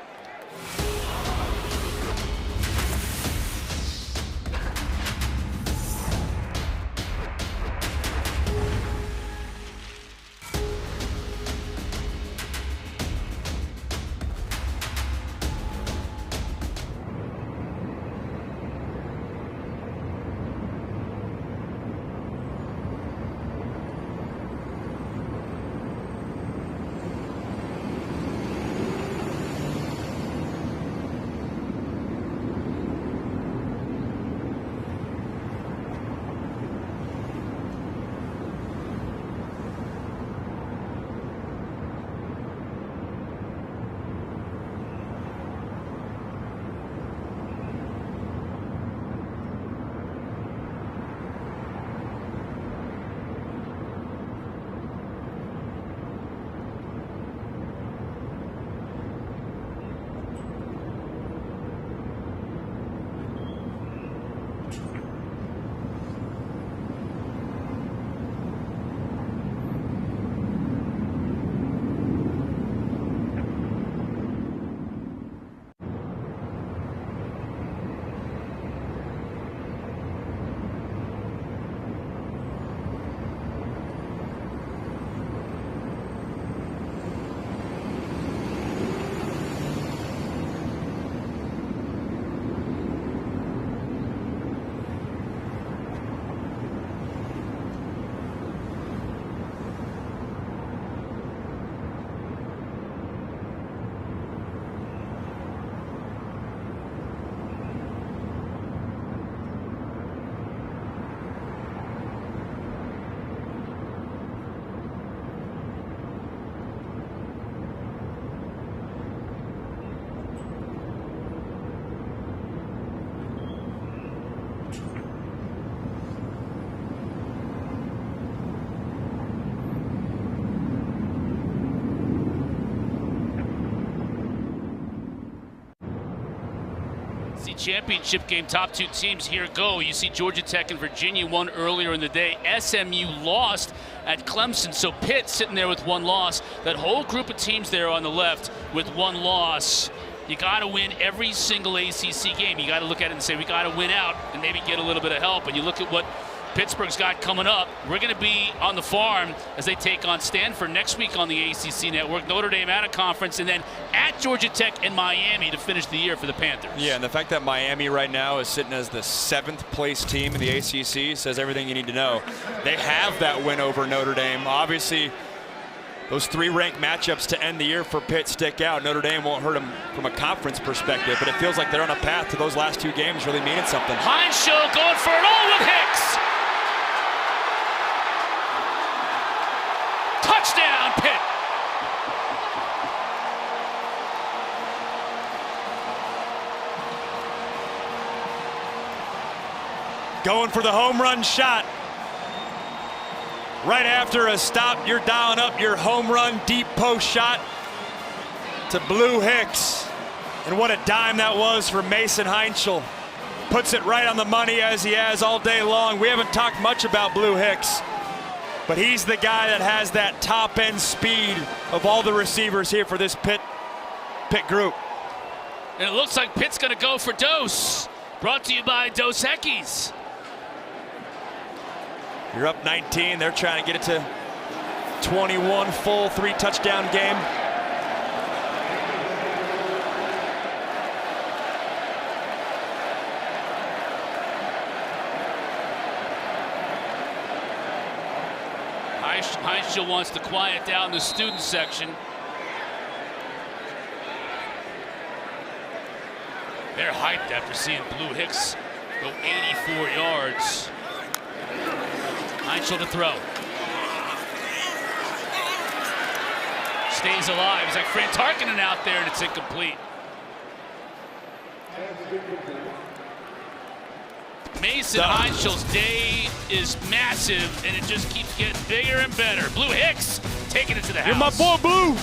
Championship game, top two teams here go. You see Georgia Tech and Virginia won earlier in the day. SMU lost at Clemson, so Pitt sitting there with one loss. That whole group of teams there on the left with one loss. You got to win every single ACC game. You got to look at it and say, we got to win out and maybe get a little bit of help. And you look at what Pittsburgh's got coming up. We're going to be on the farm as they take on Stanford next week on the ACC network. Notre Dame at a conference, and then at Georgia Tech and Miami to finish the year for the Panthers. Yeah, and the fact that Miami right now is sitting as the 7th place team in the ACC says everything you need to know. They have that win over Notre Dame. Obviously, those 3 ranked matchups to end the year for Pitt stick out. Notre Dame won't hurt them from a conference perspective, but it feels like they're on a path to those last 2 games really meaning something. Heinschel going for it all with Hicks. Touchdown, Pitt. Going for the home run shot. Right after a stop, you're dialing up your home run deep post shot to Blue Hicks. And what a dime that was for Mason Heinschel. Puts it right on the money as he has all day long. We haven't talked much about Blue Hicks, but he's the guy that has that top end speed of all the receivers here for this Pitt group. And it looks like Pitt's going to go for Dose. Brought to you by Dos Equis. You're up 19. They're trying to get it to 21, full 3 touchdown game. Heinschel wants to quiet down the student section. They're hyped after seeing Blue Hicks go 84 yards. Heinschel to throw. Stays alive. It's like Fran Tarkinen out there, and it's incomplete. Mason Heinschel's day is massive, and it just keeps getting bigger and better. Blue Hicks taking it to the house. You're my boy, Blue.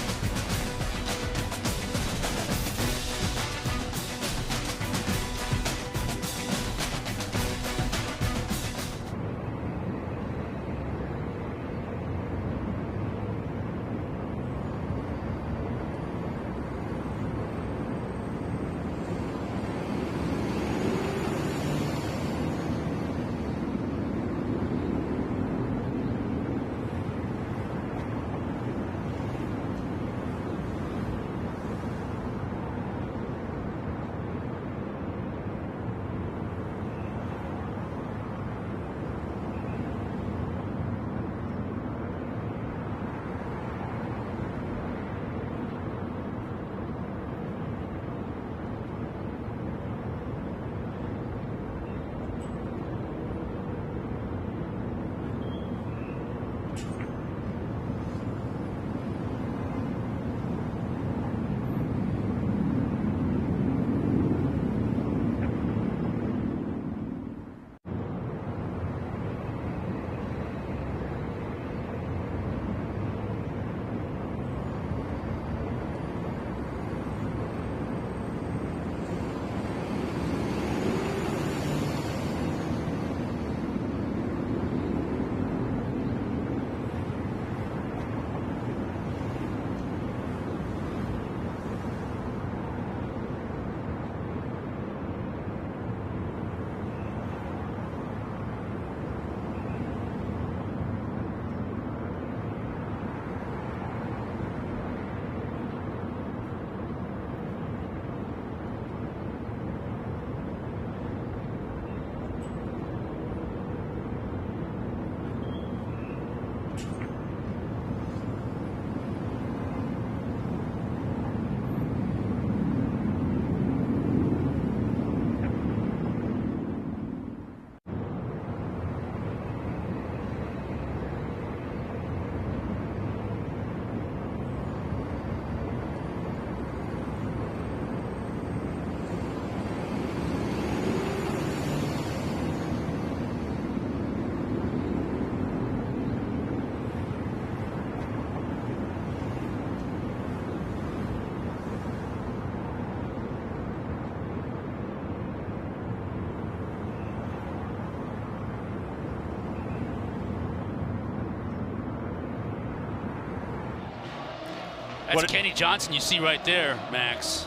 That's Kenny Johnson you see right there, Max.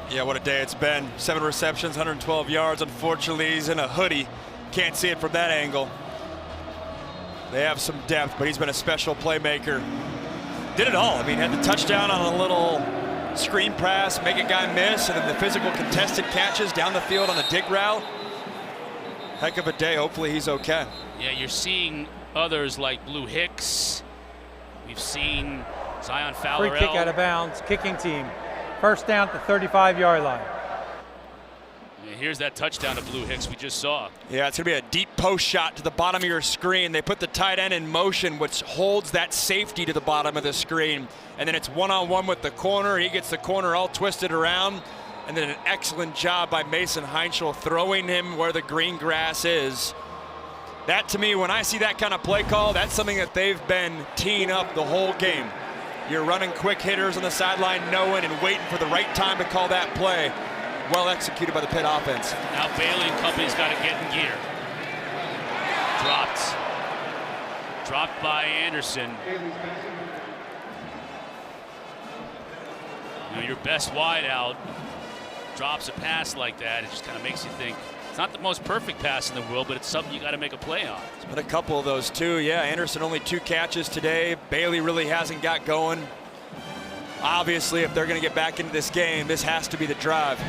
Yeah, what a day it's been. 7 receptions, 112 yards. Unfortunately, he's in a hoodie. Can't see it from that angle. They have some depth, but he's been a special playmaker. Did it all. I mean, had the touchdown on a little screen pass, make a guy miss, and then the physical contested catches down the field on a dig route. Heck of a day. Hopefully he's okay. Yeah, you're seeing others like Blue Hicks. We've seen Zion Fowler. Free kick out of bounds, kicking team. First down at the 35-yard line. Yeah, here's that touchdown to Blue Hicks we just saw. Yeah, it's going to be a deep post shot to the bottom of your screen. They put the tight end in motion, which holds that safety to the bottom of the screen. And then it's one-on-one with the corner. He gets the corner all twisted around. And then an excellent job by Mason Heinschel throwing him where the green grass is. That, to me, when I see that kind of play call, that's something that they've been teeing up the whole game. You're running quick hitters on the sideline, knowing and waiting for the right time to call that play. Well executed by the Pitt offense. Now Bailey and company's got to get in gear. Dropped by Anderson. You know, your best wide out drops a pass like that. It just kind of makes you think. It's not the most perfect pass in the world, but it's something you got to make a play on. There's been a couple of those too. Yeah, Anderson only 2 catches today. Bailey really hasn't got going. Obviously, if they're going to get back into this game, this has to be the drive.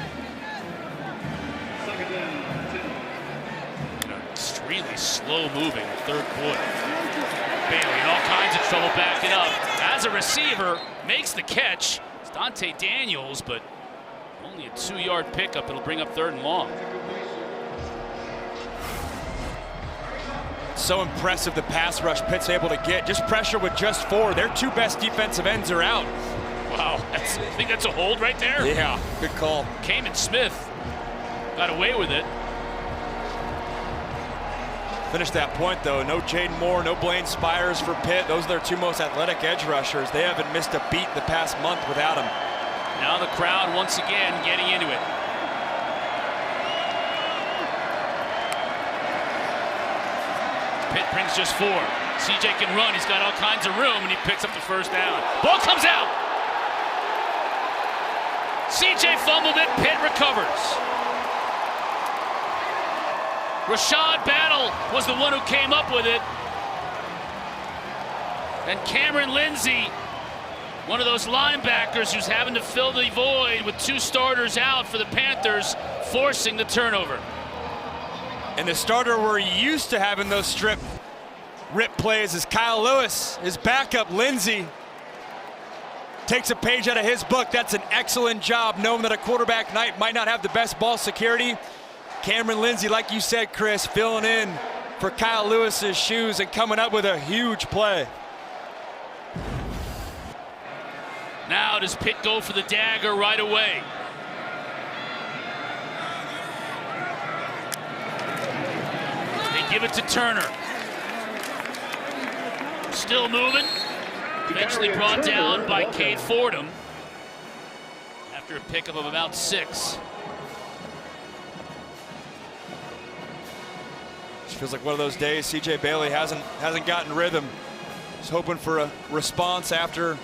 really slow-moving third quarter. Bailey in all kinds of trouble backing up. As a receiver, makes the catch. It's Dante Daniels, but only a 2-yard pickup. It'll bring up 3rd and long. So impressive the pass rush Pitt's able to get. Just pressure with just 4. Their 2 best defensive ends are out. Wow, I think that's a hold right there. Yeah, good call. Kamen Smith got away with it. Finish that point though. No Jaden Moore, no Blaine Spires for Pitt. Those are their 2 most athletic edge rushers. They haven't missed a beat the past month without them. Now the crowd once again getting into it. Pitt brings just 4. CJ can run. He's got all kinds of room, and he picks up the 1st down. Ball comes out. CJ fumbled it. Pitt recovers. Rashad Battle was the one who came up with it. And Cameron Lindsey, one of those linebackers who's having to fill the void with 2 starters out for the Panthers, forcing the turnover. And the starter we're used to having those rip plays is Kyle Lewis. His backup, Lindsey, takes a page out of his book. That's an excellent job, knowing that a quarterback might not have the best ball security. Cameron Lindsey, like you said, Chris, filling in for Kyle Lewis's shoes and coming up with a huge play. Now does Pitt go for the dagger right away? They give it to Turner. Still moving. Eventually brought down by Cade Fordham after a pickup of about 6. Feels like one of those days CJ Bailey hasn't gotten rhythm. He's hoping for a response after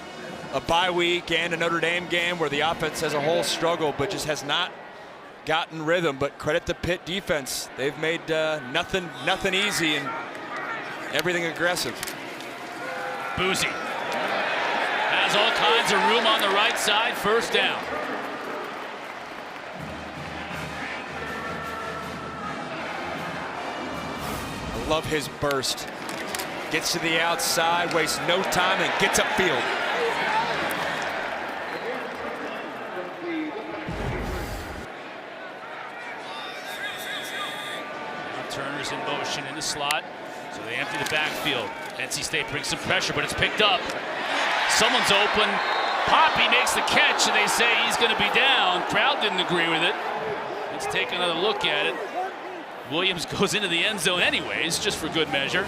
a bye week and a Notre Dame game where the offense as a whole struggled, but just has not gotten rhythm. But credit the Pitt defense. They've made nothing easy and everything aggressive. Boozy has all kinds of room on the right side. 1st down. Love his burst. Gets to the outside, wastes no time, and gets upfield. Now Turner's in motion in the slot, so they empty the backfield. NC State brings some pressure, but it's picked up. Someone's open. Poppy makes the catch, and they say he's going to be down. Crowd didn't agree with it. Let's take another look at it. Williams goes into the end zone anyways, just for good measure.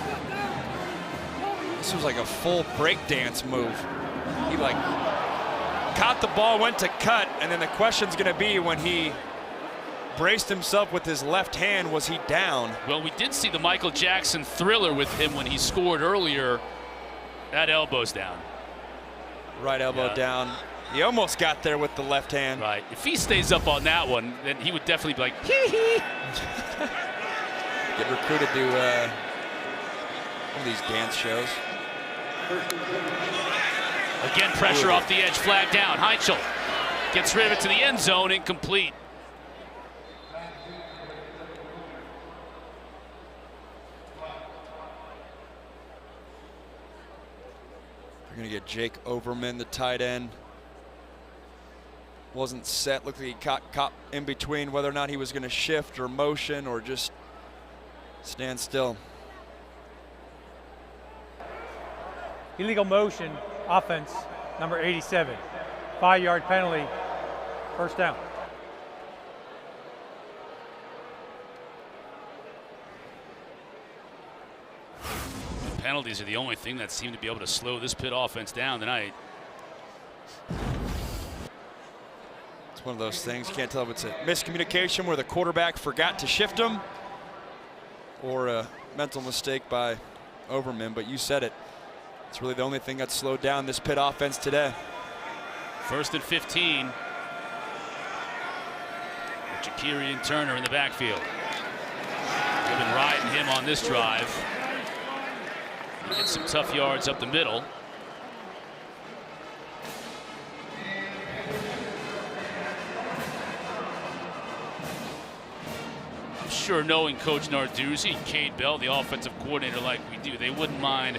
This was like a full breakdance move. He like caught the ball, went to cut, and then the question's gonna be when he braced himself with his left hand, was he down? Well, we did see the Michael Jackson Thriller with him when he scored earlier. That elbow's down. Right elbow down. He almost got there with the left hand. Right. If he stays up on that one, then he would definitely be like, hee hee. Get recruited to one of these dance shows. Again, pressure off the edge, flag down. Heinchel gets rid of it to the end zone, incomplete. They're going to get Jake Overman, the tight end. Wasn't set. Looked like he caught in between whether or not he was going to shift or motion or just stand still. Illegal motion, offense, number 87. 5-yard penalty, 1st down. Penalties are the only thing that seem to be able to slow this Pitt offense down tonight. It's one of those things, you can't tell if it's a miscommunication where the quarterback forgot to shift him or a mental mistake by Overman, but you said it. It's really the only thing that slowed down this Pitt offense today. 1st and 15. Jakiri and Turner in the backfield. They've been riding him on this drive. He gets some tough yards up the middle. sure knowing Coach Narduzzi and Cade Bell, the offensive coordinator, like we do, they wouldn't mind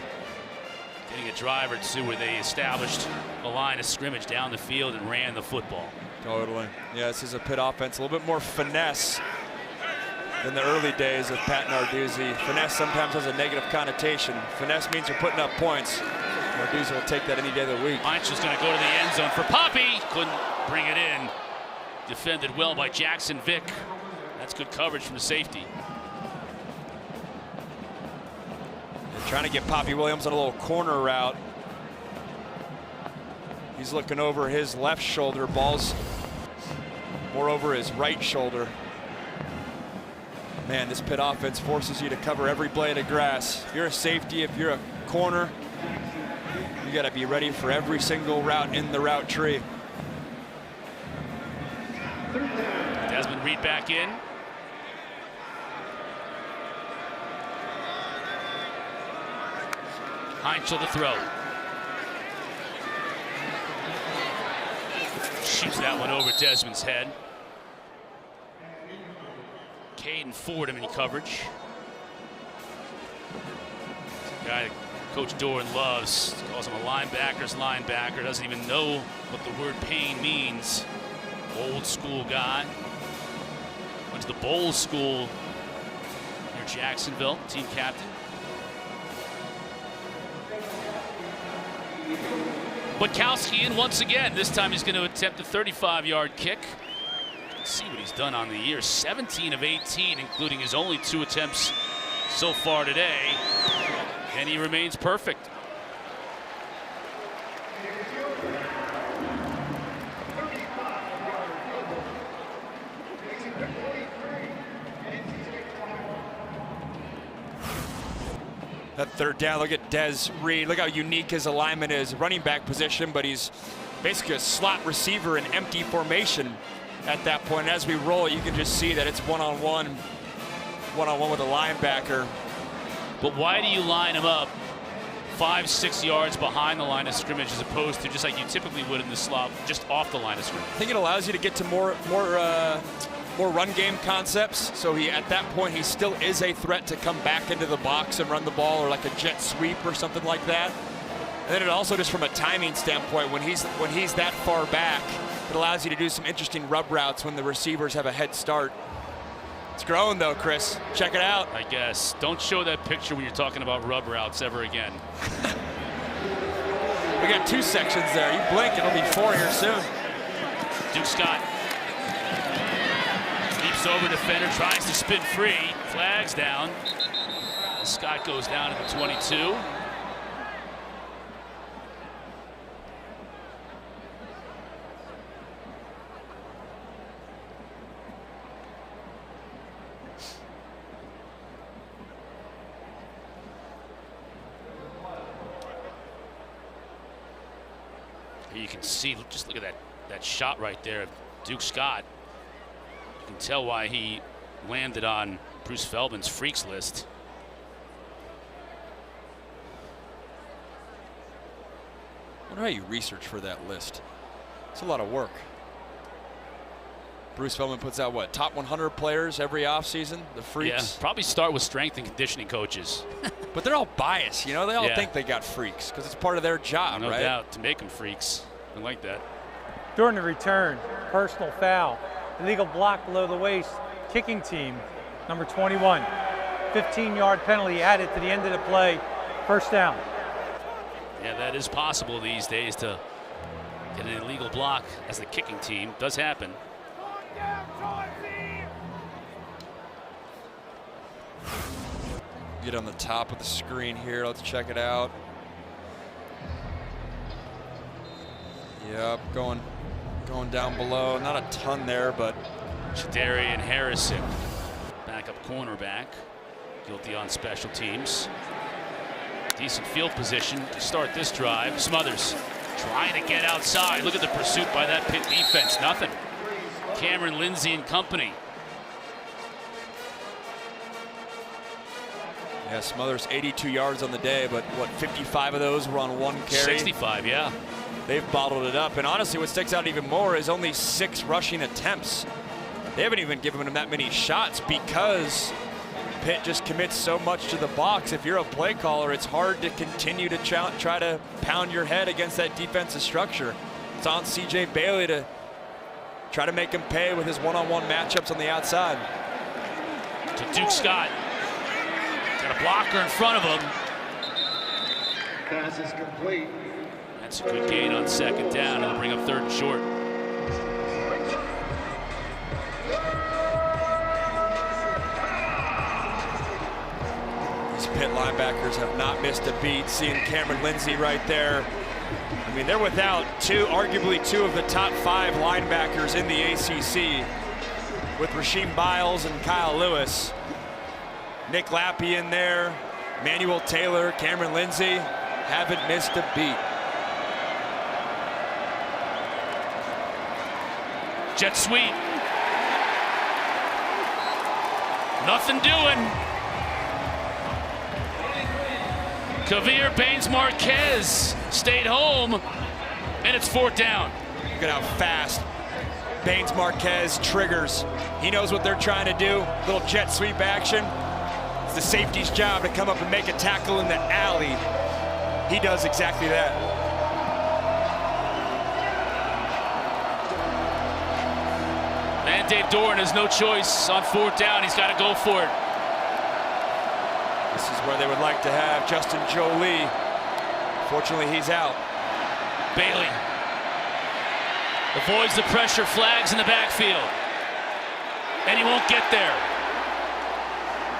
getting a drive or two where they established a line of scrimmage down the field and ran the football. Totally. Yeah, this is a Pitt offense, a little bit more finesse than the early days of Pat Narduzzi. Finesse sometimes has a negative connotation. Finesse means you're putting up points. Narduzzi will take that any day of the week. Heinzel's going to go to the end zone for Poppy. Couldn't bring it in. Defended well by Jackson Vick. That's good coverage from the safety. They're trying to get Poppy Williams on a little corner route. He's looking over his left shoulder. Ball's more over his right shoulder. Man, this Pitt offense forces you to cover every blade of grass. If you're a safety, if you're a corner, you got to be ready for every single route in the route tree. Desmond Reed back in. Heinzel to throw. Shoots that one over Desmond's head. Caden Fordham in coverage. The guy that Coach Doran loves. Calls him a linebacker's linebacker. Doesn't even know what the word pain means. Old school guy. Went to the Bowles School near Jacksonville. Team captain. Bukowski in once again. This time he's going to attempt a 35-yard kick. See what he's done on the year. 17 of 18, including his only 2 attempts so far today. And he remains perfect. That third down, look at Des Reed. Look how unique his alignment is. Running back position, but he's basically a slot receiver in empty formation at that point. As we roll, you can just see that it's one-on-one with a linebacker. But why do you line him up 5-6 yards behind the line of scrimmage as opposed to just like you typically would in the slot, just off the line of scrimmage? I think it allows you to get to more run game concepts. So at that point, he still is a threat to come back into the box and run the ball, or like a jet sweep or something like that. And then it also, just from a timing standpoint, when he's that far back, it allows you to do some interesting rub routes when the receivers have a head start. It's growing though, Chris. Check it out. I guess. Don't show that picture when you're talking about rub routes ever again. We got 2 sections there. You blink, it'll be 4 here soon. Duke Scott leaps over defender, tries to spin free. Flags down. Scott goes down to the 22. You can see, just look at that shot right there of Duke Scott. You can tell why he landed on Bruce Feldman's freaks list. I wonder how you research for that list. It's a lot of work. Bruce Feldman puts out what, top 100 players every offseason? The freaks? Yeah, probably start with strength and conditioning coaches. But they're all biased, you know? They all think they got freaks because it's part of their job, no right? No doubt, to make them freaks. I like that. During the return, personal foul, illegal block below the waist, kicking team, number 21. 15-yard penalty added to the end of the play, first down. Yeah, that is possible these days to get an illegal block as the kicking team. Does happen. Get on the top of the screen here. Let's check it out. Yep, going down below. Not a ton there, but Shadarian Harrison, backup cornerback, guilty on special teams. Decent field position to start this drive. Smothers trying to get outside. Look at the pursuit by that Pitt defense. Nothing. Cameron Lindsay and company. Yeah, Smothers 82 yards on the day, but what, 55 of those were on 1 carry? 65, yeah. They've bottled it up. And honestly, what sticks out even more is only 6 rushing attempts they haven't even given him that many shots because Pitt just commits so much to the box. If you're a play caller, it's hard to continue to try to pound your head against that defensive structure. It's on C.J. Bailey to try to make him pay with his one-on-one matchups on the outside. To Duke Scott. Got a blocker in front of him. Pass is complete. That's a good gain on second down. It'll bring up third and short. These Pitt linebackers have not missed a beat. Seeing Cameron Lindsey right there. I mean, they're without arguably two of the top 5 linebackers in the ACC, with Rasheem Biles and Kyle Lewis. Nick Lappy in there, Manuel Taylor, Cameron Lindsey, haven't missed a beat. Jet sweep. Nothing doing. Kavir Baines-Marquez stayed home, and it's 4th down. Look at how fast Baines-Marquez triggers. He knows what they're trying to do. Little jet sweep action. It's the safety's job to come up and make a tackle in the alley. He does exactly that. And Dave Doran has no choice on 4th down. He's got to go for it. This is where they would like to have Justin Jolie. Fortunately, he's out. Bailey avoids the pressure, flags in the backfield. And he won't get there.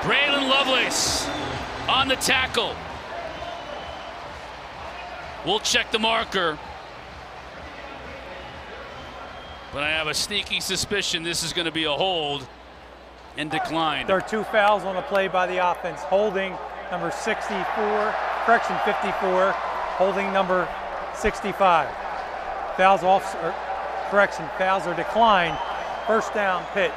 Braylon Lovelace on the tackle. We'll check the marker. But I have a sneaky suspicion this is going to be a hold and decline. There are 2 fouls on the play by the offense. Holding number 64, correction 54, holding number 65. Fouls off, or correction, fouls are declined. 1st down, Pitt.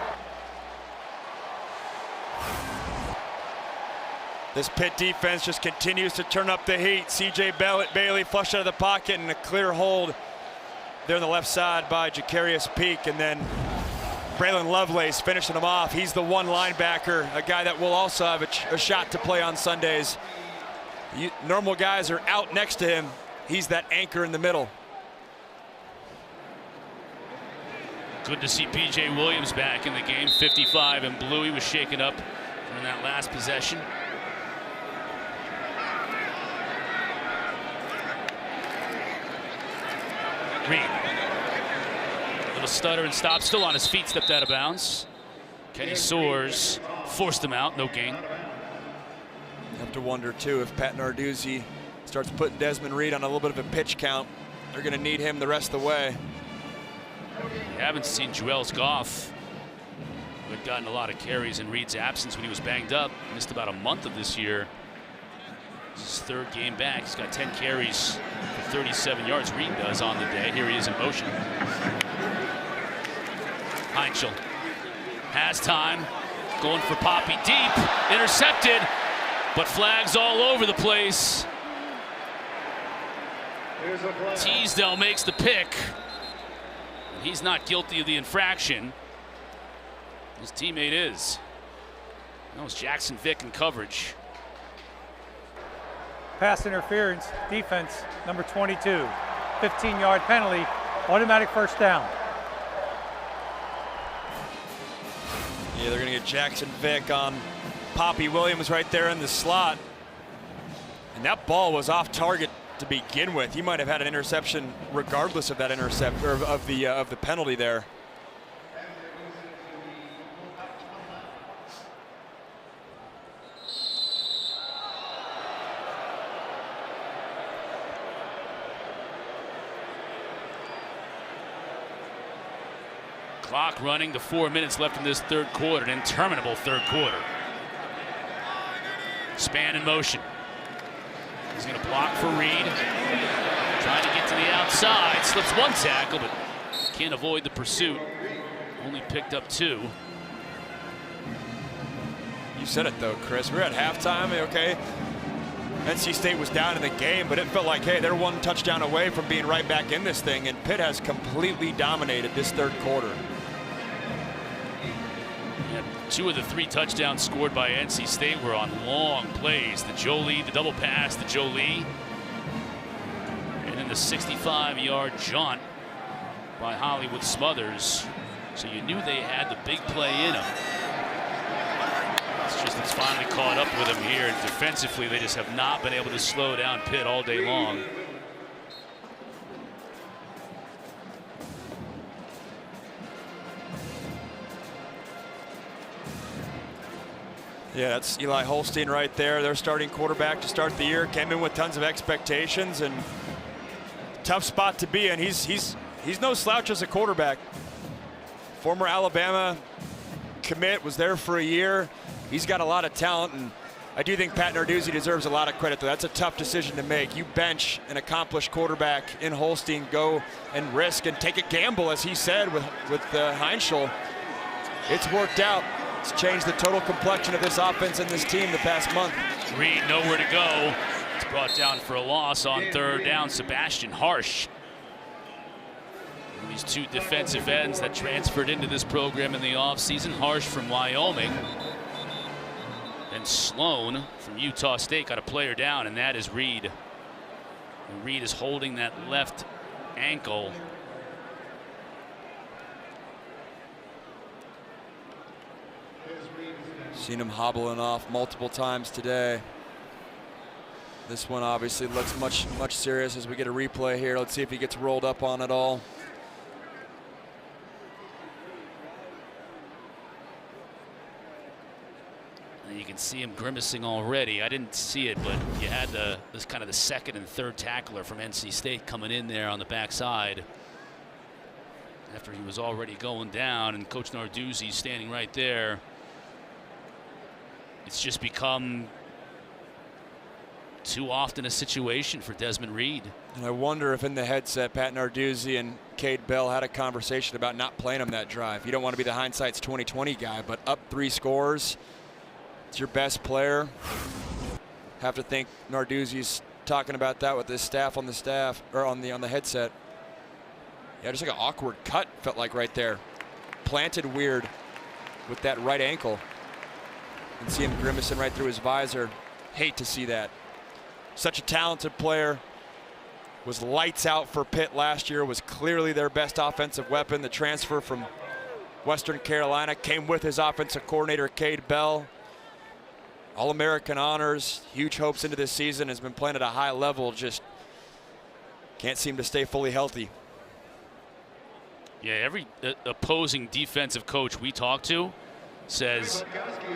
This Pitt defense just continues to turn up the heat. C.J. Bailey flushed out of the pocket and a clear hold there on the left side by Jacarius Peak, and then Braylon Lovelace finishing him off. He's the one linebacker, a guy that will also have a shot to play on Sundays. Normal guys are out next to him. He's that anchor in the middle. Good to see P.J. Williams back in the game. 55 in blue. He was shaken up in that last possession. Reed. Little stutter and stop. Still on his feet. Stepped out of bounds. Kenny Soares forced him out. No gain. You have to wonder, too, if Pat Narduzzi starts putting Desmond Reed on a little bit of a pitch count. They're going to need him the rest of the way. We haven't seen Juelz Goff, who had gotten a lot of carries in Reed's absence when he was banged up. Missed about a month of this year. This is his 3rd game back. He's got 10 carries for 37 yards. Reed does on the day. Here he is in motion. Heinchel has time. Going for Poppy deep. Intercepted, but flags all over the place. Teasdale makes the pick. He's not guilty of the infraction. His teammate is. That was Jackson Vick in coverage. Pass interference, defense, number 22. 15-yard penalty, automatic 1st down. Yeah, they're going to get Jackson Vick on Poppy Williams right there in the slot. And that ball was off target to begin with. He might have had an interception regardless of that intercept, or of the penalty there. Clock running to 4 minutes left in this 3rd quarter, an interminable 3rd quarter. Span in motion. He's going to block for Reed. Trying to get to the outside. Slips 1 tackle, but can't avoid the pursuit. Only picked up 2. You said it, though, Chris. We're at halftime, okay? NC State was down in the game, but it felt like, hey, they're 1 touchdown away from being right back in this thing, and Pitt has completely dominated this 3rd quarter. 2 of the 3 touchdowns scored by NC State were on long plays. The Jolie, the double pass to Jolie. And then the 65-yard jaunt by Hollywood Smothers. So you knew they had the big play in them. It's just it's finally caught up with them here. And defensively, they just have not been able to slow down Pitt all day long. Yeah, that's Eli Holstein right there. Their starting quarterback to start the year. Came in with tons of expectations and tough spot to be in. He's no slouch as a quarterback. Former Alabama commit, was there for a year. He's got a lot of talent, and I do think Pat Narduzzi deserves a lot of credit, though. That's a tough decision to make. You bench an accomplished quarterback in Holstein, go and risk and take a gamble, as he said with Heinschel. It's worked out. It's changed the total complexion of this offense and this team the past month. Reed nowhere to go. It's brought down for a loss on 3rd down. Sebastian Harsh. These 2 defensive ends that transferred into this program in the offseason. Harsh from Wyoming. And Sloan from Utah State got a player down, and that is Reed. And Reed is holding that left ankle. Seen him hobbling off multiple times today. This one obviously looks much serious as we get a replay here. Let's see if he gets rolled up on it all. And you can see him grimacing already. I didn't see it, but you had this kind of the 2nd and 3rd tackler from NC State coming in there on the backside after he was already going down, and Coach Narduzzi standing right there. It's just become too often a situation for Desmond Reed. And I wonder if in the headset, Pat Narduzzi and Cade Bell had a conversation about not playing him that drive. You don't want to be the hindsight's 2020 guy, but up 3 scores, it's your best player. Have to think Narduzzi's talking about that with his staff on the staff, or on the headset. Yeah, just like an awkward cut, felt like right there. Planted weird with that right ankle. And see him grimacing right through his visor. Hate to see that. Such a talented player. Was lights out for Pitt last year. Was clearly their best offensive weapon. The transfer from Western Carolina came with his offensive coordinator, Cade Bell. All-American honors. Huge hopes into this season. Has been playing at a high level. Just can't seem to stay fully healthy. Yeah, every opposing defensive coach we talk to says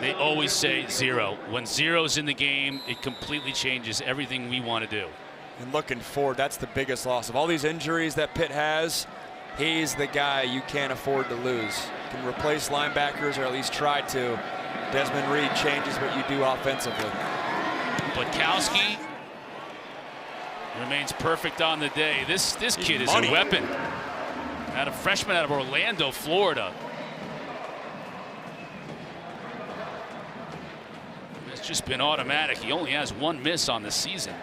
they always say 0. When 0's in the game, it completely changes everything we want to do. And looking forward, that's the biggest loss. Of all these injuries that Pitt has, he's the guy you can't afford to lose. Can replace linebackers, or at least try to. Desmond Reed changes what you do offensively. Butkowski remains perfect on the day. This kid is a weapon. A freshman out of Orlando, Florida. It's just been automatic. He only has 1 miss on the season.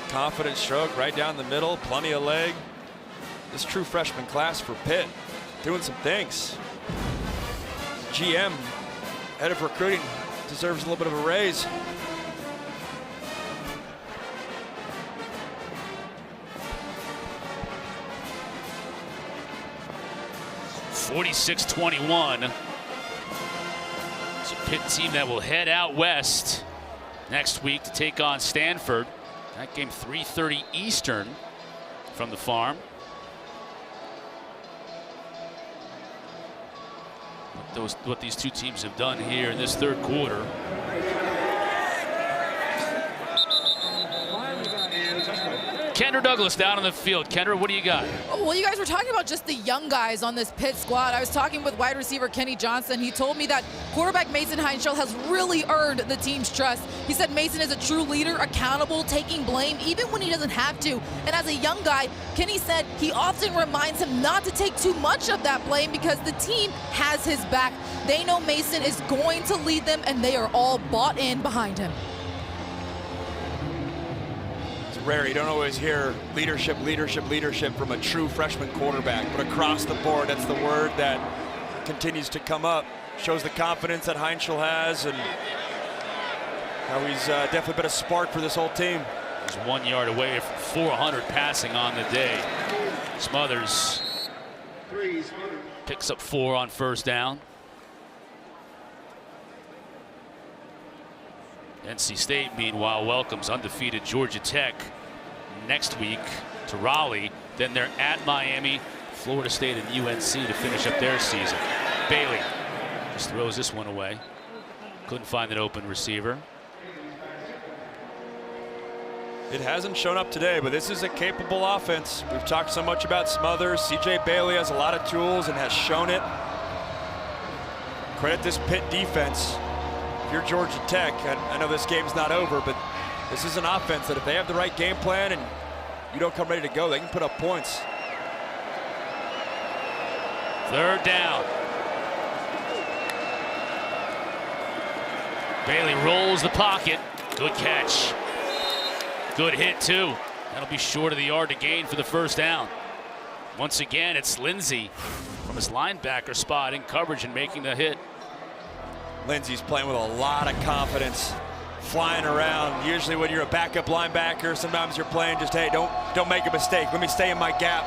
Confident stroke right down the middle, plenty of leg. This true freshman class for Pitt, doing some things. GM, head of recruiting, deserves a little bit of a raise. (46-21). It's a Pitt team that will head out west next week to take on Stanford. That game 3:30 Eastern from the farm. What these 2 teams have done here in this 3rd quarter. Kendra Douglas down on the field. Kendra, what do you got? Well, you guys were talking about just the young guys on this Pitt squad. I was talking with wide receiver Kenny Johnson. He told me that quarterback Mason Heinschel has really earned the team's trust. He said Mason is a true leader, accountable, taking blame, even when he doesn't have to. And as a young guy, Kenny said he often reminds him not to take too much of that blame because the team has his back. They know Mason is going to lead them, and they are all bought in behind him. rare. You don't always hear leadership, leadership, leadership from a true freshman quarterback, but across the board, that's the word that continues to come up. Shows the confidence that Heinschel has and how he's definitely been a spark for this whole team. He's 1 yard away from 400 passing on the day. Smothers picks up 4 on first down. NC State, meanwhile, welcomes undefeated Georgia Tech next week to Raleigh. Then they're at Miami, Florida State, and UNC to finish up their season. Bailey just throws this one away. Couldn't find an open receiver. It hasn't shown up today, but this is a capable offense. We've talked so much about Smothers. CJ Bailey has a lot of tools and has shown it. Credit this Pitt defense. If you're Georgia Tech, I know this game's not over, but this is an offense that if they have the right game plan and you don't come ready to go, they can put up points. Third down. Bailey rolls the pocket. Good catch. Good hit, too. That'll be short of the yard to gain for the first down. Once again, it's Lindsey from his linebacker spot in coverage and making the hit. Lindsey's playing with a lot of confidence, flying around. Usually when you're a backup linebacker, sometimes you're playing just, hey, don't make a mistake. Let me stay in my gap.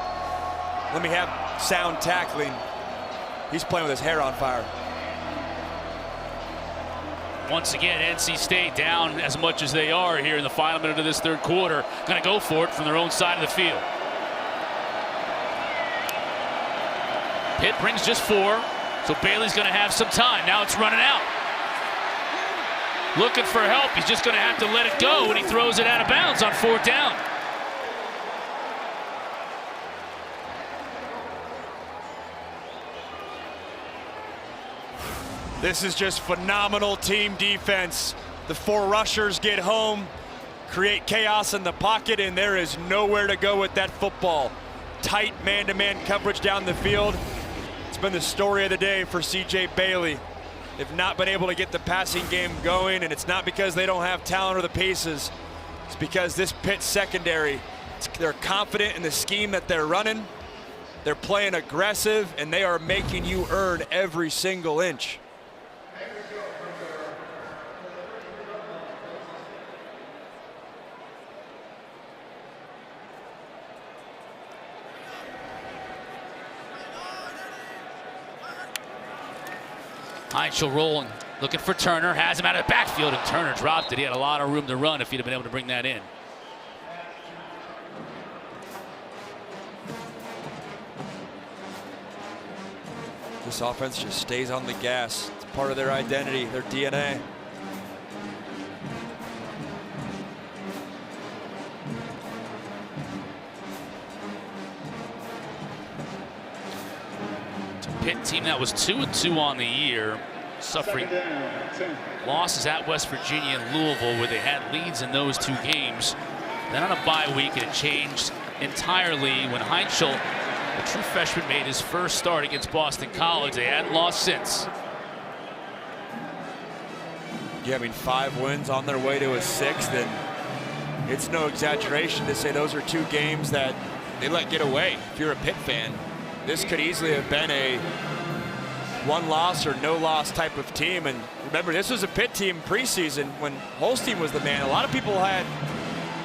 Let me have sound tackling. He's playing with his hair on fire. Once again, NC State down as much as they are here in the final minute of this third quarter. Going to go for it from their own side of the field. Pitt brings just 4, so Bailey's going to have some time. Now it's running out. Looking for help. He's just going to have to let it go when he throws it out of bounds on 4th down. This is just phenomenal team defense. The 4 rushers get home, create chaos in the pocket, and there is nowhere to go with that football. Tight man-to-man coverage down the field. It's been the story of the day for CJ Bailey. They've not been able to get the passing game going, and it's not because they don't have talent or the pieces. It's because this Pitt secondary, they're confident in the scheme that they're running. They're playing aggressive, and they are making you earn every single inch. Heinschel rolling, looking for Turner, has him out of the backfield, and Turner dropped it. He had a lot of room to run if he'd have been able to bring that in. This offense just stays on the gas. It's part of their identity, their DNA. Pitt team that was 2-2 on the year, suffering losses at West Virginia and Louisville, where they had leads in those 2 games. Then on a bye week, it changed entirely when Heinschel, a true freshman, made his first start against Boston College. They hadn't lost since. Yeah, I mean, 5 wins on their way to a 6th, and it's no exaggeration to say those are 2 games that they let get away. If you're a Pitt fan, this could easily have been a 1-loss or no-loss type of team. And remember, this was a Pitt team preseason when Holstein was the man. A lot of people had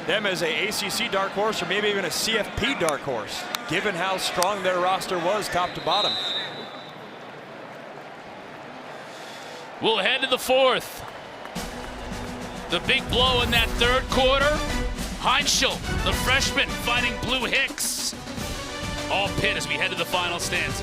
them as a ACC dark horse or maybe even a CFP dark horse, given how strong their roster was top to bottom. We'll head to the 4th. The big blow in that third quarter. Heinschel, the freshman, fighting Blue Hicks. All Pitt as we head to the final stanza.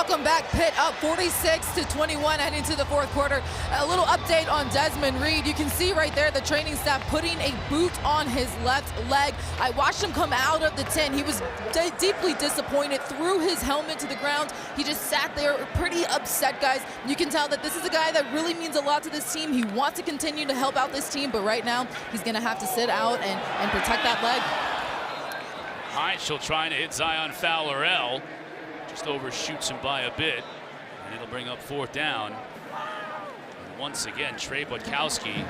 Welcome back. Pitt up 46-21 heading to the fourth quarter. A little update on Desmond Reed. You can see right there the training staff putting a boot on his left leg. I watched him come out of the tent. He was deeply disappointed, threw his helmet to the ground. He just sat there pretty upset, guys. You can tell that this is a guy that really means a lot to this team. He wants to continue to help out this team, but right now he's going to have to sit out and protect that leg. Heinschel trying to hit Zion Fowler-El. Just overshoots him by a bit, and it'll bring up fourth down. And once again, Trey Butkowski.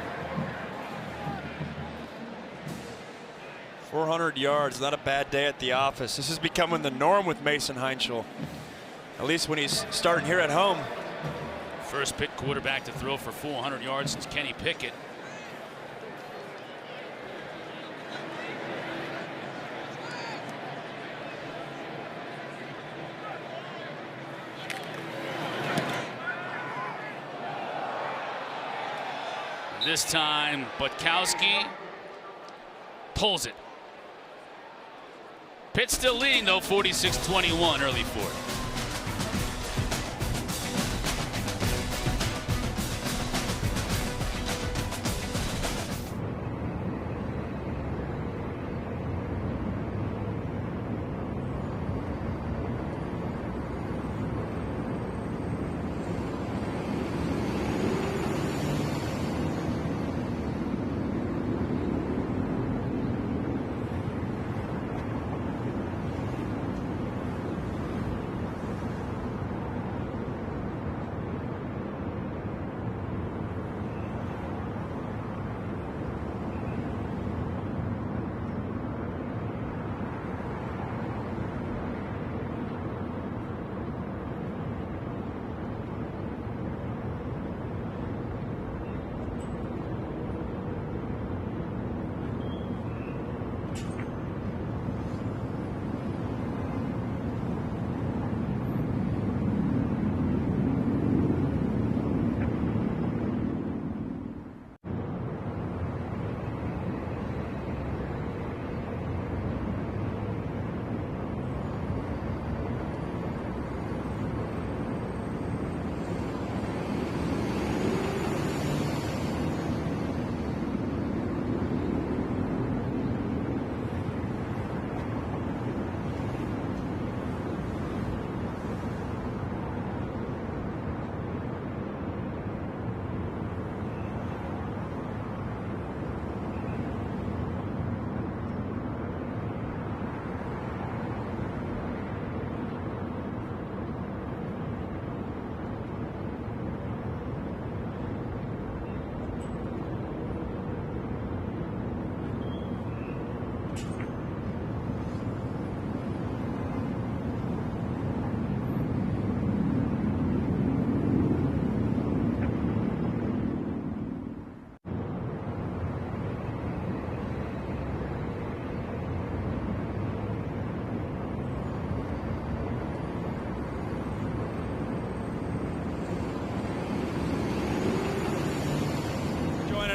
400 yards, not a bad day at the office. This is becoming the norm with Mason Heinschel, at least when he's starting here at home. First Pitt quarterback to throw for 400 yards since Kenny Pickett. This time, Butkowski pulls it. Pitt still leading, though, 46-21, early fourth.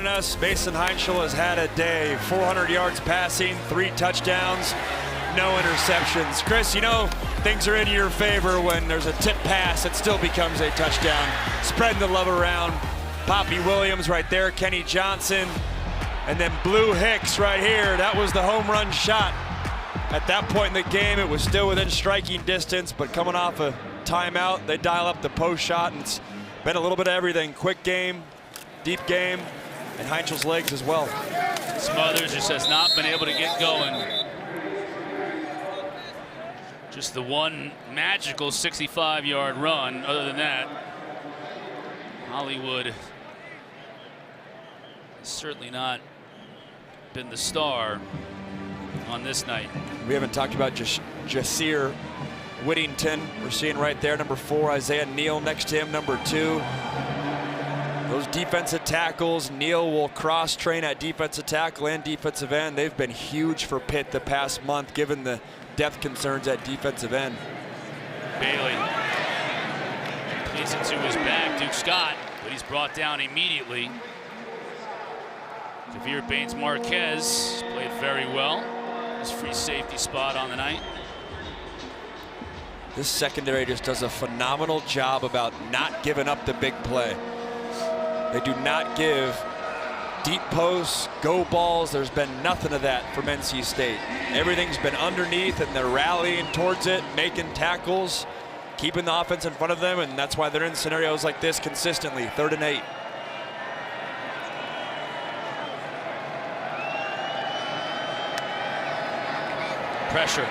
Us, Mason Heinschel has had a day. 400 yards passing, 3 touchdowns, no interceptions. Chris, you know things are in your favor when there's a tip pass that still becomes a touchdown. Spreading the love around. Poppy Williams right there, Kenny Johnson, and then Blue Hicks right here. That was the home run shot. At that point in the game, it was still within striking distance, but coming off a timeout, they dial up the post shot, and it's been a little bit of everything. Quick game, deep game, and Heinschel's legs as well. Smothers just has not been able to get going. Just the one magical 65-yard run. Other than that, Hollywood has certainly not been the star on this night. We haven't talked about Jasir Whittington. We're seeing right there, number 4, Isaiah Neal next to him, number 2. Those defensive tackles, Neal will cross-train at defensive tackle and defensive end. They've been huge for Pitt the past month, given the depth concerns at defensive end. Bailey leads it to his back, Duke Scott, but he's brought down immediately. Javier Baines-Marquez played very well. His free safety spot on the night. This secondary just does a phenomenal job about not giving up the big play. They do not give deep posts, go balls. There's been nothing of that from NC State. Everything's been underneath, and they're rallying towards it, making tackles, keeping the offense in front of them, and that's why they're in scenarios like this consistently. 3rd and 8. Pressure.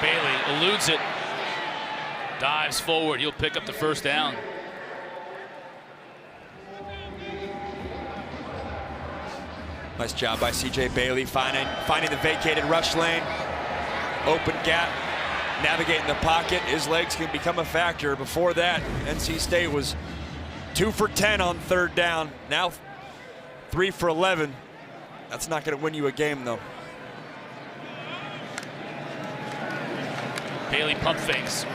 Bailey eludes it. Dives forward. He'll pick up the first down. Nice job by C.J. Bailey finding the vacated rush lane. Open gap. Navigating the pocket. His legs can become a factor. Before that, NC State was 2 for 10 on 3rd down. Now 3 for 11. That's not going to win you a game, though. Bailey pump fakes.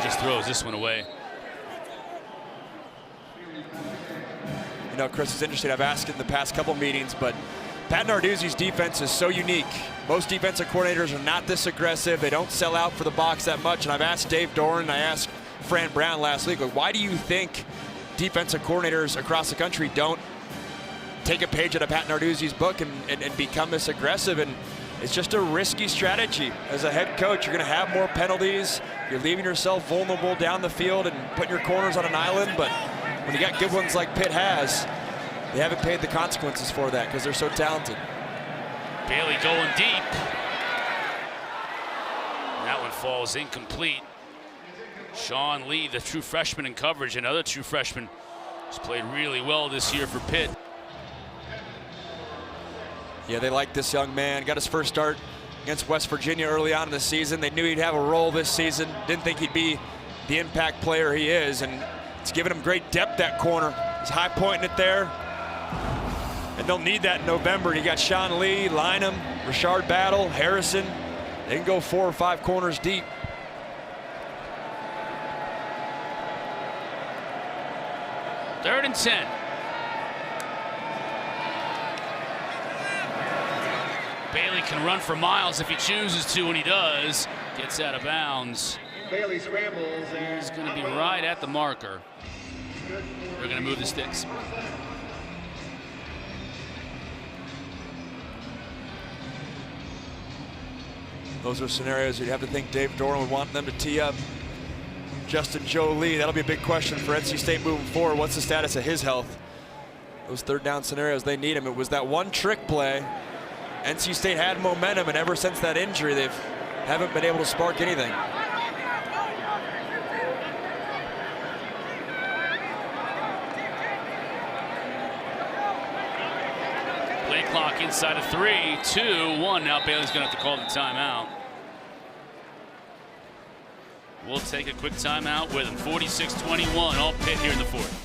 Just throws this one away. You know, Chris, is interesting. I've asked it in the past couple meetings, but Pat Narduzzi's defense is so unique. Most defensive coordinators are not this aggressive. They don't sell out for the box that much. And I've asked Dave Doran, I asked Fran Brown last week, why do you think defensive coordinators across the country don't take a page out of Pat Narduzzi's book and become this aggressive? And it's just a risky strategy. As a head coach, you're going to have more penalties. You're leaving yourself vulnerable down the field and putting your corners on an island. But when you got good ones like Pitt has, they haven't paid the consequences for that because they're so talented. Bailey going deep. That one falls incomplete. Sean Lee, the true freshman in coverage, another true freshman, has played really well this year for Pitt. Yeah, they like this young man. Got his first start against West Virginia early on in the season. They knew he'd have a role this season. Didn't think he'd be the impact player he is, and it's given him great depth at corner. He's high pointing it there, and they'll need that in November. You got Sean Lee, Lynham, Rashard Battle, Harrison. They can go 4 or 5 corners deep. Third and 10. Bailey can run for miles if he chooses to, and he does. Gets out of bounds. Bailey scrambles and He's going to be right at the marker. They're going to move the sticks. Those are scenarios you'd have to think Dave Doran would want them to tee up Justin Joe Lee. That'll be a big question for NC State moving forward. What's the status of his health? Those 3rd down scenarios, they need him. It was that one trick play. NC State had momentum, and ever since that injury, they haven't been able to spark anything. Play clock inside of 3, 2, 1. Now Bailey's going to have to call the timeout. We'll take a quick timeout with him. 46-21, all Pitt here in the 4th.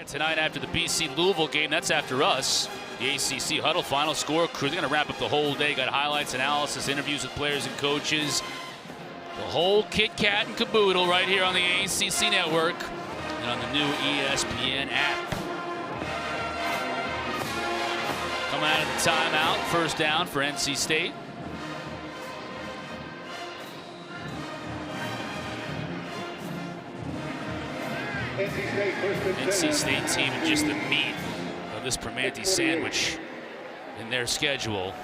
Yeah, tonight after the BC Louisville game, that's after us. The ACC Huddle final score crew. They're going to wrap up the whole day. Got highlights, analysis, interviews with players and coaches. The whole kit, kat, and caboodle right here on the ACC network and on the new ESPN app. Coming out of the timeout, first down for NC State. NC State team and just the meat of this Primanti sandwich in their schedule.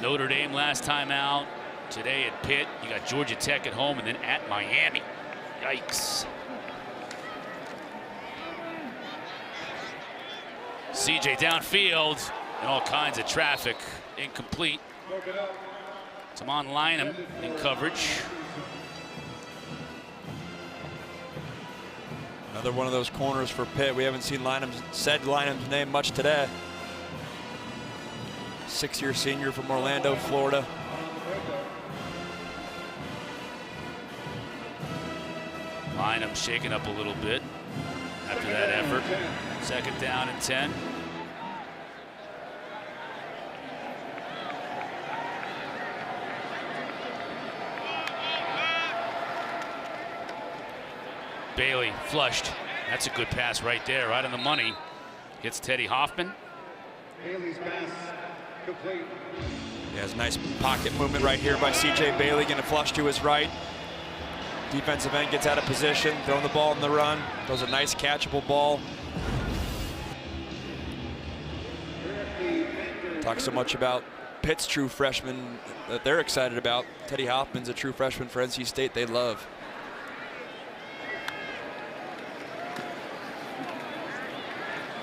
Notre Dame last time out. Today at Pitt. You got Georgia Tech at home and then at Miami. Yikes. CJ downfield and all kinds of traffic. Incomplete. Tamon Lynham in coverage. Another one of those corners for Pitt. We haven't seen said Lynham's name much today. 6-year senior from Orlando, Florida. Lynham shaken up a little bit after that effort. Second down and 10. Bailey flushed. That's a good pass right there, right on the money. Gets Teddy Hoffman. Bailey's pass complete. Yeah, it's nice pocket movement right here by C.J. Bailey. Going to flush to his right. Defensive end gets out of position, throwing the ball in the run. Throws a nice catchable ball. Talk so much about Pitt's true freshman that they're excited about. Teddy Hoffman's a true freshman for NC State they love.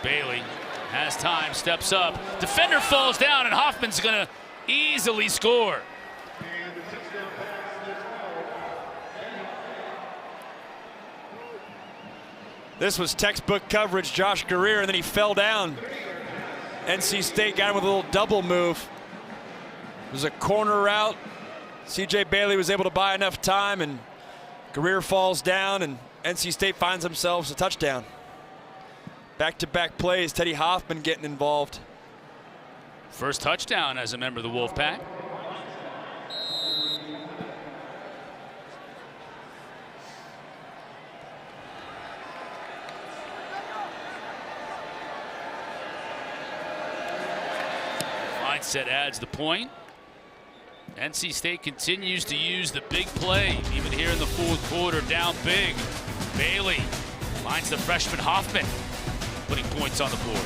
Bailey has time, steps up. Defender falls down, and Hoffman's going to easily score. This was textbook coverage, Josh Greer, and then he fell down. NC State got him with a little double move. It was a corner route. C.J. Bailey was able to buy enough time, and Greer falls down, and NC State finds themselves a touchdown. Back-to-back plays, Teddy Hoffman getting involved. First touchdown as a member of the Wolfpack. Mindset adds the point. NC State continues to use the big play, even here in the fourth quarter, down big. Bailey finds the freshman Hoffman, putting points on the board.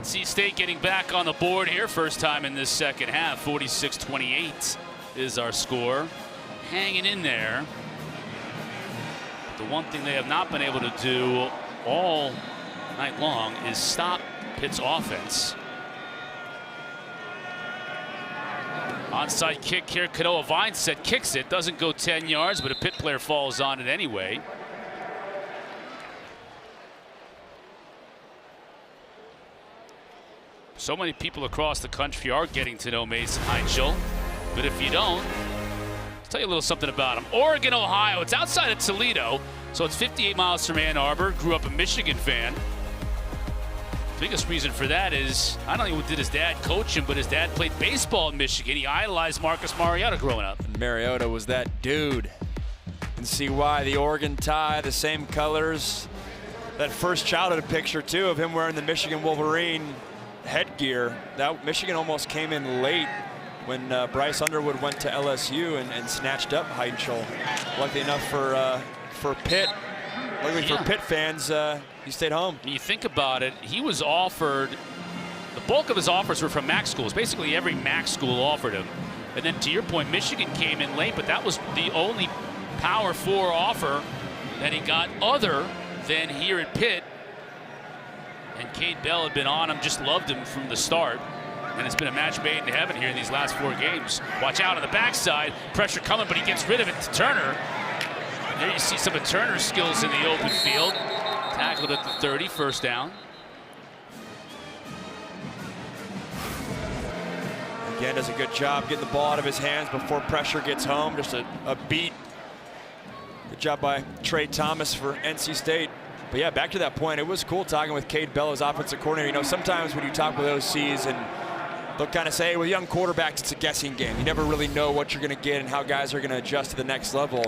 NC State getting back on the board here. First time in this second half. 46-28 is our score. Hanging in there. The one thing they have not been able to do all night long is stop Pitt's offense. Onside kick here. Kadoa Vineset kicks it. Doesn't go 10 yards, but a Pitt player falls on it anyway. So many people across the country are getting to know Mason Heinschel, but if you don't, I'll tell you a little something about him. Oregon, Ohio. It's outside of Toledo, so it's 58 miles from Ann Arbor. Grew up a Michigan fan. The biggest reason for that is, I don't know, did his dad coach him, but his dad played baseball in Michigan. He idolized Marcus Mariota growing up. And Mariota was that dude. And see why the Oregon tie, the same colors. That first childhood picture, too, of him wearing the Michigan Wolverine headgear. That Michigan almost came in late when Bryce Underwood went to LSU and snatched up Heinschel. Luckily enough for Pitt, luckily for Pitt fans, he stayed home. When you think about it, he was offered, the bulk of his offers were from MAC schools. Basically every MAC school offered him. And then to your point, Michigan came in late, but that was the only Power 4 offer that he got other than here at Pitt. And Cade Bell had been on him, just loved him from the start. And it's been a match made in heaven here in these last 4 games. Watch out on the backside. Pressure coming, but he gets rid of it to Turner. And there you see some of Turner's skills in the open field. Tackled at the 30, first down. Again, does a good job getting the ball out of his hands before pressure gets home. Just a beat. Good job by Trey Thomas for NC State. But yeah, back to that point, it was cool talking with Cade Bell, his offensive coordinator. You know, sometimes when you talk with OCs and they'll kind of say, with young quarterbacks, it's a guessing game. You never really know what you're going to get and how guys are going to adjust to the next level.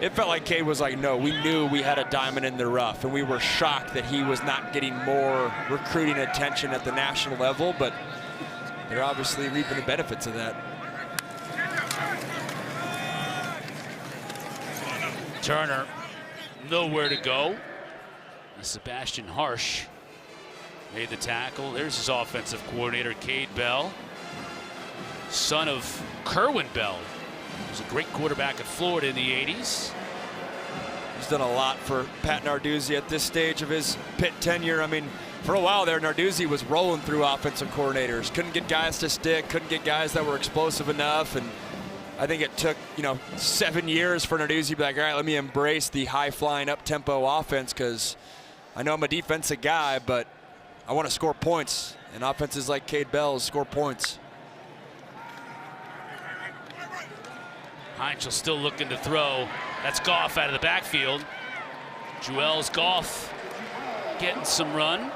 It felt like Cade was like, no, we knew we had a diamond in the rough, and we were shocked that he was not getting more recruiting attention at the national level, but they're obviously reaping the benefits of that. Turner, nowhere to go. Sebastian Harsh made the tackle. There's his offensive coordinator, Cade Bell, son of Kerwin Bell. He was a great quarterback at Florida in the 80s. He's done a lot for Pat Narduzzi at this stage of his Pitt tenure. I mean, for a while there, Narduzzi was rolling through offensive coordinators. Couldn't get guys to stick, couldn't get guys that were explosive enough. And I think it took, 7 years for Narduzzi to be like, all right, let me embrace the high-flying, up-tempo offense, because I know I'm a defensive guy, but I want to score points. And offenses like Cade Bell's score points. Heinschel still looking to throw. That's Goff out of the backfield. Juelz Goff getting some run.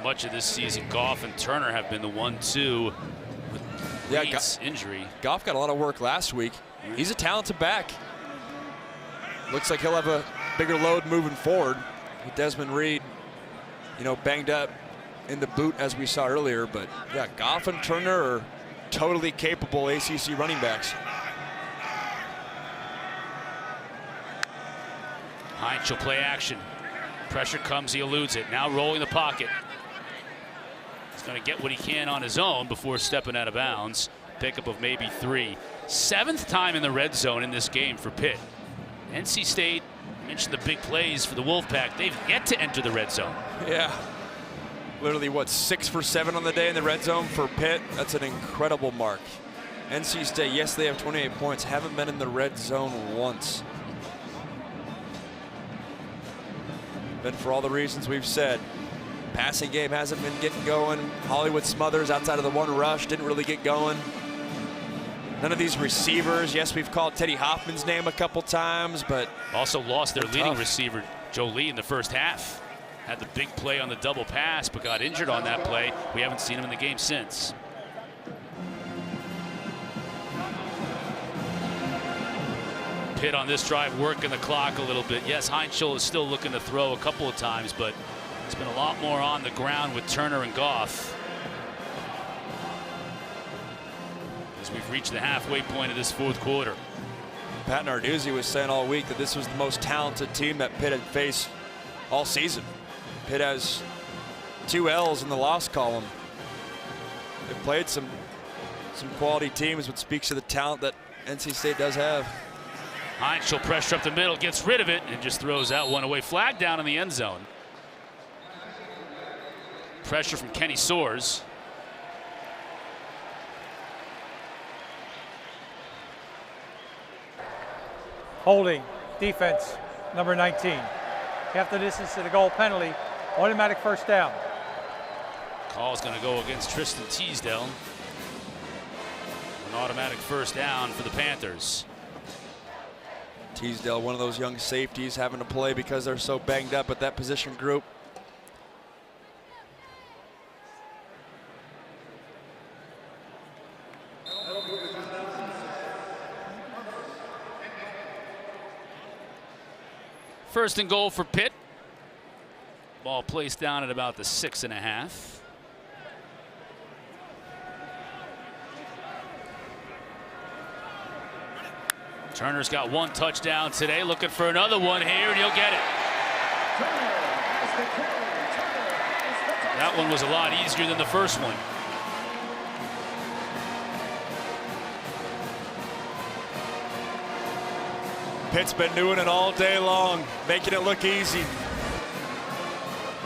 Much of this season, Goff and Turner have been the 1-2 with Reed's injury. Goff got a lot of work last week. He's a talented back. Looks like he'll have a bigger load moving forward. With Desmond Reed, banged up in the boot as we saw earlier. But yeah, Goff and Turner are totally capable ACC running backs. Heinschel play action. Pressure comes, he eludes it. Now rolling the pocket. He's going to get what he can on his own before stepping out of bounds. Pickup of maybe 3. 7th time in the red zone in this game for Pitt. NC State, mentioned the big plays for the Wolfpack. They've yet to enter the red zone. Yeah. Literally, 6 for 7 on the day in the red zone for Pitt? That's an incredible mark. NC State, yes, they have 28 points. Haven't been in the red zone once. But for all the reasons we've said, passing game hasn't been getting going. Hollywood Smothers outside of the one rush didn't really get going. None of these receivers. Yes, we've called Teddy Hoffman's name a couple times, but also lost their leading receiver, Joe Lee, in the first half. Had the big play on the double pass, but got injured on that play. We haven't seen him in the game since. Pitt on this drive working the clock a little bit. Yes, Heinschel is still looking to throw a couple of times, but it's been a lot more on the ground with Turner and Goff. As as we've reached the halfway point of this fourth quarter. Pat Narduzzi was saying all week that this was the most talented team that Pitt had faced all season. Pitt has 2 L's in the loss column. They've played some quality teams, which speaks to the talent that NC State does have. Heinz will pressure up the middle, gets rid of it, and just throws that one away. Flag down in the end zone. Pressure from Kenny Soares. Holding, defense, number 19. Half the distance to the goal, penalty, automatic first down. Call's going to go against Tristan Teasdale. An automatic first down for the Panthers. Teasdale, one of those young safeties, having to play because they're so banged up at that position group. First and goal for Pitt. Ball placed down at about the 6.5. Turner's got 1 touchdown today, looking for another one here, and he'll get it. That one was a lot easier than the first one. Pitt's been doing it all day long, making it look easy.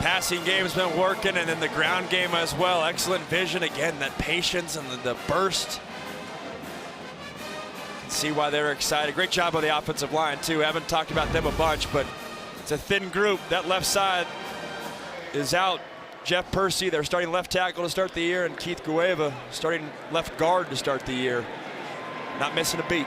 Passing game's been working, and then the ground game as well. Excellent vision again, that patience and the burst. See why they're excited. Great job on the offensive line too. Haven't talked about them a bunch, but it's a thin group. That left side is out. Jeff Percy, their starting left tackle to start the year, and Keith Gueva, starting left guard to start the year. Not missing a beat.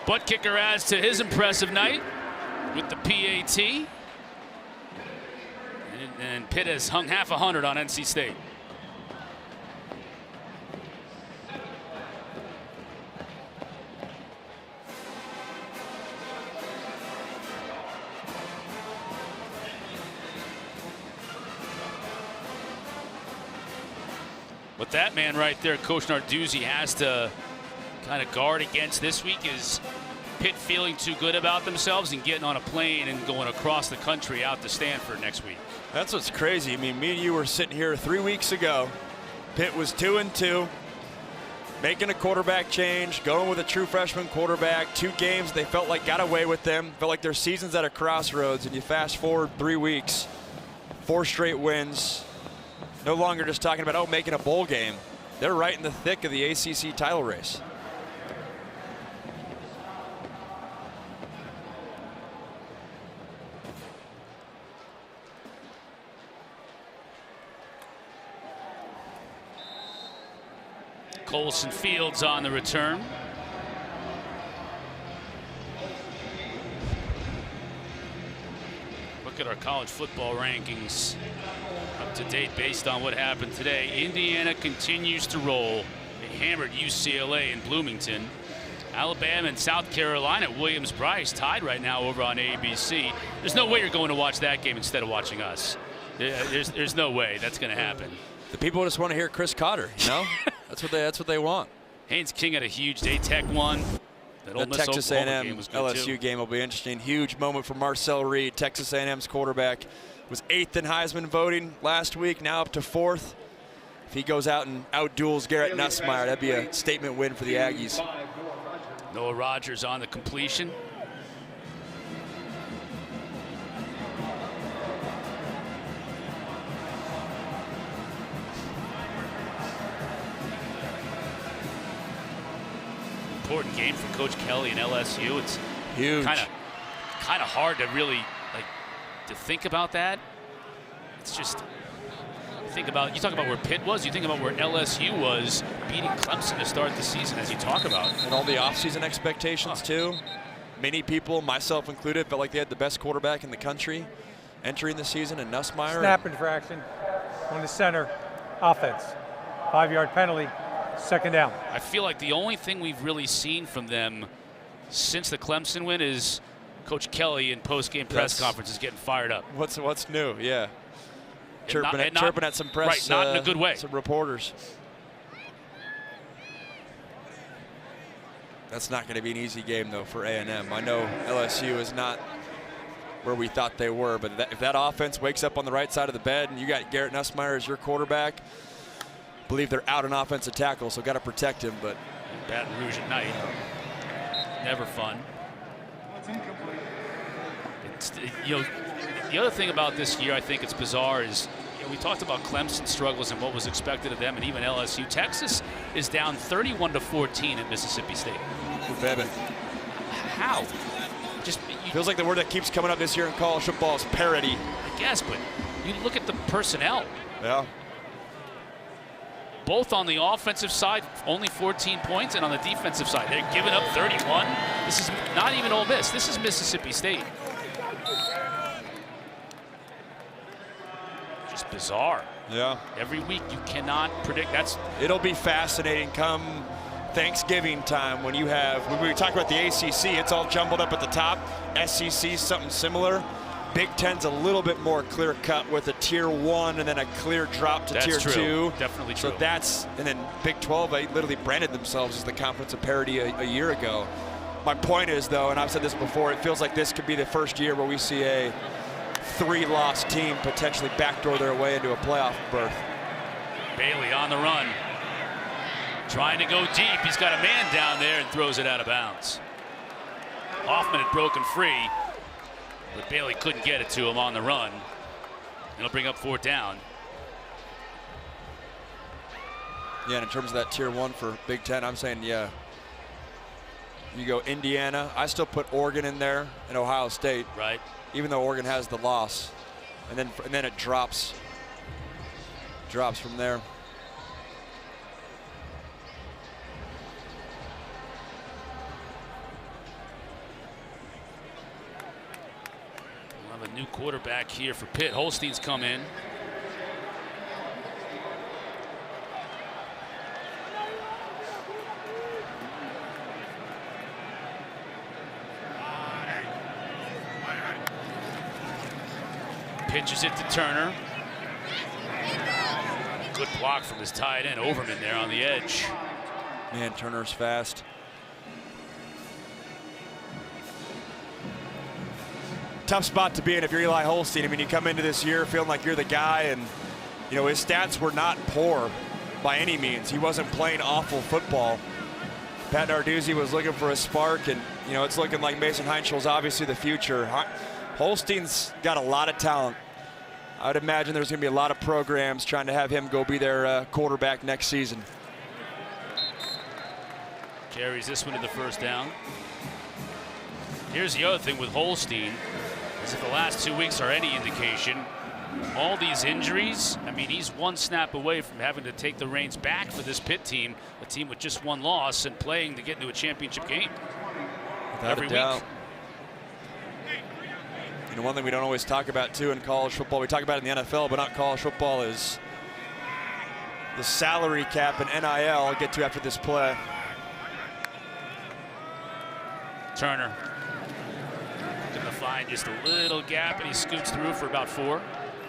Butt kicker adds to his impressive night with the PAT. And Pitt has hung half 100 on NC State. But that man right there, Coach Narduzzi, has to kind of guard against this week is Pitt feeling too good about themselves and getting on a plane and going across the country out to Stanford next week. That's what's crazy. I mean, me and you were sitting here 3 weeks ago. Pitt was 2-2, making a quarterback change, going with a true freshman quarterback. 2 games they felt like got away with them. Felt like their season's at a crossroads, and you fast forward 3 weeks, 4 straight wins. No longer just talking about, oh, making a bowl game. They're right in the thick of the ACC title race. Colson Fields on the return. Look at our college football rankings up to date based on what happened today. Indiana continues to roll. They hammered UCLA in Bloomington. Alabama and South Carolina at Williams-Brice tied right now over on ABC. There's no way you're going to watch that game instead of watching us. There's no way that's going to happen. The people just want to hear Chris Cotter, you know? That's what they want. Haynes King had a huge day. Tech won. The Texas A&M LSU game will be interesting. Huge moment for Marcel Reed. Texas A&M's quarterback was 8th in Heisman voting last week, now up to 4th. If he goes out and outduels Garrett Nussmeier, that'd be a statement win for the Aggies. Noah Rogers on the completion. Important game for Coach Kelly and LSU. It's huge. Kind of hard to really to think about that. It's just you talk about where Pitt was. You think about where LSU was beating Clemson to start the season, as you talk about, and all the offseason expectations too. Many people, myself included, felt like they had the best quarterback in the country entering the season, and Nussmeier. Snap infraction on the center, offense, 5-yard penalty. 2nd down. I feel like the only thing we've really seen from them since the Clemson win is Coach Kelly in post-game press conference is getting fired up. What's new? Yeah. Chirping at some press. Right, not in a good way. Some reporters. That's not going to be an easy game, though, for A&M. I know LSU is not where we thought they were, but if that offense wakes up on the right side of the bed and you got Garrett Nussmeier as your quarterback, I believe they're out on offensive tackle, so got to protect him. But Baton Rouge at night, never fun. The other thing about this year, I think it's bizarre, is we talked about Clemson's struggles and what was expected of them, and even LSU. Texas is down 31-14 at Mississippi State. How? Just feels like the word that keeps coming up this year in college football is parity. I guess, but you look at the personnel. Yeah. Both on the offensive side, only 14 points, and on the defensive side, they're giving up 31. This is not even Ole Miss. This is Mississippi State. Just bizarre. Yeah. Every week you cannot predict. It'll be fascinating come Thanksgiving time when we talk about the ACC, it's all jumbled up at the top. SEC, something similar. Big Ten's a little bit more clear cut with a tier 1 and then a clear drop to tier 2. Definitely true. So and then Big 12, they literally branded themselves as the conference of parity a year ago. My point is, though, and I've said this before, it feels like this could be the first year where we see a 3-loss team potentially backdoor their way into a playoff berth. Bailey on the run. Trying to go deep. He's got a man down there and throws it out of bounds. Hoffman had broken free, but Bailey couldn't get it to him on the run. It'll bring up 4th down. Yeah, and in terms of that tier 1 for Big Ten, I'm saying, yeah. You go Indiana. I still put Oregon in there and Ohio State. Right. Even though Oregon has the loss. And then it drops from there. We'll have a new quarterback here for Pitt. Holstein's come in. Pitches it to Turner. Good block from his tight end, Overman there on the edge. Man, Turner's fast. Tough spot to be in if you're Eli Holstein. I mean, you come into this year feeling like you're the guy, and his stats were not poor by any means. He wasn't playing awful football. Pat Narduzzi was looking for a spark, and it's looking like Mason Heinschel's obviously the future. Holstein's got a lot of talent. I would imagine there's going to be a lot of programs trying to have him go be their quarterback next season. Carries this one to the 1st down. Here's the other thing with Holstein, is if the last 2 weeks are any indication, all these injuries, I mean, he's 1 snap away from having to take the reins back for this Pitt team, a team with just 1 loss and playing to get into a championship game. Without every a doubt. week. One thing we don't always talk about, too, in college football, we talk about it in the NFL, but not college football, is the salary cap and NIL. I'll get to after this play. Turner going to find just a little gap, and he scoots through for about 4.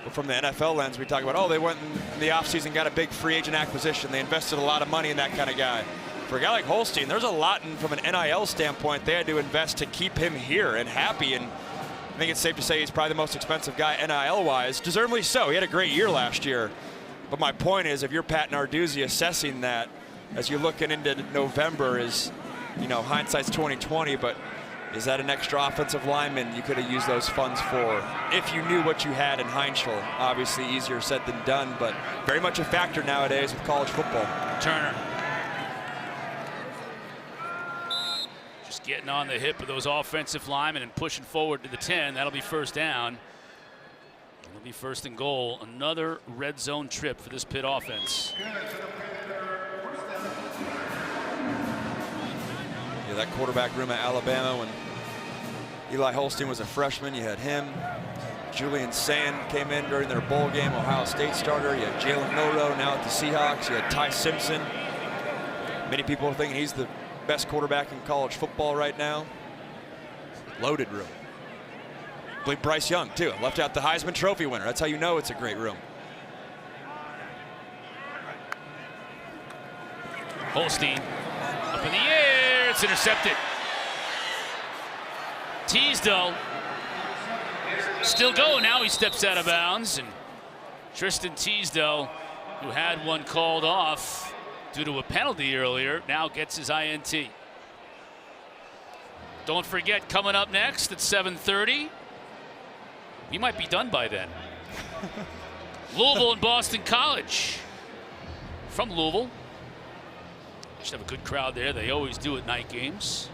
But from the NFL lens, we talk about, they went in the offseason, got a big free agent acquisition. They invested a lot of money in that kind of guy. For a guy like Holstein, there's a lot from an NIL standpoint they had to invest to keep him here and happy. And I think it's safe to say he's probably the most expensive guy NIL-wise. Deservedly so. He had a great year last year. But my point is, if you're Pat Narduzzi assessing that as you're looking into November, is, hindsight's 20/20, but is that an extra offensive lineman you could have used those funds for if you knew what you had in Heinschel? Obviously easier said than done, but very much a factor nowadays with college football. Turner. Getting on the hip of those offensive linemen and pushing forward to the 10. That'll be 1st down. It'll be 1st and goal. Another red zone trip for this Pitt offense. Yeah, that quarterback room at Alabama when Eli Holstein was a freshman, you had him. Julian Sand came in during their bowl game, Ohio State starter. You had Jalen Milroe now at the Seahawks. You had Ty Simpson. Many people are thinking he's the best quarterback in college football right now. Loaded room. believe Bryce Young, too. Left out the Heisman Trophy winner. That's how you know it's a great room. Holstein up in the air. It's intercepted. Teasdale still going. Now he steps out of bounds. And Tristan Teasdale, who had one called off due to a penalty earlier, now gets his INT. Don't forget, coming up next at 7:30, we might be done by then. Louisville and Boston College. From Louisville. Should have a good crowd there. They always do at night games.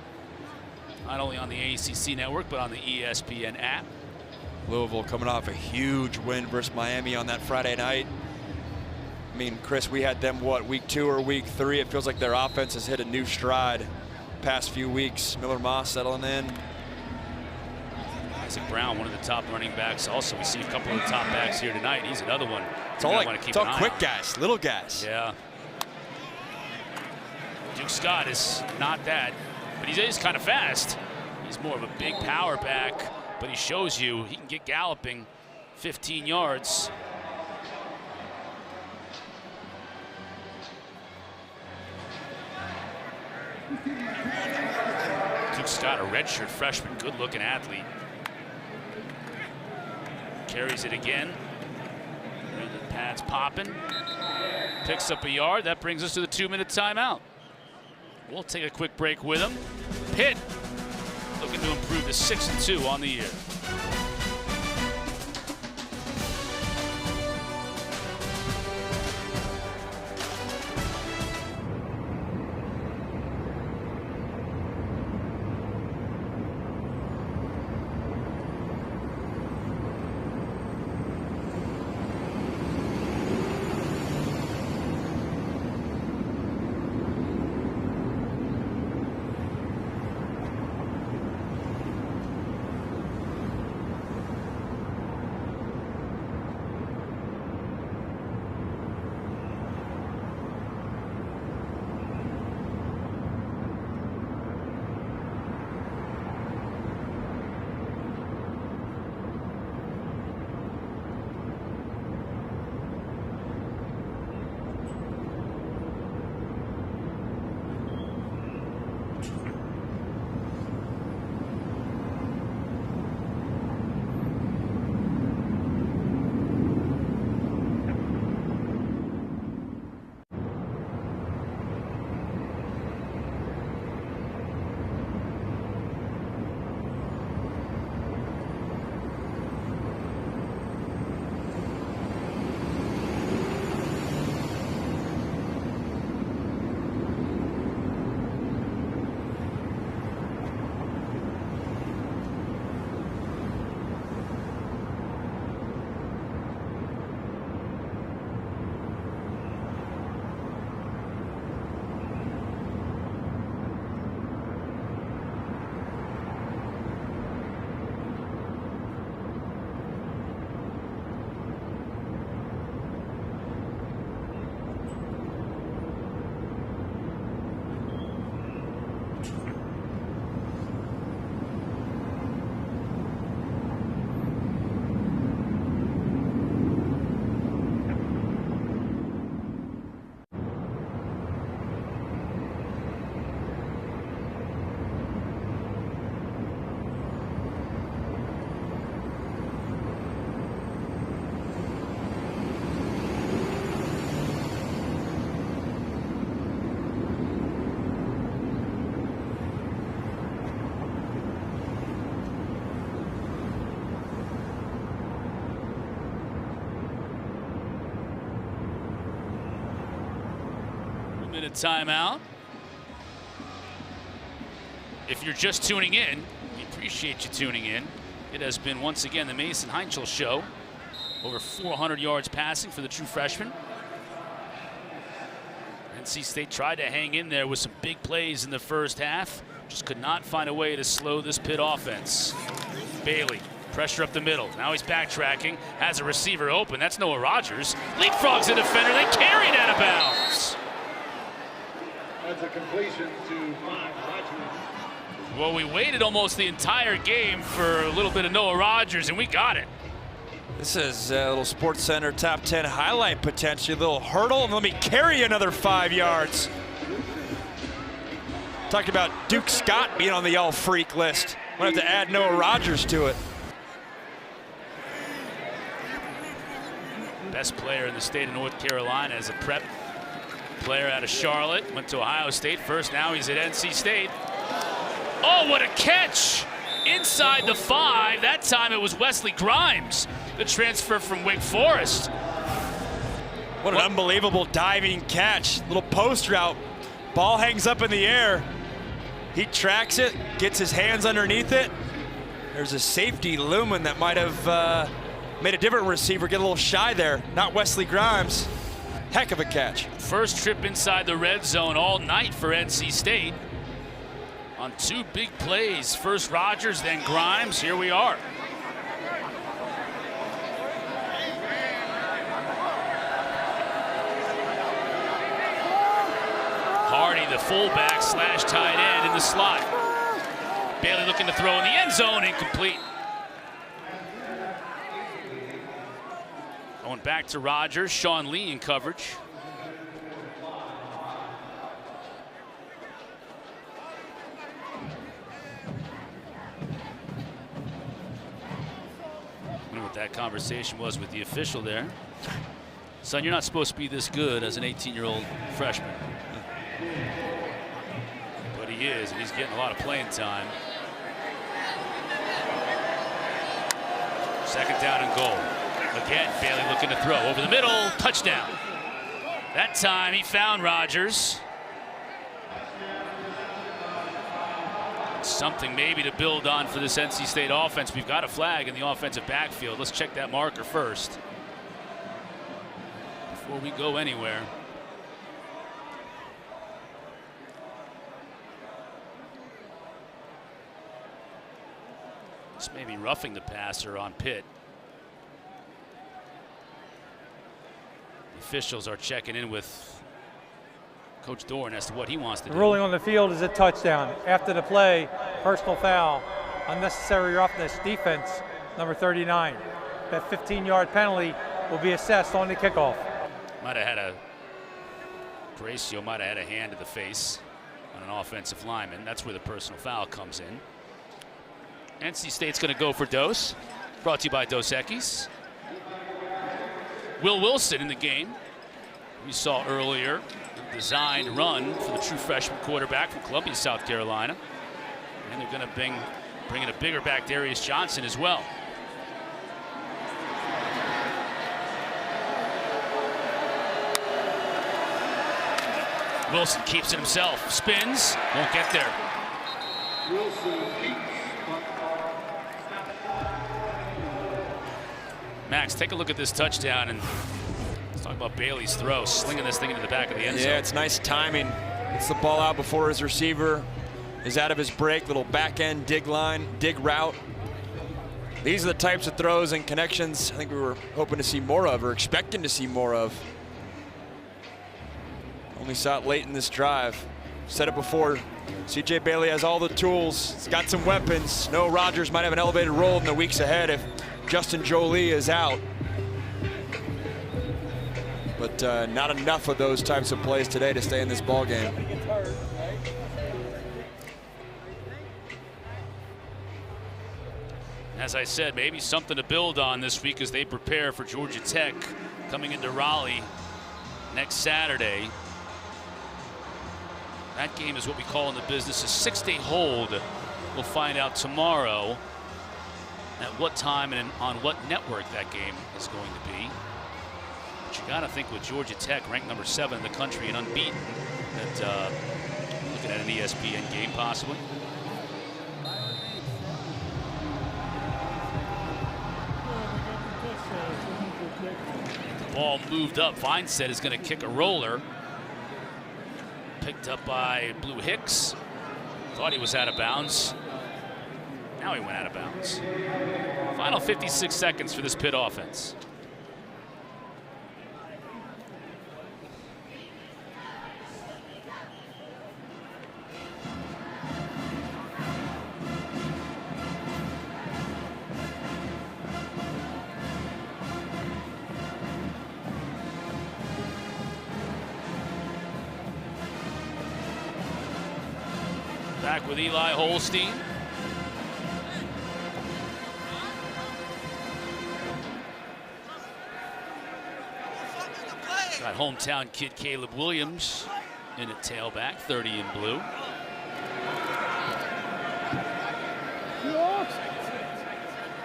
Not only on the ACC network, but on the ESPN app. Louisville coming off a huge win versus Miami on that Friday night. I mean, Chris, we had them, what, week 2 or week 3? It feels like their offense has hit a new stride past few weeks. Miller Moss settling in. Isaac Brown, one of the top running backs. Also, we see a couple of the top backs here tonight. He's another one. It's all, quick guys, little guys. Yeah. Duke Scott is not that, but he's kind of fast. He's more of a big power back, but he shows you he can get galloping 15 yards. Duke Scott, a redshirt freshman, good-looking athlete. Carries it again. And the pads popping. Picks up a yard. That brings us to the 2-minute timeout. We'll take a quick break with him. Pitt looking to improve to 6-2 on the year. Timeout. If you're just tuning in, we appreciate you tuning in. It has been once again the Mason Heinchel Show. Over 400 yards passing for the true freshman. NC State tried to hang in there with some big plays in the first half. Just could not find a way to slow this Pitt offense. Bailey, pressure up the middle. Now he's backtracking, has a receiver open. That's Noah Rogers. Leapfrogs a defender, they carry it out of bounds. That's a completion to Rogers. Well, we waited almost the entire game for a little bit of Noah Rogers, and we got it. This is a little Sports Center top 10 highlight potentially. A little hurdle, and let me carry another 5 yards. Talked about Duke Scott being on the all-freak list. We'll have to add Noah Rogers to it. Best player in the state of North Carolina as a prep player out of Charlotte. Went to Ohio State first, now he's at NC State. Oh, what a catch! Inside the 5, that time it was Wesley Grimes, the transfer from Wake Forest. What an unbelievable diving catch. Little post route, ball hangs up in the air. He tracks it, gets his hands underneath it. There's a safety looming that might have made a different receiver get a little shy there. Not Wesley Grimes. Heck of a catch. First trip inside the red zone all night for NC State. On 2 big plays, first Rogers, then Grimes. Here we are. Hardy, the fullback slash tight end in the slot. Bailey looking to throw in the end zone, incomplete. Going back to Rogers, Sean Lee in coverage. That conversation was with the official there. Son, you're not supposed to be this good as an 18-year-old freshman. But he is, and he's getting a lot of playing time. Second down and goal. Again, Bailey looking to throw over the middle, touchdown. That time he found Rogers. Something maybe to build on for this NC State offense. We've got a flag in the offensive backfield. Let's check that marker first before we go anywhere. This may be roughing the passer on Pitt. The officials are checking in with Coach Doran as to what he wants to do. The ruling on the field is a touchdown. After the play, personal foul, unnecessary roughness, defense, number 39. That 15-yard penalty will be assessed on the kickoff. Gracio might have had a hand to the face on an offensive lineman. That's where the personal foul comes in. NC State's going to go for Dos. Brought to you by Dos Equis. Will Wilson in the game. We saw earlier a designed run for the true freshman quarterback from Columbia, South Carolina. And they're going to bring in a bigger back, Darius Johnson, as well. Wilson keeps it himself, spins, won't get there. Max, take a look at this touchdown and let's talk about Bailey's throw, slinging this thing into the back of the end zone. Yeah, it's nice timing. Gets the ball out before his receiver is out of his break, little back end dig line, dig route. These are the types of throws and connections I think we were hoping to see more of, or expecting to see more of. Only saw it late in this drive. Said it before, CJ Bailey has all the tools. He's got some weapons. Noah Rogers might have an elevated role in the weeks ahead if Justin Jolie is out. But not enough of those types of plays today to stay in this ball game. As I said, maybe something to build on this week as they prepare for Georgia Tech coming into Raleigh next Saturday. That game is what we call in the business a 6-day hold. We'll find out tomorrow at what time and on what network that game is going to be. But you got to think with Georgia Tech ranked number 7 in the country and unbeaten that looking at an ESPN game possibly. The ball moved up. Vineset is going to kick a roller. Picked up by Blue Hicks. Thought he was out of bounds. Now he went out of bounds. Final 56 seconds for this Pitt offense. Back with Eli Holstein. Got hometown kid Caleb Williams in at tailback, 30 in blue.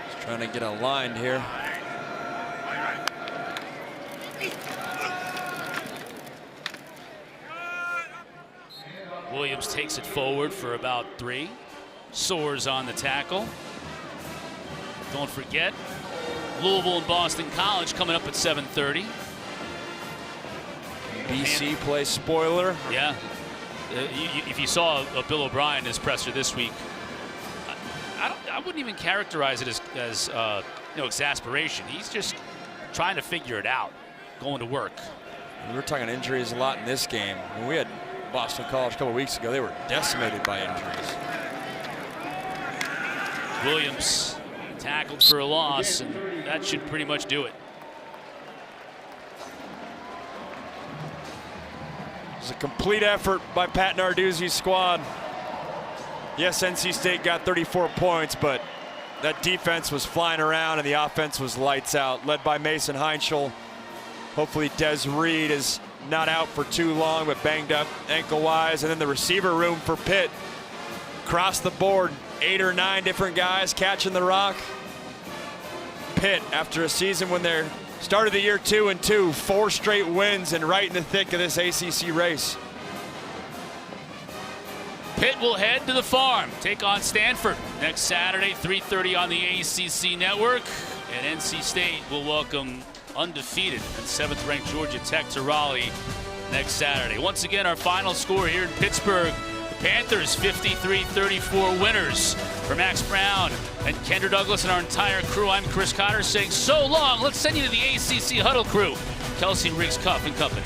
Just trying to get aligned here. Williams takes it forward for about 3. Soars on the tackle. Don't forget, Louisville and Boston College coming up at 7:30. BC play spoiler. Yeah. If you saw Bill O'Brien, his presser this week, I wouldn't even characterize it as exasperation. He's just trying to figure it out, going to work. We were talking injuries a lot in this game. When we had Boston College a couple weeks ago, they were decimated by injuries. Williams tackled for a loss, and that should pretty much do it. It was a complete effort by Pat Narduzzi's squad. Yes, NC State got 34 points, but that defense was flying around and the offense was lights out, led by Mason Heinschel. Hopefully Des Reed is not out for too long, but banged up ankle-wise. And then the receiver room for Pitt, across the board, 8 or 9 different guys catching the rock. Pitt, after a season when they're started the year 2-2, 4 straight wins and right in the thick of this ACC race. Pitt will head to the Farm, take on Stanford next Saturday, 3:30 on the ACC network. And NC State will welcome undefeated and 7th-ranked Georgia Tech to Raleigh next Saturday. Once again, our final score here in Pittsburgh. The Panthers 53-34 winners. For Max Brown and Kendra Douglas and our entire crew, I'm Chris Cotter saying so long. Let's send you to the ACC Huddle crew. Kelsey Riggs, Cuff and Company.